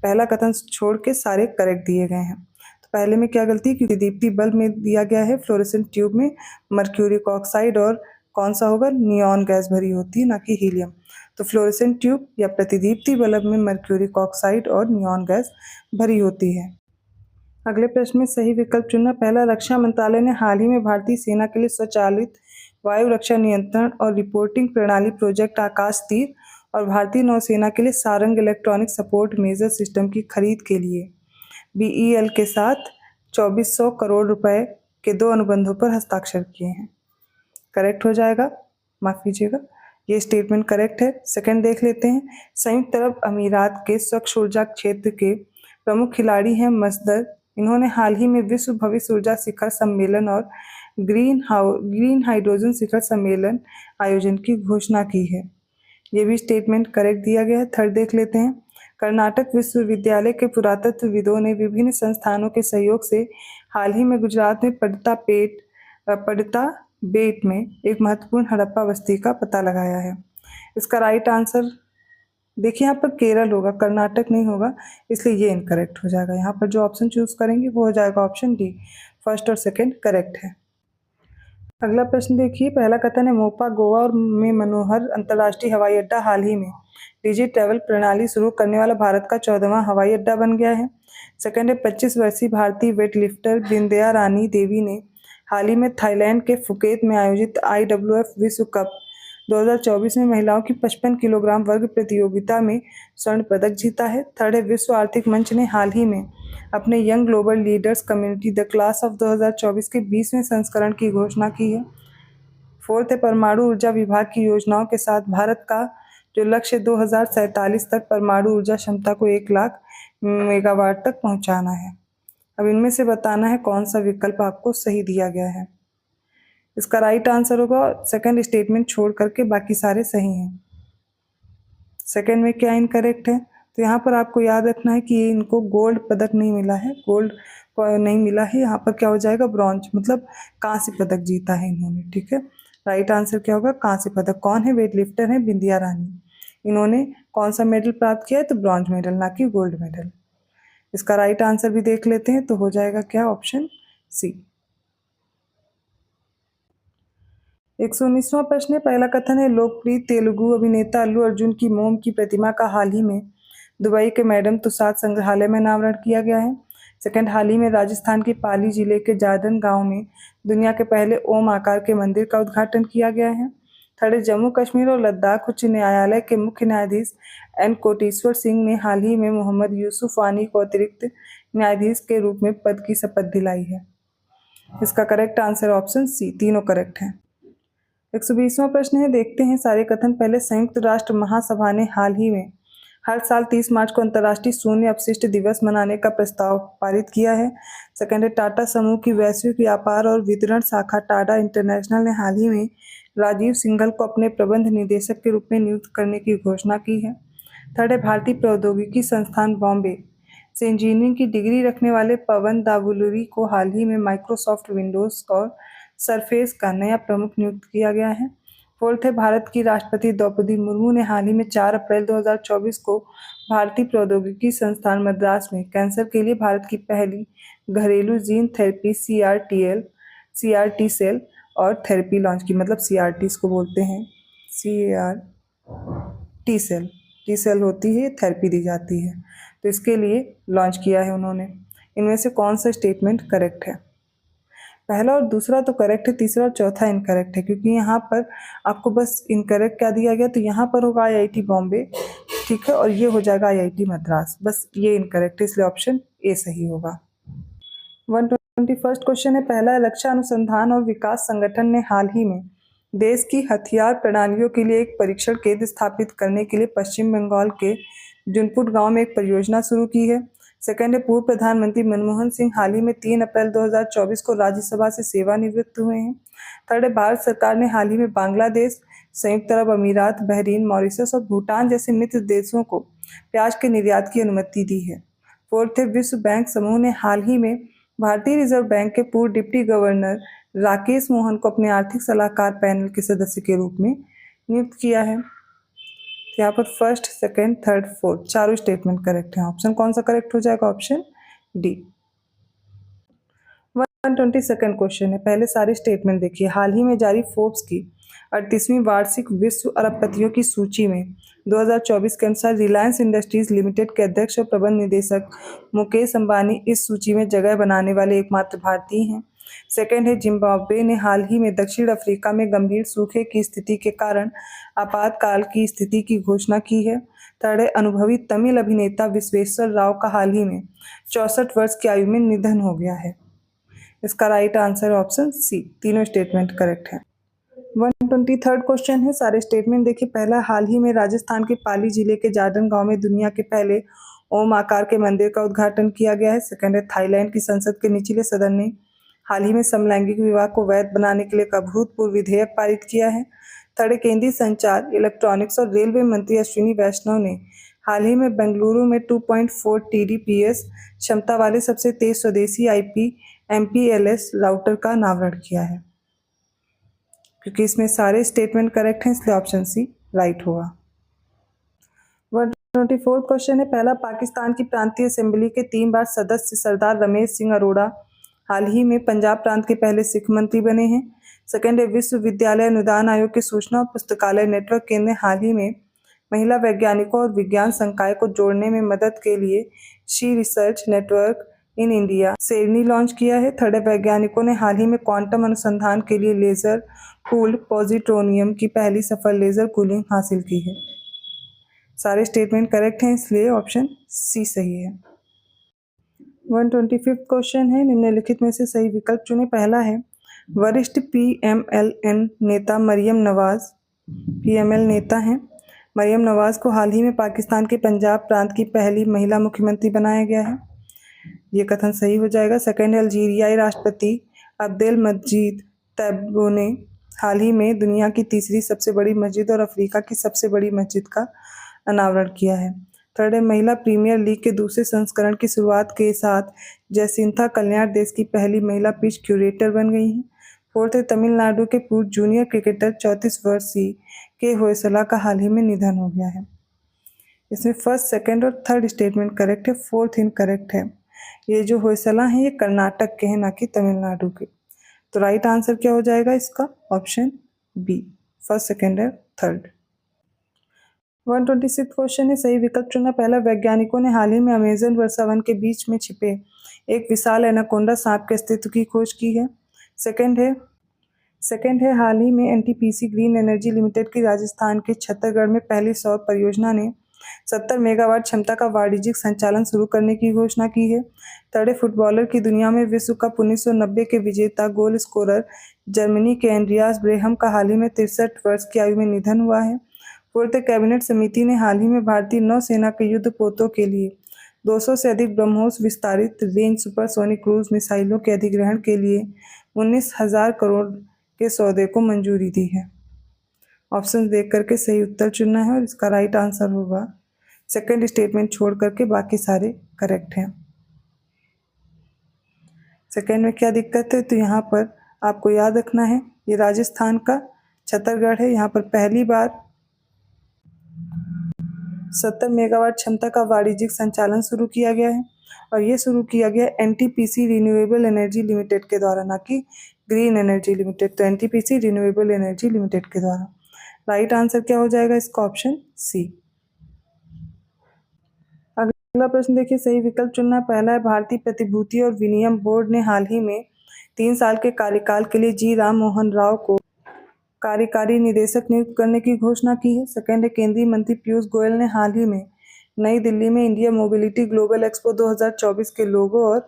पहला कथन छोड़ के सारे करेक्ट दिए गए हैं। तो पहले में क्या गलती है, क्योंकि दीप्ति बल्ब में दिया गया है फ्लोरेसेंट ट्यूब में मर्क्यूरी ऑक्साइड और कौन सा होगा, नियॉन गैस भरी होती है ना कि हीलियम। तो फ्लोरेसेंट ट्यूब या प्रतिदीप्ति बल्ब में मर्क्यूरी ऑक्साइड और नियॉन गैस भरी होती है। अगले प्रश्न में सही विकल्प चुनना। पहला, रक्षा मंत्रालय ने हाल ही में भारतीय सेना के लिए स्वचालित वायु रक्षा नियंत्रण और रिपोर्टिंग प्रणाली प्रोजेक्ट आकाश तीर और भारतीय नौसेना के लिए Sarang electronic support measure system की खरीद के लिए BEL के साथ 2400 करोड़ रुपए के 2 अनुबंधों पर हस्ताक्षर किए हैं। करेक्ट हो जाएगा, माफ कीजिएगा, ये स्टेटमेंट करेक्ट है। सेकंड देख लेते हैं। संयुक्त अरब अमीरात के स्वच्छ ऊर्जा क्षेत्र के प्रमुख खिलाड़ी हैं मसदर। इन्होंने हाल ही में विश्व भविष्य ऊर्जा शिखर सम्मेलन और ग्रीन हाइड्रोजन शिखर सम्मेलन आयोजन की घोषणा की है। ये भी स्टेटमेंट करेक्ट दिया गया है। थर्ड देख लेते हैं। कर्नाटक विश्वविद्यालय के पुरातत्वविदों ने विभिन्न संस्थानों के सहयोग से हाल ही में गुजरात में पड़ता बेट में एक महत्वपूर्ण हड़प्पा बस्ती का पता लगाया है। इसका राइट आंसर देखिए, यहाँ पर केरल होगा, कर्नाटक नहीं होगा, इसलिए ये इनकरेक्ट हो जाएगा। यहाँ पर जो ऑप्शन चूज करेंगे वो हो जाएगा ऑप्शन डी। फर्स्ट और सेकंड करेक्ट है। अगला प्रश्न देखिए। पहला कथन है मोपा गोवा और में मनोहर अंतर्राष्ट्रीय हवाई अड्डा हाल ही में डिजी ट्रैवल प्रणाली शुरू करने वाला भारत का 14वां हवाई अड्डा बन गया है। सेकंड है 25 वर्षीय भारतीय वेट लिफ्टर बिंदया रानी देवी ने हाल ही में थाईलैंड के फुकेत में आयोजित IWF विश्व कप 2024 में महिलाओं की 55 किलोग्राम वर्ग प्रतियोगिता में स्वर्ण पदक जीता है। थर्ड है विश्व आर्थिक मंच ने हाल ही में अपने young global leaders community the class of 2024 के 20वें संस्करण की घोषणा की है। फोर्थ है परमाणु ऊर्जा विभाग की योजनाओं के साथ भारत का जो लक्ष्य 2047 तक परमाणु ऊर्जा क्षमता को 1 लाख मेगावाट तक पहुंचाना है। अब इनमें से बताना है कौन सा विकल्प आपको सही दिया गया है। इसका राइट आंसर होगा सेकंड स्टेटमेंट छोड़ करके बाकी सारे सही हैं। सेकंड में क्या इनकरेक्ट है, तो यहाँ पर आपको याद रखना है कि इनको गोल्ड पदक नहीं मिला है, गोल्ड नहीं मिला है। यहाँ पर क्या हो जाएगा, ब्रॉन्ज, मतलब कांस्य पदक जीता है इन्होंने। ठीक है, राइट आंसर क्या होगा, कांस्य पदक। कौन है, वेट लिफ्टर है बिंदिया रानी। इन्होंने कौन सा मेडल प्राप्त किया है, तो ब्रॉन्ज मेडल, ना कि गोल्ड मेडल। इसका राइट आंसर भी देख लेते हैं, तो हो जाएगा क्या, ऑप्शन सी। 119वां प्रश्न है। पहला कथन है लोकप्रिय तेलुगु अभिनेता अल्लू अर्जुन की मोम की प्रतिमा का हाल ही में दुबई के मैडम तुसाद संग्रहालय में अनावरण किया गया है। सेकंड, हाल ही में राजस्थान के पाली जिले के जादन गांव में दुनिया के पहले ओम आकार के मंदिर का उद्घाटन किया गया है। थर्ड, जम्मू कश्मीर और लद्दाख उच्च न्यायालय के मुख्य न्यायाधीश N कोटेश्वर सिंह ने हाल ही में मोहम्मद यूसुफ वानी को अतिरिक्त न्यायाधीश के रूप में पद की शपथ दिलाई है। इसका करेक्ट आंसर ऑप्शन सी, तीनों करेक्ट हैं। 120वां प्रश्न है, देखते हैं सारे कथन। पहले, संयुक्त राष्ट्र महासभा ने हाल ही में हर साल 30 मार्च को अंतर्राष्ट्रीय शून्य अपशिष्ट दिवस मनाने का प्रस्ताव पारित किया है। सेकंड है टाटा समूह की वैश्विक व्यापार और वितरण शाखा टाटा इंटरनेशनल ने हाल ही में राजीव सिंघल को अपने प्रबंध निदेशक के रूप में नियुक्त करने की घोषणा की है। थर्ड है भारतीय प्रौद्योगिकी संस्थान बॉम्बे से इंजीनियरिंग की डिग्री रखने वाले पवन दावुलुरी को हाल ही में माइक्रोसॉफ्ट विंडोज और सरफेस का नया प्रमुख नियुक्त किया गया है। फोर्थ है भारत की राष्ट्रपति द्रौपदी मुर्मू ने हाल ही में 4 अप्रैल 2024 को भारतीय प्रौद्योगिकी संस्थान मद्रास में कैंसर के लिए भारत की पहली घरेलू जीन थेरेपी CRT सेल और थेरेपी लॉन्च की, मतलब CRT इसको बोलते हैं, CRT सेल, टी सेल होती है, थेरेपी दी जाती है, तो इसके लिए लॉन्च किया है उन्होंने। इनमें से कौन सा स्टेटमेंट करेक्ट है? पहला और दूसरा तो करेक्ट है, तीसरा और चौथा इनकरेक्ट है, क्योंकि यहाँ पर आपको बस इनकरेक्ट क्या दिया गया, तो यहाँ पर होगा IIT बॉम्बे, ठीक है, और ये हो जाएगा IIT मद्रास, बस ये इनकरेक्ट है, इसलिए ऑप्शन ए सही होगा। 121 क्वेश्चन है। पहला, रक्षा अनुसंधान और विकास संगठन ने हाल ही में देश की हथियार प्रणालियों के लिए एक परीक्षण केंद्र स्थापित करने के लिए पश्चिम बंगाल के जुनपुट गांव में एक परियोजना शुरू की है। सेकंड है पूर्व प्रधानमंत्री मनमोहन सिंह हाल ही में 3 अप्रैल 2024 को राज्यसभा से सेवानिवृत्त हुए हैं। थर्ड है भारत सरकार ने हाल ही में बांग्लादेश, संयुक्त अरब अमीरात, बहरीन, मॉरिशस और भूटान जैसे मित्र देशों को प्याज के निर्यात की अनुमति दी है। फोर्थ है विश्व बैंक समूह ने हाल ही में भारतीय रिजर्व बैंक के पूर्व डिप्टी गवर्नर राकेश मोहन को अपने आर्थिक सलाहकार पैनल के सदस्य के रूप में नियुक्त किया है। यहाँ पर फर्स्ट, सेकंड, थर्ड, फोर्थ चारों स्टेटमेंट करेक्ट हैं। ऑप्शन कौन सा करेक्ट हो जाएगा? Option D. 122 क्वेश्चन है। पहले सारे स्टेटमेंट देखिए। हाल ही में जारी फोर्ब्स की 38वीं वार्षिक विश्व अरबपतियों की सूची में 2024 के अनुसार रिलायंस इंडस्ट्रीज लिमिटेड के अध्यक्ष और प्रबंध निदेशक मुकेश अंबानी इस सूची में जगह बनाने वाले एकमात्र भारतीय हैं। सेकंड है जिम्बाब्वे ने हाल ही में दक्षिण अफ्रीका में गंभीर सूखे की स्थिति के कारण आपातकाल की स्थिति की घोषणा की है। थर्ड है अनुभवी तमिल अभिनेता विश्वेश्वर राव का हाल ही में 64 वर्ष की आयु में निधन हो गया है। इसका राइट आंसर ऑप्शन सी, तीनों स्टेटमेंट करेक्ट है। 123 क्वेश्चन है, सारे स्टेटमेंट देखिए। पहला, हाल ही में राजस्थान के पाली जिले के जाडन गांव में दुनिया के पहले ओम आकार के मंदिर का उद्घाटन किया गया है। सेकंड है थाईलैंड की संसद के निचले सदन ने हाल ही में समलैंगिक विवाह को वैध बनाने के लिए एक अभूतपूर्व विधेयक पारित किया है। थर्ड है केंद्रीय संचार, इलेक्ट्रॉनिक्स और रेलवे मंत्री अश्विनी वैष्णव ने हाल ही में बेंगलुरु में 2.4 TDPS क्षमता वाले सबसे तेज स्वदेशी IP MPLS राउटर का अनावरण किया है। क्योंकि इसमें सारे स्टेटमेंट करेक्ट हैं, इसलिए ऑप्शन सी राइट होगा। 124 क्वेश्चन है, पहला, पाकिस्तान की प्रांतीय असेंबली के 3 बार सदस्य सरदार रमेश सिंह अरोड़ा हाल ही में पंजाब प्रांत के पहले सिख मंत्री बने हैं। सेकंड है विश्वविद्यालय अनुदान आयोग के सूचना और पुस्तकालय नेटवर्क केंद्र ने हाल ही में महिला वैज्ञानिकों और विज्ञान संकाय को जोड़ने में मदद के लिए she research network in India सेरनी लॉन्च किया है। थर्ड है वैज्ञानिकों ने हाल ही में क्वांटम अनुसंधान के लिए लेजर कूल्ड पॉजिट्रोनियम की पहली सफल लेजर कूलिंग हासिल की है। सारे स्टेटमेंट करेक्ट हैं, इसलिए ऑप्शन सी सही है। 125 क्वेश्चन है, निम्नलिखित में से सही विकल्प चुनें। पहला है वरिष्ठ PMLN नेता मरियम नवाज, PML नेता हैं, मरियम नवाज को हाल ही में पाकिस्तान के पंजाब प्रांत की पहली महिला मुख्यमंत्री बनाया गया है। ये कथन सही हो जाएगा। सेकंड है अल्जीरियाई राष्ट्रपति अब्देल मजीद तैब्बोन ने हाल ही में दुनिया की तीसरी सबसे बड़ी मस्जिद और अफ्रीका की सबसे बड़ी मस्जिद का अनावरण किया है। थर्ड है महिला प्रीमियर लीग के दूसरे संस्करण की शुरुआत के साथ जयसिंथा कल्याण देश की पहली महिला पिच क्यूरेटर बन गई हैं। फोर्थ है तमिलनाडु के पूर्व जूनियर क्रिकेटर 34 वर्षीय के होयसला का हाल ही में निधन हो गया है। इसमें फर्स्ट, सेकंड और थर्ड स्टेटमेंट करेक्ट है, फोर्थ इनकरेक्ट है। ये जो होयसला हैं ये कर्नाटक के हैं, ना कि तमिलनाडु के। तो राइट आंसर क्या हो जाएगा इसका? ऑप्शन बी, फर्स्ट, सेकंड और थर्ड। 126 क्वेश्चन है, सही विकल्प चुना। पहला, वैज्ञानिकों ने हाल ही में अमेजन वर्षा वन के बीच में छिपे एक विशाल एनाकोंडा सांप के अस्तित्व की खोज की है। सेकंड है हाल ही में NTPC ग्रीन एनर्जी लिमिटेड की राजस्थान के छत्तीसगढ़ में पहली सौर परियोजना ने 70 मेगावाट क्षमता का वाणिज्यिक संचालन शुरू करने की घोषणा की है। थर्ड है फुटबॉलर की दुनिया में विश्व कप 1990 के विजेता गोल स्कोरर जर्मनी के एंड्रियास ब्रेहम का हाल ही में 63 वर्ष की आयु में निधन हुआ है। फोर्थ, कैबिनेट समिति ने हाल ही में भारतीय नौसेना के युद्धपोतों के लिए 200 से अधिक ब्रह्मोस विस्तारित रेंज सुपरसोनिक क्रूज मिसाइलों के अधिग्रहण के लिए 19,000 करोड़ के सौदे को मंजूरी दी है। ऑप्शन देख करके सही उत्तर चुनना है और इसका राइट आंसर होगा सेकंड स्टेटमेंट छोड़ करके बाकी सारे करेक्ट हैं। सेकंड में क्या दिक्कत है, तो यहाँ पर आपको याद रखना है ये राजस्थान का छत्तीसगढ़ है। यहाँ पर पहली बार 70 मेगावाट क्षमता का वाणिज्यिक संचालन शुरू किया गया है और ये शुरू किया गया NTPC रिन्यूएबल एनर्जी लिमिटेड के द्वारा, ना कि ग्रीन एनर्जी लिमिटेड। तो NTPC रिन्यूएबल एनर्जी लिमिटेड के द्वारा। राइट आंसर क्या हो जाएगा इसका? Option C. अगला प्रश्न देखिए, सही विकल्प चुनना। पहला है भारतीय प्रतिभूति और विनिमय बोर्ड ने हाल ही में 3 साल के कार्यकाल के लिए G राम मोहन राव को कार्यकारी निदेशक नियुक्त करने की घोषणा की है। सेकंड है केंद्रीय मंत्री पीयूष गोयल ने हाल ही में नई दिल्ली में इंडिया मोबिलिटी ग्लोबल एक्सपो 2024 के लोगो और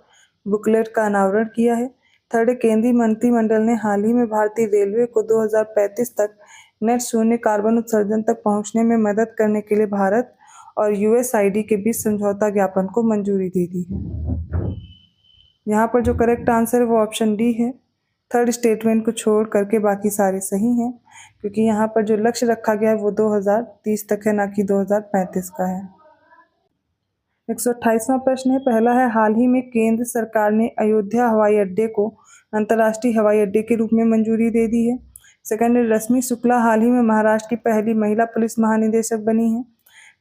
बुकलेट का अनावरण किया है। थर्ड है केंद्रीय मंत्रिमंडल ने हाल ही में भारतीय रेलवे को 2035 तक नेट शून्य कार्बन उत्सर्जन तक पहुंचने में मदद करने के लिए भारत और USAID के बीच समझौता ज्ञापन को मंजूरी दे दी है। यहाँ पर जो करेक्ट आंसर है वो ऑप्शन डी है। थर्ड स्टेटमेंट को छोड़ करके बाकी सारे सही हैं, क्योंकि यहाँ पर जो लक्ष्य रखा गया है वो 2030 तक है, ना कि 2035 का है। 128वां प्रश्न है, पहला है हाल ही में केंद्र सरकार ने अयोध्या हवाई अड्डे को अंतर्राष्ट्रीय हवाई अड्डे के रूप में मंजूरी दे दी है। सेकंड है रश्मि शुक्ला हाल ही में महाराष्ट्र की पहली महिला पुलिस महानिदेशक बनी है।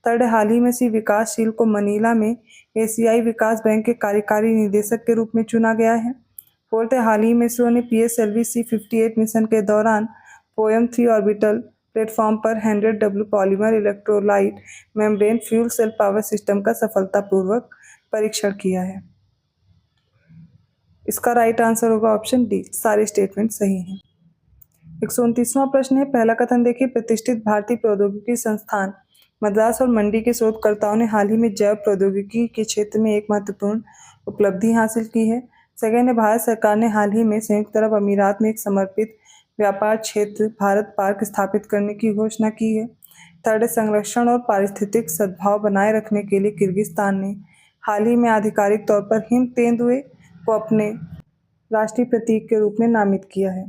थर्ड है हाल ही में श्री विकासशील को मनीला में एशियाई विकास बैंक के कार्यकारी निदेशक के रूप में चुना गया है। फोर्थ है हाल ही में इसरो ने PSLV C58 मिशन के दौरान पोयम 3 ऑर्बिटल प्लेटफॉर्म पर 100W polymer electrolyte membrane fuel cell power system का सफलतापूर्वक परीक्षण किया है। इसका राइट आंसर होगा ऑप्शन डी, सारे स्टेटमेंट सही हैं। 129वां प्रश्न है, पहला कथन देखिए, प्रतिष्ठित भारतीय प्रौद्योगिकी संस्थान मद्रास और मंडी के शोधकर्ताओं ने हाल ही में जैव प्रौद्योगिकी के क्षेत्र में एक महत्वपूर्ण उपलब्धि हासिल की है। सेकेंड है, भारत सरकार ने हाल ही में संयुक्त अरब अमीरात में एक समर्पित व्यापार क्षेत्र भारत पार्क स्थापित करने की घोषणा की है। थर्ड है, संरक्षण और पारिस्थितिक सद्भाव बनाए रखने के लिए किर्गिस्तान ने हाल ही में आधिकारिक तौर पर हिम तेंदुए को अपने राष्ट्रीय प्रतीक के रूप में नामित किया है।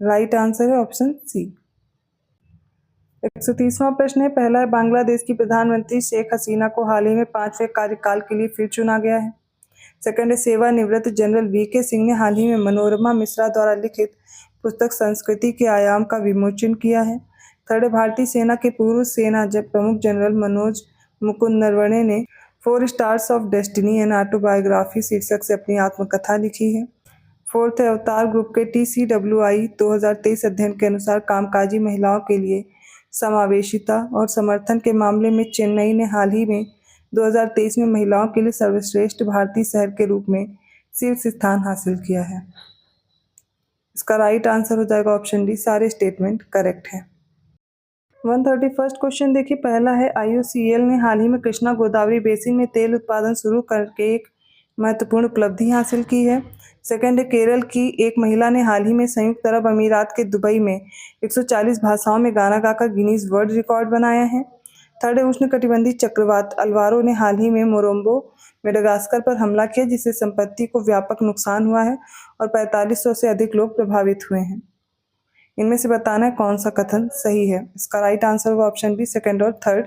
राइट आंसर है ऑप्शन सी। 130वां प्रश्न है, पहला है, बांग्लादेश की प्रधानमंत्री शेख हसीना को हाल ही में 5वें कार्यकाल के लिए फिर चुना गया है। सेकंड है, सेवानिवृत्त जनरल वीके सिंह ने हाल ही में मनोरमा मिश्रा द्वारा लिखित पुस्तक संस्कृति के आयाम का विमोचन किया है। थर्ड है, भारतीय सेना के पूर्व सेना प्रमुख जनरल मनोज मुकुंद नरवणे ने 4 stars of destiny and autobiography शीर्षक से अपनी आत्मकथा लिखी है। फोर्थ है, अवतार ग्रुप के TCWI 2023 अध्ययन के अनुसार कामकाजी महिलाओं के लिए समावेशिता और समर्थन के मामले में चेन्नई ने हाल ही में 2023 में महिलाओं के लिए सर्वश्रेष्ठ भारतीय शहर के रूप में शीर्ष स्थान हासिल किया है। इसका राइट आंसर हो जाएगा ऑप्शन डी, सारे स्टेटमेंट करेक्ट है। 131st क्वेश्चन देखिए, पहला है, IOCL ने हाल ही में कृष्णा गोदावरी बेसिन में तेल उत्पादन शुरू करके एक महत्वपूर्ण उपलब्धि हासिल की है। सेकंड है, केरल की एक महिला ने हाल ही में संयुक्त अरब अमीरात के दुबई में 140 भाषाओं में गाना गाकर गिनीज वर्ल्ड रिकॉर्ड बनाया है। थर्ड है, उष्णकटिबंधीय चक्रवात अल्वारो ने हाल ही में मोरम्बो मेडागास्कर पर हमला किया, जिससे संपत्ति को व्यापक नुकसान हुआ है और 4500 से अधिक लोग प्रभावित हुए हैं। इनमें से बताना है कौन सा कथन सही है। इसका राइट आंसर होगा ऑप्शन बी, सेकंड और थर्ड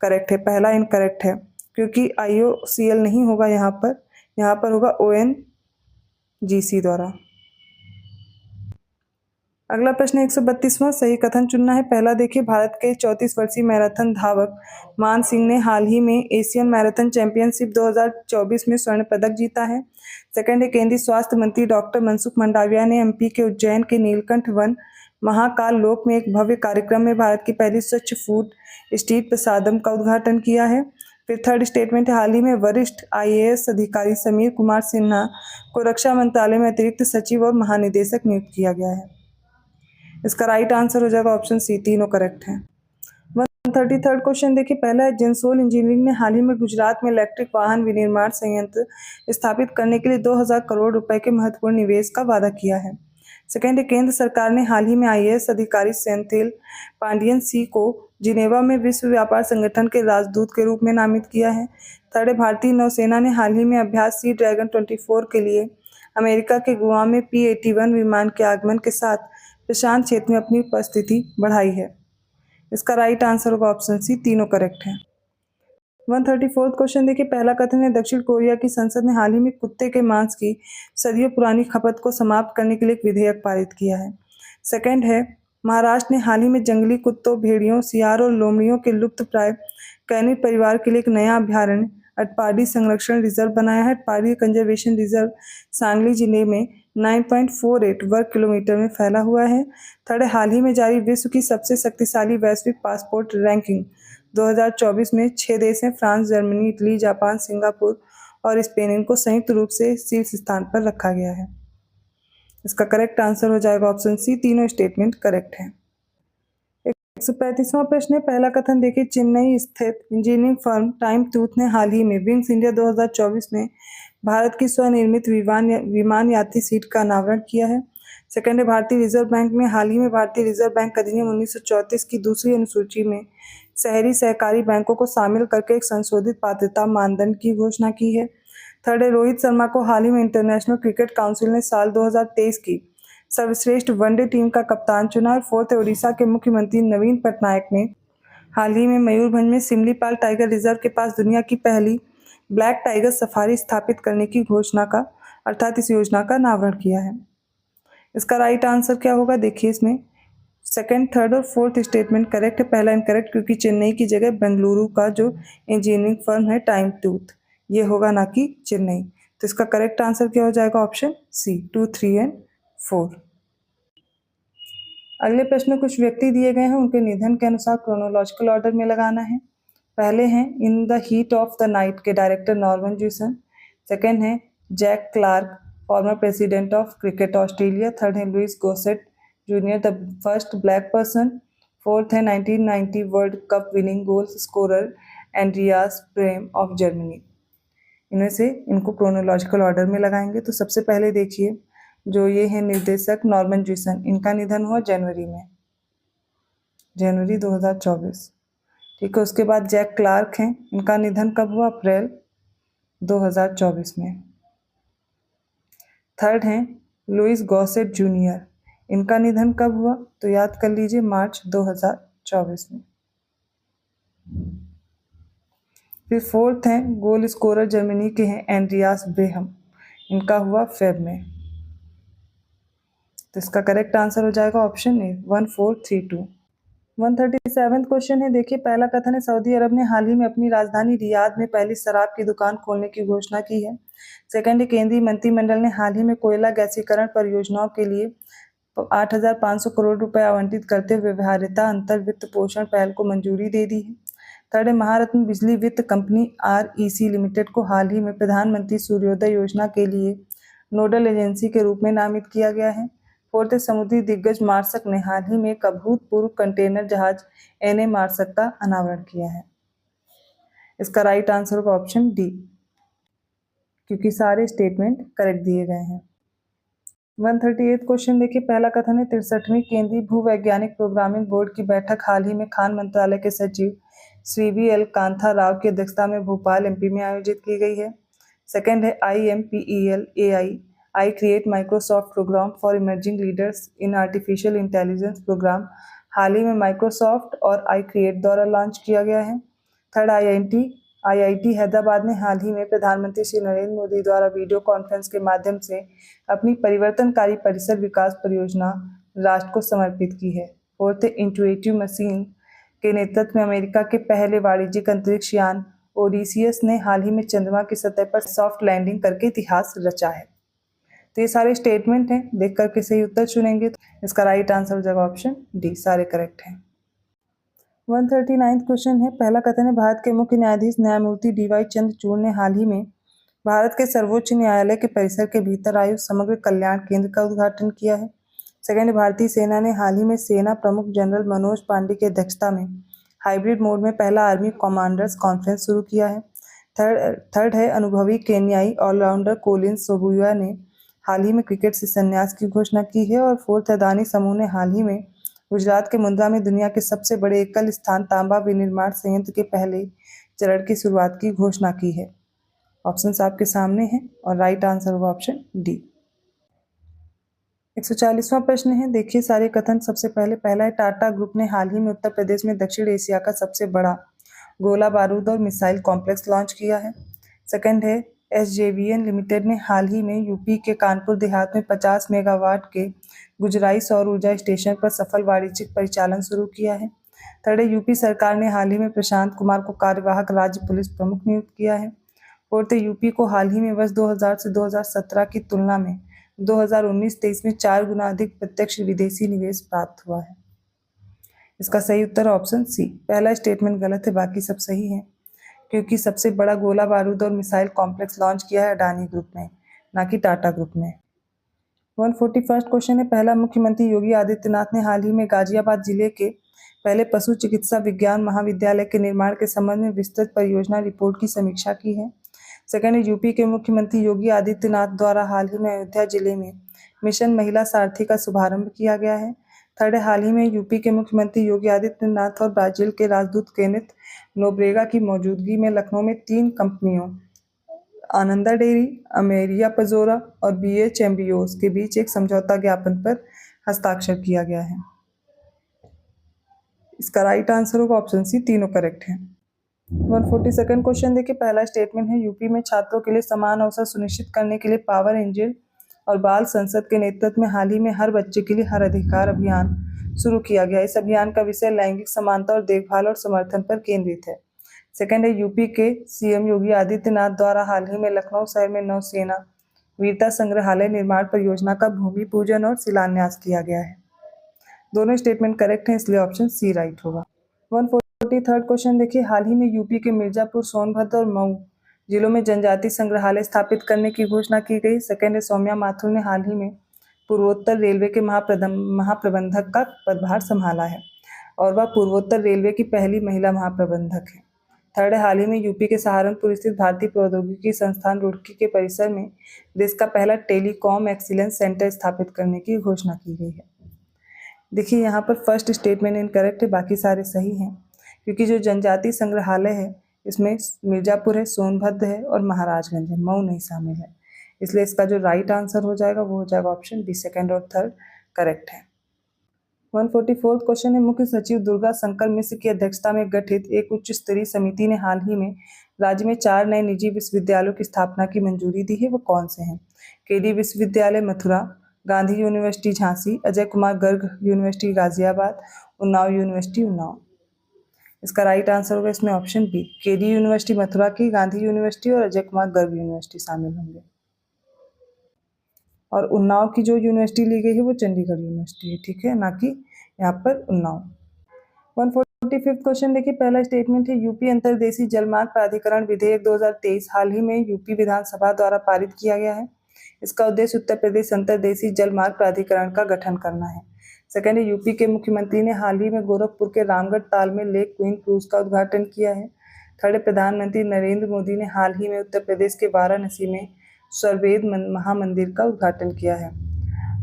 करेक्ट है। पहला इनकरेक्ट है क्योंकि IOCL नहीं होगा यहाँ पर होगा ONGC द्वारा। अगला प्रश्न 132वां, सही कथन चुनना है। पहला देखिए, भारत के 34 वर्षीय मैराथन धावक मान सिंह ने हाल ही में एशियन मैराथन चैंपियनशिप 2024 में स्वर्ण पदक जीता है। सेकंड है, केंद्रीय स्वास्थ्य मंत्री डॉक्टर मनसुख मंडाविया ने MP के उज्जैन के नीलकंठ वन महाकाल लोक में एक भव्य कार्यक्रम में भारत की पहली स्वच्छ फूड स्ट्रीट प्रसादम का उद्घाटन किया है। फिर थर्ड स्टेटमेंट, हाल ही में वरिष्ठ IAS अधिकारी समीर कुमार सिन्हा को रक्षा मंत्रालय में अतिरिक्त सचिव और महानिदेशक नियुक्त किया गया है। इसका राइट आंसर हो जाएगा ऑप्शन सी, तीनों करेक्ट हैं। 133rd क्वेश्चन देखिए, पहला है, जेंसोल इंजीनियरिंग ने हाल ही में गुजरात में इलेक्ट्रिक वाहन विनिर्माण संयंत्र स्थापित करने के लिए 2000 करोड़ रुपए के महत्वपूर्ण निवेश का वादा किया है। सेकेंड है, केंद्र सरकार ने हाल ही में IAS अधिकारी सेंथिल पांडियन सी को जिनेवा में विश्व व्यापार संगठन के राजदूत के रूप में नामित किया है। थर्ड है, भारतीय नौसेना ने हाल ही में अभ्यास सी ड्रैगन 24 के लिए अमेरिका के गुआम में P-81 विमान के आगमन के साथ प्रशांत क्षेत्र में अपनी उपस्थिति बढ़ाई है। इसका राइट आंसर होगा ऑप्शन सी, तीनों करेक्ट हैं। 134th क्वेश्चन देखिए, पहला कथन है, दक्षिण कोरिया की संसद ने हाल ही में कुत्ते के मांस की सदियों पुरानी खपत को समाप्त करने के लिए एक विधेयक पारित किया है। सेकंड है, महाराष्ट्र ने हाल ही में जंगली कुत्तों, भेड़ियों, सियार और लोमड़ियों के लुप्तप्राय कैनिड परिवार के लिए एक नया अभयारण्य अटपाडी संरक्षण रिजर्व बनाया है। अटपाडी कंजर्वेशन रिजर्व सांगली जिले में 9.48 वर्ग किलोमीटर में फैला हुआ है। थर्ड, हाल ही में जारी विश्व की सबसे शक्तिशाली वैश्विक पासपोर्ट रैंकिंग 2024 में 6 देश हैं, France, Germany, Italy, Japan, Singapore और स्पेन। इनको संयुक्त रूप से शीर्ष स्थान पर रखा गया है। इसका करेक्ट आंसर हो जाएगा ऑप्शन सी, तीनों स्टेटमेंट करेक्ट हैं। 135वां प्रश्न है, पहला कथन देखिए, चेन्नई स्थित इंजीनियरिंग फर्म टाइम टूथ ने हाल ही में विंग्स इंडिया 2024 में भारत की स्वनिर्मित विमान यात्री सीट का अनावरण किया है। सेकंड है, भारतीय रिजर्व बैंक में हाल ही में भारतीय रिजर्व बैंक अधिनियम 1934 की दूसरी अनुसूची में शहरी सहकारी बैंकों को शामिल करके एक संशोधित पात्रता मानदंड की घोषणा की है। थर्ड है, रोहित शर्मा को हाल ही में इंटरनेशनल क्रिकेट काउंसिल ने साल 2023 की सर्वश्रेष्ठ वनडे टीम का कप्तान चुना। और फोर्थ है, उड़ीसा के मुख्यमंत्री नवीन पटनायक ने हाल ही में मयूरभंज में सिमलीपाल टाइगर रिजर्व के पास दुनिया की पहली ब्लैक टाइगर सफारी स्थापित करने की घोषणा का अर्थात इस योजना का अनावरण किया है। इसका राइट आंसर क्या होगा, देखिए इसमें सेकंड, थर्ड और फोर्थ स्टेटमेंट करेक्ट है। पहला इनकरेक्ट क्योंकि चेन्नई की जगह बेंगलुरु का जो इंजीनियरिंग फर्म है टाइम टूथ, ये होगा ना कि चेन्नई। तो इसका करेक्ट आंसर क्या हो जाएगा, ऑप्शन सी, 2, 3 और 4। अगले प्रश्न में कुछ व्यक्ति दिए गए हैं, उनके निधन के अनुसार क्रोनोलॉजिकल ऑर्डर में लगाना है। पहले हैं in the heat of the night के डायरेक्टर नॉर्मन ज्यूसन। सेकंड है Jack Clarke former president of Cricket Australia. Third है Louis Gossett junior, the first black person. Fourth है 1990 World Cup winning goal scorer Andreas Brehme of Germany. इनमें से इनको chronological order में लगाएंगे। तो सबसे पहले देखिए जो ये है निर्देशक नॉर्मन ज्यूसन, इनका निधन हुआ जनवरी में, जनवरी 2024। ठीक है, उसके बाद जैक क्लार्क हैं, इनका निधन कब हुआ? अप्रैल 2024 में। थर्ड हैं लुइस गॉसेट जूनियर, इनका निधन कब हुआ? तो याद कर लीजिए मार्च 2024 में। फिर फोर्थ हैं गोल स्कोरर जर्मनी के हैं एंड्रियास ब्रेहम, इनका हुआ फेब में। तो इसका करेक्ट आंसर हो जाएगा ऑप्शन ए 1432। 137 क्वेश्चन है, देखिए पहला कथन है सऊदी अरब ने हाल ही में अपनी राजधानी रियाद में पहली शराब की दुकान खोलने की घोषणा की है। सेकंड है केंद्रीय मंत्रिमंडल ने हाल ही में कोयला गैसीकरण परियोजनाओं के लिए 8,500 करोड़ रुपए आवंटित करते हुए व्यवहार्यता अंतर वित्त पोषण पहल को मंजूरी दे दी है। थर्ड है महारत्न बिजली वित्त कंपनी REC लिमिटेड को हाल ही में प्रधानमंत्री सूर्योदय योजना के लिए नोडल एजेंसी के रूप में नामित किया गया है। फोर्थ है समुद्री दिग्गज मार्सक ने हाल ही में एक अभूतपूर्व कंटेनर जहाज NA मार्सक का अनावरण किया है। इसका राइट आंसर होगा ऑप्शन डी, क्योंकि सारे स्टेटमेंट करेक्ट दिए गए हैं। 138 क्वेश्चन देखिए पहला कथन है 63वीं केंद्रीय भूवैज्ञानिक प्रोग्रामिंग बोर्ड की बैठक हाल ही में खान मंत्रालय के सचिव श्री VL कांथा राव की अध्यक्षता में भोपाल MP में आयोजित की गई है। सेकंड है IMPEL AI I create Microsoft program for emerging leaders in artificial intelligence program हाल ही में माइक्रोसॉफ्ट और आई क्रिएट द्वारा लॉन्च किया गया है। थर्ड IIT हैदराबाद ने हाल ही में प्रधानमंत्री श्री नरेंद्र मोदी द्वारा वीडियो कॉन्फ्रेंस के माध्यम से अपनी परिवर्तनकारी परिसर विकास परियोजना राष्ट्र को समर्पित की है। फोर्थ इंटुइटिव मशीन के नेतृत्व में अमेरिका के पहले वाणिज्यिक अंतरिक्ष यान ओडिसियस ने हाल ही में चंद्रमा की सतह पर सॉफ्ट लैंडिंग करके इतिहास रचा है। तो ये सारे स्टेटमेंट हैं, देख करके सही उत्तर चुनेंगे। तो इसका राइट आंसर हो जाएगा ऑप्शन डी, सारे करेक्ट हैं। 139 क्वेश्चन है, पहला कथन है भारत के मुख्य न्यायाधीश न्यायमूर्ति DY चंद्रचूड़ ने हाल ही में भारत के सर्वोच्च न्यायालय के परिसर के भीतर आयु समग्र कल्याण केंद्र का उद्घाटन किया है। सेकंड, भारतीय सेना ने हाल ही में सेना प्रमुख जनरल मनोज पांडे की अध्यक्षता में हाइब्रिड मोड में पहला आर्मी कमांडर्स कॉन्फ्रेंस शुरू किया है। थर्ड है अनुभवी केन्याई ऑलराउंडर कोलिन सोबुया ने हाल ही में क्रिकेट से संन्यास की घोषणा की है। और फोर्थ है अदानी समूह ने हाल ही में गुजरात के मुंद्रा में दुनिया के सबसे बड़े एकल स्थान तांबा विनिर्माण संयंत्र के पहले चरण की शुरुआत की घोषणा की है। ऑप्शंस आपके सामने हैं और राइट आंसर होगा ऑप्शन डी। 140वां प्रश्न है, देखिए सारे कथन। सबसे पहला है टाटा ग्रुप ने हाल ही में उत्तर प्रदेश में दक्षिण एशिया का सबसे बड़ा गोला बारूद और मिसाइल कॉम्प्लेक्स लॉन्च किया है। सेकंड है SJVN लिमिटेड ने हाल ही में यूपी के कानपुर देहात में 50 मेगावाट के गुजराई सौर ऊर्जा स्टेशन पर सफल वाणिज्यिक परिचालन शुरू किया है। थर्ड है यूपी सरकार ने हाल ही में प्रशांत कुमार को कार्यवाहक राज्य पुलिस प्रमुख नियुक्त किया है। फोर्थ है यूपी को हाल ही में वर्ष 2000 से 2017 की तुलना में 2019-23 में 4 गुना अधिक प्रत्यक्ष विदेशी निवेश प्राप्त हुआ है। इसका सही उत्तर ऑप्शन सी। पहला स्टेटमेंट गलत है, बाकी सब सही है, क्योंकि सबसे बड़ा गोला बारूद और मिसाइल कॉम्प्लेक्स लॉन्च किया है अडानी ग्रुप ने, ना कि टाटा ग्रुप ने। 141 क्वेश्चन है, पहला मुख्यमंत्री योगी आदित्यनाथ ने हाल ही में गाजियाबाद जिले के पहले पशु चिकित्सा विज्ञान महाविद्यालय के निर्माण के संबंध में विस्तृत परियोजना रिपोर्ट की समीक्षा की है। सेकंड है यूपी के मुख्यमंत्री योगी आदित्यनाथ द्वारा हाल ही में अयोध्या जिले में मिशन महिला सारथी का शुभारंभ किया गया है। थर्ड है हाल ही में यूपी के मुख्यमंत्री योगी आदित्यनाथ और ब्राजील के राजदूत केनेथ नोब्रेगा की मौजूदगी में लखनऊ में 3 कंपनियों आनंदा डेयरी, अमेरिया पजोरा और BH एम्बियोस के बीच एक समझौता ज्ञापन पर हस्ताक्षर किया गया है। इसका राइट आंसर होगा ऑप्शन सी, तीनों करेक्ट हैं। 142 क्वेश्चन देखिए, पहला स्टेटमेंट है यूपी में छात्रों के लिए समान अवसर सुनिश्चित करने के लिए पावर एंजल और बाल संसद के नेतृत्व में हाल ही में हर बच्चे के लिए हर अधिकार अभियान शुरू किया गया। इस अभियान का विषय लैंगिक समानता और देखभाल और समर्थन पर केंद्रित है। सेकंड है यूपी के CM योगी आदित्यनाथ द्वारा हाल ही में लखनऊ शहर में नौसेना वीरता संग्रहालय निर्माण परियोजना का भूमि पूजन और शिलान्यास किया गया है। दोनों स्टेटमेंट करेक्ट हैं, इसलिए ऑप्शन सी राइट होगा। 143 क्वेश्चन देखिए, हाल ही में यूपी के मिर्जापुर, सोनभद्र और मऊ जिलों में जनजाति संग्रहालय स्थापित करने की घोषणा की गई। सेकंड है सौम्या माथुर ने हाल ही में पूर्वोत्तर रेलवे के महाप्रबंधक का पदभार संभाला है और वह पूर्वोत्तर रेलवे की पहली महिला महाप्रबंधक है। थर्ड है हाल ही में यूपी के सहारनपुर स्थित भारतीय प्रौद्योगिकी संस्थान रुड़की के परिसर में देश का पहला टेलीकॉम एक्सीलेंस सेंटर स्थापित करने की घोषणा की गई है। देखिए यहाँ पर फर्स्ट स्टेटमेंट इनकरेक्ट है, बाकी सारे सही हैं, क्योंकि जो जनजाति संग्रहालय है इसमें मिर्जापुर है, सोनभद्र है और महाराजगंज है, मऊ नहीं शामिल है। इसलिए इसका जो राइट आंसर हो जाएगा वो हो जाएगा ऑप्शन बी, सेकंड और थर्ड करेक्ट है। 144 क्वेश्चन है, मुख्य सचिव दुर्गा शंकर मिश्र की अध्यक्षता में गठित एक उच्च स्तरीय समिति ने हाल ही में राज्य में 4 नए निजी विश्वविद्यालयों की स्थापना की मंजूरी दी है, वो कौन से हैं? केडी विश्वविद्यालय Mathura, Gandhi university Jhansi, Ajay Kumar Garg university Ghaziabad, Unnao university Unnao. इसका राइट आंसर होगा इसमें option B, KD university Mathura की, गांधी यूनिवर्सिटी और अजय कुमार गर्ग यूनिवर्सिटी शामिल होंगे। और उन्नाव की जो यूनिवर्सिटी ली गई है वो चंडीगढ़ यूनिवर्सिटी है, ठीक है, ना कि यहाँ पर उन्नाव। 145 क्वेश्चन देखिए, पहला स्टेटमेंट है यूपी अंतर्देशीय जलमार्ग प्राधिकरण विधेयक 2023 हाल ही में यूपी विधानसभा द्वारा पारित किया गया है। इसका उद्देश्य उत्तर प्रदेश अंतर्देशीय जलमार्ग प्राधिकरण का गठन करना है। सेकंड है यूपी के मुख्यमंत्री ने हाल ही में गोरखपुर के रामगढ़ ताल में लेक क्वीन क्रूज का उद्घाटन किया है। थर्ड है प्रधानमंत्री नरेंद्र मोदी ने हाल ही में उत्तर प्रदेश के वाराणसी में स्वरवेद महामंदिर का उद्घाटन किया है।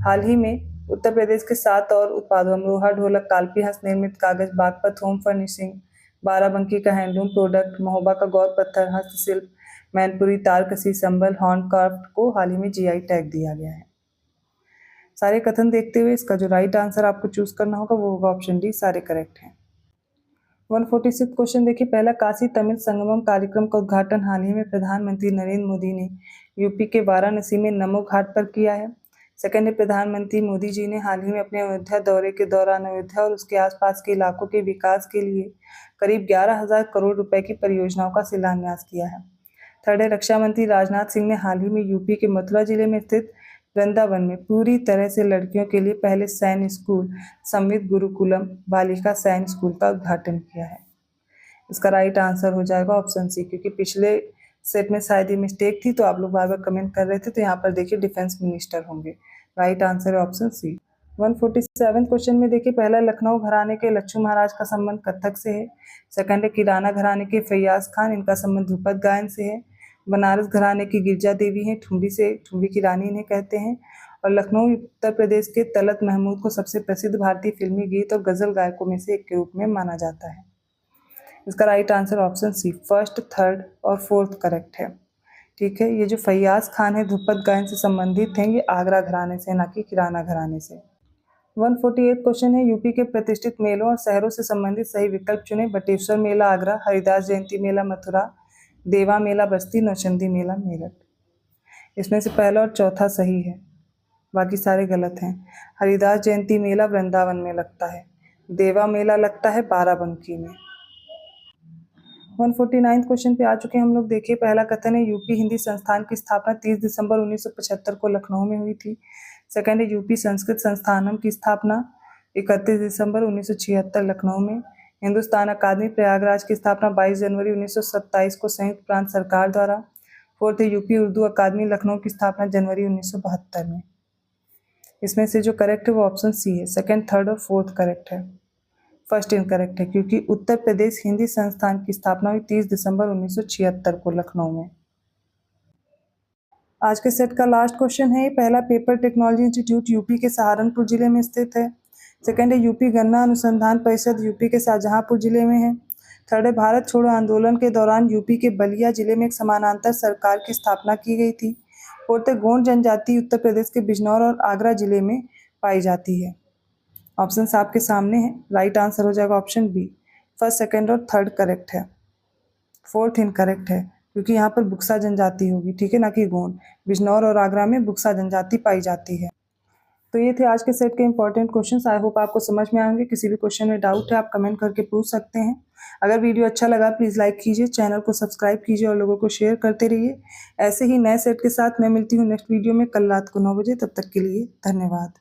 हाल ही में उत्तर प्रदेश के 7 और उत्पादों अमरोहा ढोलक कालपी हस्त निर्मित कागज, बागपत होम फर्निशिंग, बाराबंकी का हैंडलूम प्रोडक्ट, महोबा का गौर पत्थर हस्तशिल्प, मैनपुरी तारकसी संबल हॉर्नक्राफ्ट को हाल ही में जीआई टैग दिया गया है। सारे कथन देखते हुए इसका जो राइट आंसर आपको चूज करना होगा वो होगा ऑप्शन डी, सारे करेक्ट हैं। 146 क्वेश्चन देखिए, पहला काशी तमिल संगमम कार्यक्रम का उद्घाटन हाल ही में प्रधानमंत्री नरेंद्र मोदी ने यूपी के वाराणसी में नमो घाट पर किया है। सेकंड है प्रधानमंत्री मोदी जी ने हाल ही में अपने अयोध्या दौरे के दौरान अयोध्या और उसके आसपास के इलाकों के विकास के लिए करीब 11,000 करोड़ रुपए की परियोजनाओं का शिलान्यास किया है। थर्ड है रक्षा मंत्री राजनाथ सिंह ने हाल ही में यूपी के मथुरा जिले में स्थित वृंदावन में पूरी तरह से लड़कियों के लिए पहले सैन्य स्कूल संवित गुरुकुलम बालिका सैन्य स्कूल का उद्घाटन किया है। इसका राइट आंसर हो जाएगा ऑप्शन सी, क्योंकि पिछले सेट में शायद ये मिस्टेक थी तो आप लोग बार बार कमेंट कर रहे थे, तो यहाँ पर देखिए डिफेंस मिनिस्टर होंगे। राइट आंसर है ऑप्शन सी। 147 क्वेश्चन में देखिए, पहला लखनऊ घराने के लच्छू महाराज का संबंध कथक से है। सेकंड है किराना घराने के फैयाज खान, इनका संबंध ध्रुपद गायन से है। बनारस घराने की गिरजा देवी हैं, ठुमरी की रानी इन्हें कहते हैं। और लखनऊ उत्तर प्रदेश के तलत महमूद को सबसे प्रसिद्ध भारतीय फिल्मी गीत और गजल गायकों में से एक के रूप में माना जाता है। इसका right answer option C, first, third और फोर्थ करेक्ट है, ठीक है। ये जो फैयाज खान है ध्रुपद गायन से संबंधित हैं, ये आगरा घराने से, ना कि किराना घराने से। 148 क्वेश्चन है, यूपी के प्रतिष्ठित मेलों और शहरों से संबंधित सही विकल्प चुने। बटेश्वर मेला आगरा, हरिदास जयंती मेला मथुरा, देवा मेला बस्ती, नौचंदी मेला मेरठ। इसमें से पहला और चौथा सही है, बाकी सारे गलत हैं। हरिदास जयंती मेला वृंदावन में लगता है, देवा मेला लगता है बाराबंकी में। 149 क्वेश्चन पे आ चुके हैं हम लोग। देखिए, पहला कथन है यूपी हिंदी संस्थान की स्थापना 30 दिसंबर 1975 को लखनऊ में हुई थी। सेकंड है यूपी संस्कृत संस्थानम की स्थापना 31 दिसंबर 1976 लखनऊ में। हिंदुस्तान अकादमी प्रयागराज की स्थापना 22 जनवरी 1927 को संयुक्त प्रांत सरकार द्वारा। फोर्थ है यूपी उर्दू अकादमी लखनऊ की स्थापना जनवरी 1972 में। इसमें से जो करेक्ट है वो ऑप्शन सी है, सेकंड, थर्ड और फोर्थ करेक्ट है। फर्स्ट इनकरेक्ट है, क्योंकि उत्तर प्रदेश हिंदी संस्थान की स्थापना हुई 30 दिसंबर 1976 को लखनऊ में। आज के सेट का लास्ट क्वेश्चन है, पहला पेपर टेक्नोलॉजी इंस्टीट्यूट यूपी के सहारनपुर जिले में स्थित है। सेकंड है यूपी गन्ना अनुसंधान परिषद यूपी के शाहजहांपुर जिले में है। थर्ड है भारत छोड़ो आंदोलन के दौरान यूपी के बलिया जिले में एक समानांतर सरकार की स्थापना की गई थी। फोर्थ है गोंड जनजाति उत्तर प्रदेश के बिजनौर और आगरा जिले में पाई जाती है। ऑप्शन आपके सामने है, राइट आंसर हो जाएगा ऑप्शन बी, फर्स्ट, सेकंड और थर्ड करेक्ट है। फोर्थ इनकरेक्ट है, क्योंकि यहाँ पर बुक्सा जनजाति होगी, ठीक है, ना कि गोंड। बिजनौर और आगरा में बुक्सा जनजाति पाई जाती है। तो ये थे आज के सेट के इंपॉर्टेंट क्वेश्चंस। आई होप आपको समझ में आएंगे। किसी भी क्वेश्चन में डाउट है आप कमेंट करके पूछ सकते हैं। अगर वीडियो अच्छा लगा प्लीज़ लाइक कीजिए, चैनल को सब्सक्राइब कीजिए और लोगों को शेयर करते रहिए। ऐसे ही नए सेट के साथ मैं मिलती हूँ नेक्स्ट वीडियो में कल रात को 9 बजे। तब तक के लिए धन्यवाद।